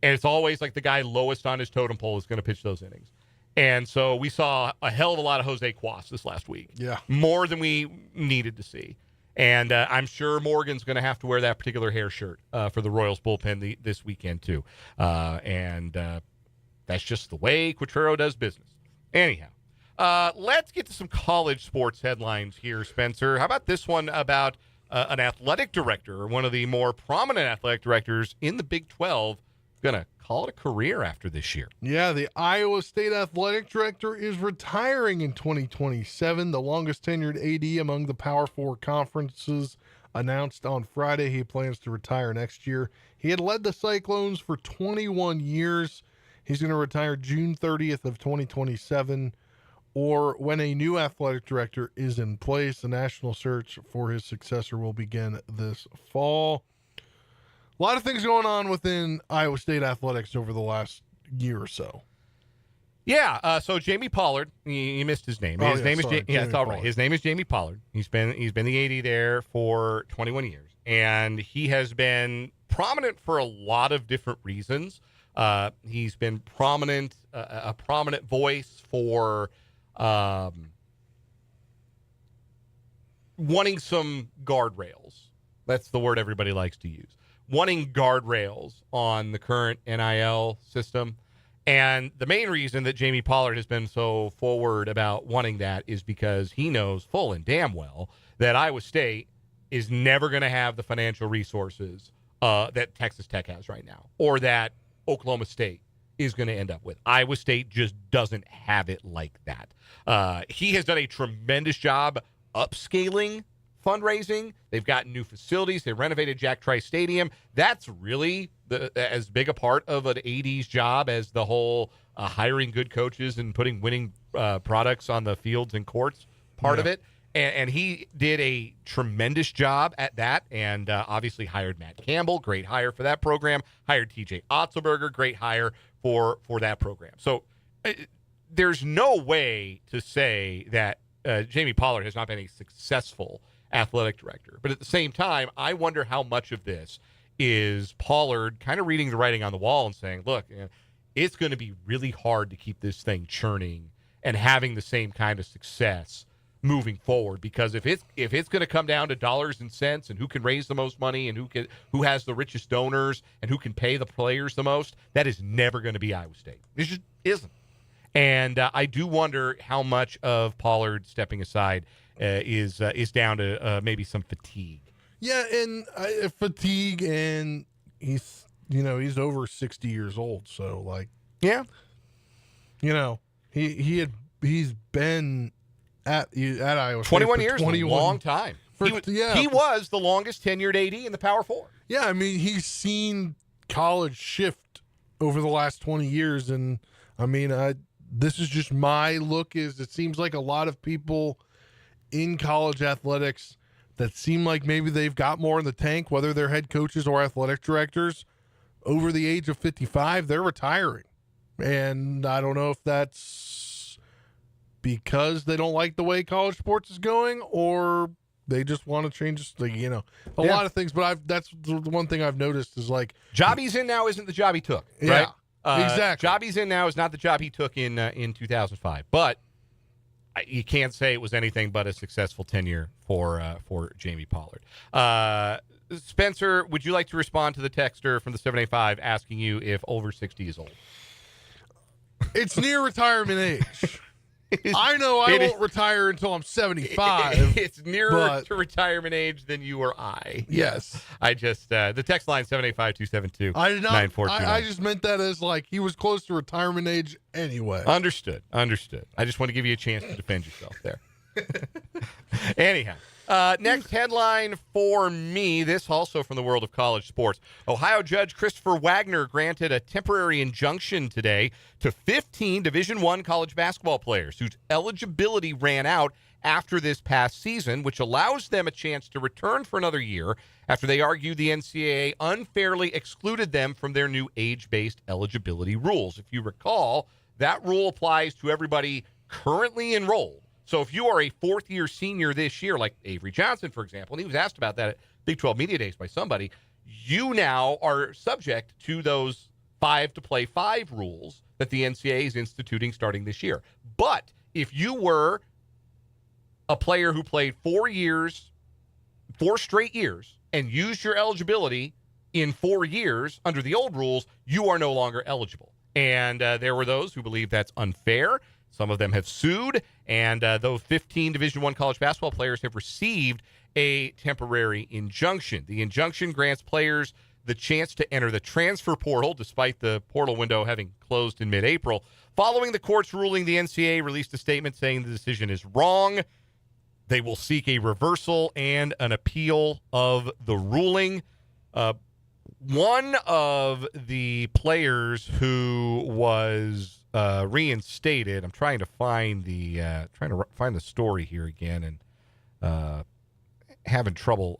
And it's always like the guy lowest on his totem pole is going to pitch those innings. And so we saw a hell of a lot of Jose Cuas this last week. Yeah. More than we needed to see. And I'm sure Morgan's going to have to wear that particular hair shirt for the Royals bullpen this weekend too. And that's just the way Quatrero does business. Anyhow. Let's get to some college sports headlines here, Spencer. How about this one about an athletic director, one of the more prominent athletic directors in the Big 12, going to call it a career after this year? Yeah, the Iowa State athletic director is retiring in 2027, the longest tenured AD among the Power Four conferences. Announced on Friday he plans to retire next year. He had led the Cyclones for 21 years. He's going to retire June 30th of 2027. Or when a new athletic director is in place. The national search for his successor will begin this fall. A lot of things going on within Iowa State athletics over the last year or so. Yeah, so Jamie Pollard, you missed his name. His name is it's all right. His name is Jamie Pollard. He's been the AD there for 21 years, and he has been prominent for a lot of different reasons. He's been prominent, a prominent voice for wanting some guardrails. That's the word everybody likes to use. Wanting guardrails on the current NIL system. And the main reason that Jamie Pollard has been so forward about wanting that is because he knows full and damn well that Iowa State is never going to have the financial resources that Texas Tech has right now, or that Oklahoma State is going to end up with. Iowa State just doesn't have it like that. He has done a tremendous job upscaling fundraising. They've got new facilities. They renovated Jack Trice Stadium. That's really as big a part of an AD's job as the whole hiring good coaches and putting winning products on the fields and courts part of it. And he did a tremendous job at that, and obviously hired Matt Campbell, great hire for that program. Hired TJ Otzelberger, great hire for that program. So there's no way to say that Jamie Pollard has not been a successful athletic director. But at the same time, I wonder how much of this is Pollard kind of reading the writing on the wall and saying, look, it's going to be really hard to keep this thing churning and having the same kind of success moving forward, because if it's going to come down to dollars and cents and who can raise the most money and who has the richest donors and who can pay the players the most, that is never going to be Iowa State. It just isn't. And I do wonder how much of Pollard stepping aside is down to maybe some fatigue. Yeah, and fatigue, and he's over 60 years old, so he's been at Iowa State 21 years, a long time. He was the longest tenured AD in the Power Four. Yeah, I mean, he's seen college shift over the last 20 years, and I mean, this is just my look. Is it seems like a lot of people in college athletics that seem like maybe they've got more in the tank, whether they're head coaches or athletic directors, over the age of 55, they're retiring. And I don't know if that's because they don't like the way college sports is going, or they just want to change, a lot of things. But that's the one thing I've noticed is job he's in now isn't the job he took. Yeah, right? Exactly. Job he's in now is not the job he took in 2005. But you can't say it was anything but a successful tenure for Jamie Pollard. Spencer, would you like to respond to the texter from the 785 asking you if over 60 is old? It's near retirement age. I know I won't retire until I'm 75. It's nearer to retirement age than you or I. Yes. I just, the text line 785-272-9429. I just meant that as he was close to retirement age anyway. Understood. I just want to give you a chance to defend yourself there. Anyhow. Next headline for me, this also from the world of college sports. Ohio Judge Christopher Wagner granted a temporary injunction today to 15 Division I college basketball players whose eligibility ran out after this past season, which allows them a chance to return for another year after they argued the NCAA unfairly excluded them from their new age-based eligibility rules. If you recall, that rule applies to everybody currently enrolled. So if you are a fourth-year senior this year, like Avery Johnson, for example, and he was asked about that at Big 12 Media Days by somebody, you now are subject to those 5-to-play-5 rules that the NCAA is instituting starting this year. But if you were a player who played 4 straight years, and used your eligibility in 4 years under the old rules, you are no longer eligible. And there were those who believe that's unfair. Some of them have sued, and though 15 Division I college basketball players have received a temporary injunction. The injunction grants players the chance to enter the transfer portal, despite the portal window having closed in mid-April. Following the court's ruling, the NCAA released a statement saying the decision is wrong. They will seek a reversal and an appeal of the ruling. One of the players who was reinstated, I'm trying to find the story here again, and having trouble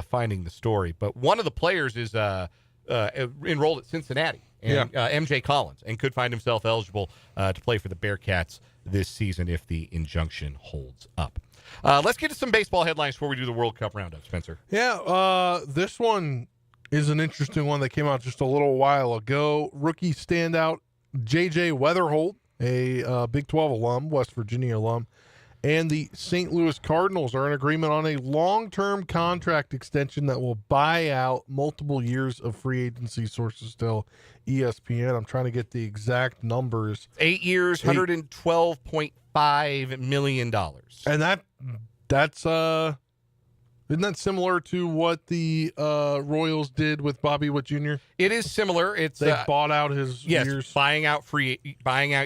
finding the story. But one of the players is enrolled at Cincinnati, and MJ Collins, and could find himself eligible to play for the Bearcats this season if the injunction holds up. Let's get to some baseball headlines before we do the World Cup roundup, Spencer. Yeah, this one is an interesting one that came out just a little while ago. Rookie standout J.J. Weatherholt, a Big 12 alum, West Virginia alum, and the St. Louis Cardinals are in agreement on a long-term contract extension that will buy out multiple years of free agency. Sources tell ESPN. I'm trying to get the exact numbers. 8 years, $112.5 million. And that's isn't that similar to what the Royals did with Bobby Witt Jr.? It is similar. It's they bought out his years, buying out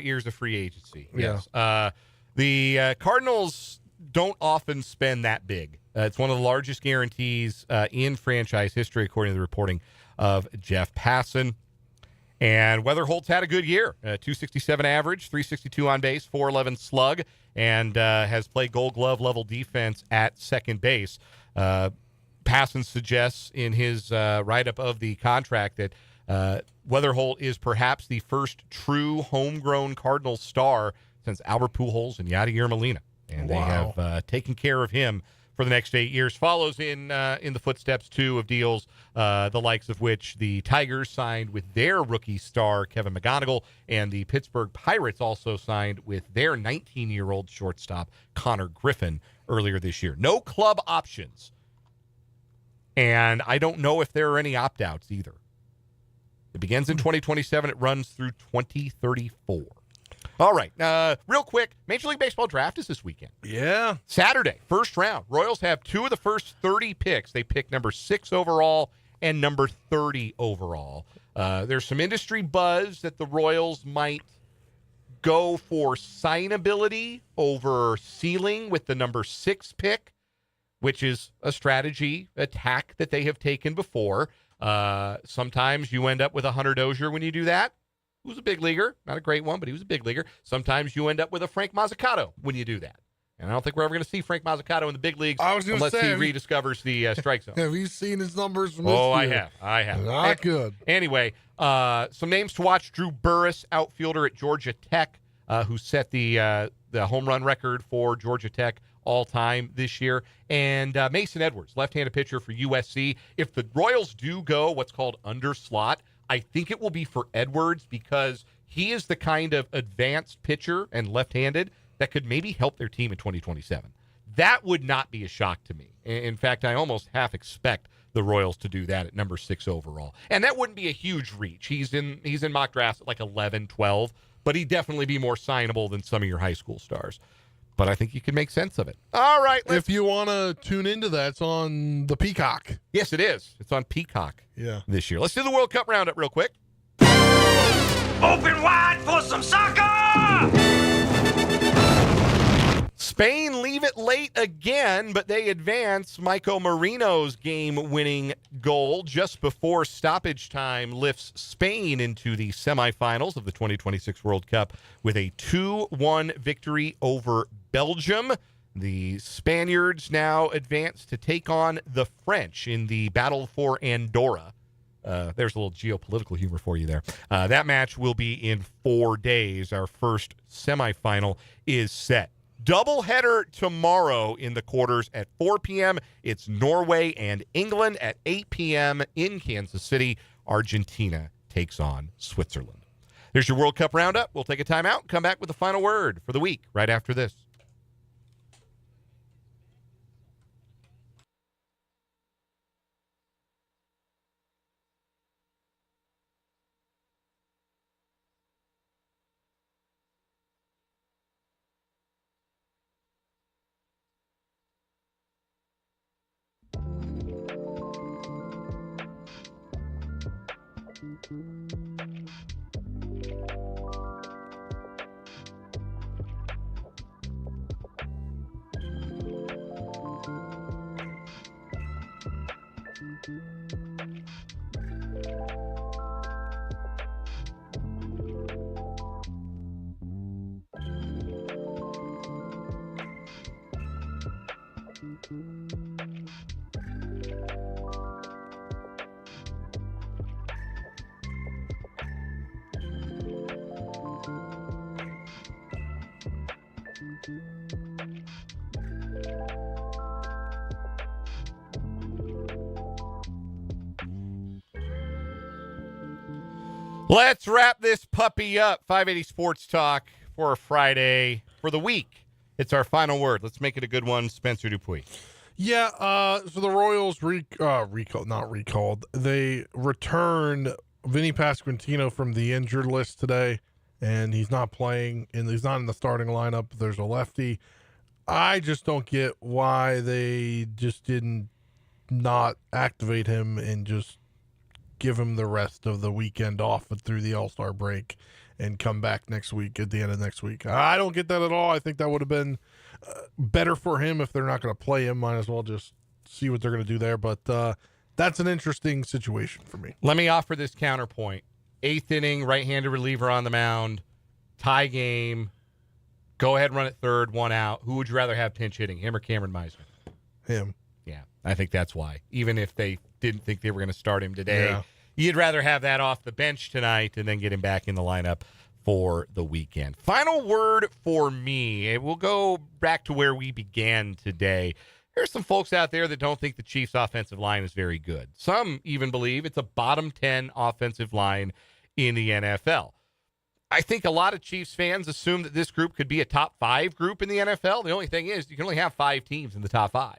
years of free agency. Yeah. Yes. The Cardinals don't often spend that big. It's one of the largest guarantees in franchise history, according to the reporting of Jeff Passan. And Weatherholt's had a good year. 267 average, 362 on base, 411 slug, and has played Gold Glove level defense at second base. Passan suggests in his write-up of the contract that Weatherholt is perhaps the first true homegrown Cardinals star since Albert Pujols and Yadier Molina. And they have taken care of him for the next 8 years. Follows in the footsteps, too, of deals the likes of which the Tigers signed with their rookie star, Kevin McGonigal, and the Pittsburgh Pirates also signed with their 19-year-old shortstop, Connor Griffin, earlier this year. No club options. And I don't know if there are any opt-outs either. It begins in 2027. It runs through 2034. All right. Real quick, Major League Baseball draft is this weekend. Yeah. Saturday, first round. Royals have 2 of the first 30 picks. They pick number 6 overall and number 30 overall. There's some industry buzz that the Royals might go for signability over ceiling with the number 6 pick, which is a strategy, a tack that they have taken before. Sometimes you end up with a Hunter Dozier when you do that. Who's a big leaguer. Not a great one, but he was a big leaguer. Sometimes you end up with a Frank Mazzucato when you do that. And I don't think we're ever going to see Frank Mazzucato in the big leagues unless he rediscovers the strike zone. Have you seen his numbers from this year? I have. Not good. Anyway, some names to watch. Drew Burris, outfielder at Georgia Tech, who set the home run record for Georgia Tech all-time this year. And Mason Edwards, left-handed pitcher for USC. If the Royals do go what's called under slot, I think it will be for Edwards because he is the kind of advanced pitcher and left-handed that could maybe help their team in 2027. That would not be a shock to me. In fact, I almost half expect the Royals to do that at number 6 overall. And that wouldn't be a huge reach. He's in mock drafts at like 11, 12, but he'd definitely be more signable than some of your high school stars. But I think you can make sense of it. All right. If you want to tune into that, it's on the Peacock. Yes, it is. It's on Peacock this year. Let's do the World Cup roundup real quick. Open wide for some soccer! Spain leave it late again, but they advance. Michael Marino's game-winning goal just before stoppage time lifts Spain into the semifinals of the 2026 World Cup with a 2-1 victory over Belgium. The Spaniards now advance to take on the French in the battle for Andorra. There's a little geopolitical humor for you there. That match will be in 4 days. Our first semifinal is set. Doubleheader tomorrow in the quarters at 4 p.m. It's Norway and England at 8 p.m. in Kansas City. Argentina takes on Switzerland. There's your World Cup roundup. We'll take a timeout and come back with the final word for the week right after this. Let's wrap this puppy up. 580 Sports Talk for a Friday for the week. It's our final word. Let's make it a good one. Spencer Dupuis. Yeah, so the Royals not recalled. They returned Vinny Pasquantino from the injured list today, and he's not playing, and he's not in the starting lineup. There's a lefty. I just don't get why they just didn't not activate him and just give him the rest of the weekend off through the All-Star break and come back next week at the end of next week. I don't get that at all. I think that would have been better for him. If they're not going to play him, might as well just see what they're going to do there. But that's an interesting situation for me. Let me offer this counterpoint. 8th inning, right-handed reliever on the mound, tie game, go ahead and run it third, 1 out. Who would you rather have pinch hitting, him or Cameron Meisner? Him. Yeah, I think that's why. Even if they didn't think they were going to start him today, Yeah. You'd rather have that off the bench tonight and then get him back in the lineup for the weekend. Final word for me. We'll go back to where we began today. There's some folks out there that don't think the Chiefs' offensive line is very good. Some even believe it's a bottom 10 offensive line in the NFL. I think a lot of Chiefs fans assume that this group could be a top 5 group in the NFL. The only thing is you can only have 5 teams in the top 5.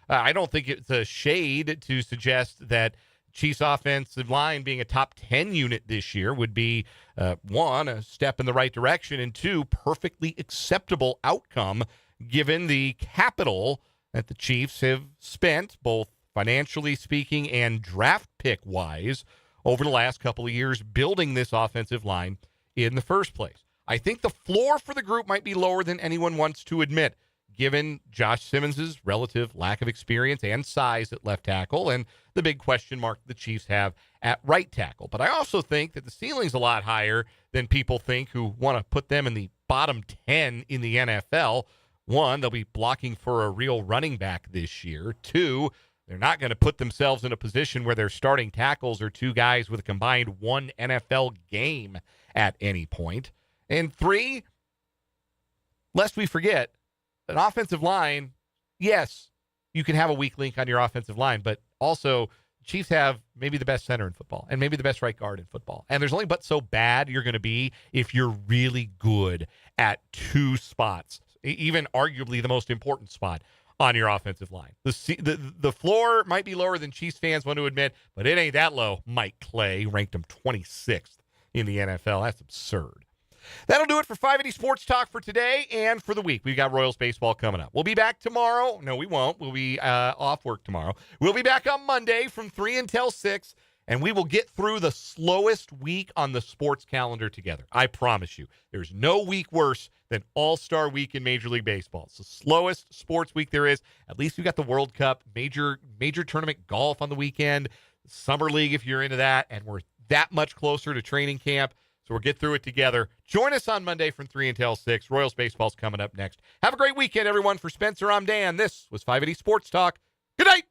I don't think it's a shade to suggest that Chiefs offensive line being a top 10 unit this year would be, 1, a step in the right direction, and 2, perfectly acceptable outcome given the capital that the Chiefs have spent, both financially speaking and draft pick-wise, over the last couple of years building this offensive line in the first place. I think the floor for the group might be lower than anyone wants to admit, given Josh Simmons' relative lack of experience and size at left tackle and the big question mark the Chiefs have at right tackle. But I also think that the ceiling's a lot higher than people think who want to put them in the bottom 10 in the NFL. 1, they'll be blocking for a real running back this year. 2, they're not going to put themselves in a position where their starting tackles are 2 guys with a combined 1 NFL game at any point. And 3, lest we forget, an offensive line, yes, you can have a weak link on your offensive line, but also Chiefs have maybe the best center in football and maybe the best right guard in football. And there's only but so bad you're going to be if you're really good at 2 spots, even arguably the most important spot on your offensive line. The floor might be lower than Chiefs fans want to admit, but it ain't that low. Mike Clay ranked him 26th in the NFL. That's absurd. That'll do it for 580 Sports Talk for today and for the week. We've got Royals baseball coming up. We'll be back tomorrow. No, we won't. We'll be off work tomorrow. We'll be back on Monday from 3 until 6, and we will get through the slowest week on the sports calendar together. I promise you. There's no week worse than All-Star Week in Major League Baseball. It's the slowest sports week there is. At least we got the World Cup, major tournament golf on the weekend, Summer League if you're into that, and we're that much closer to training camp. So we'll get through it together. Join us on Monday from 3 until 6. Royals baseball's coming up next. Have a great weekend, everyone. For Spencer, I'm Dan. This was 580 Sports Talk. Good night.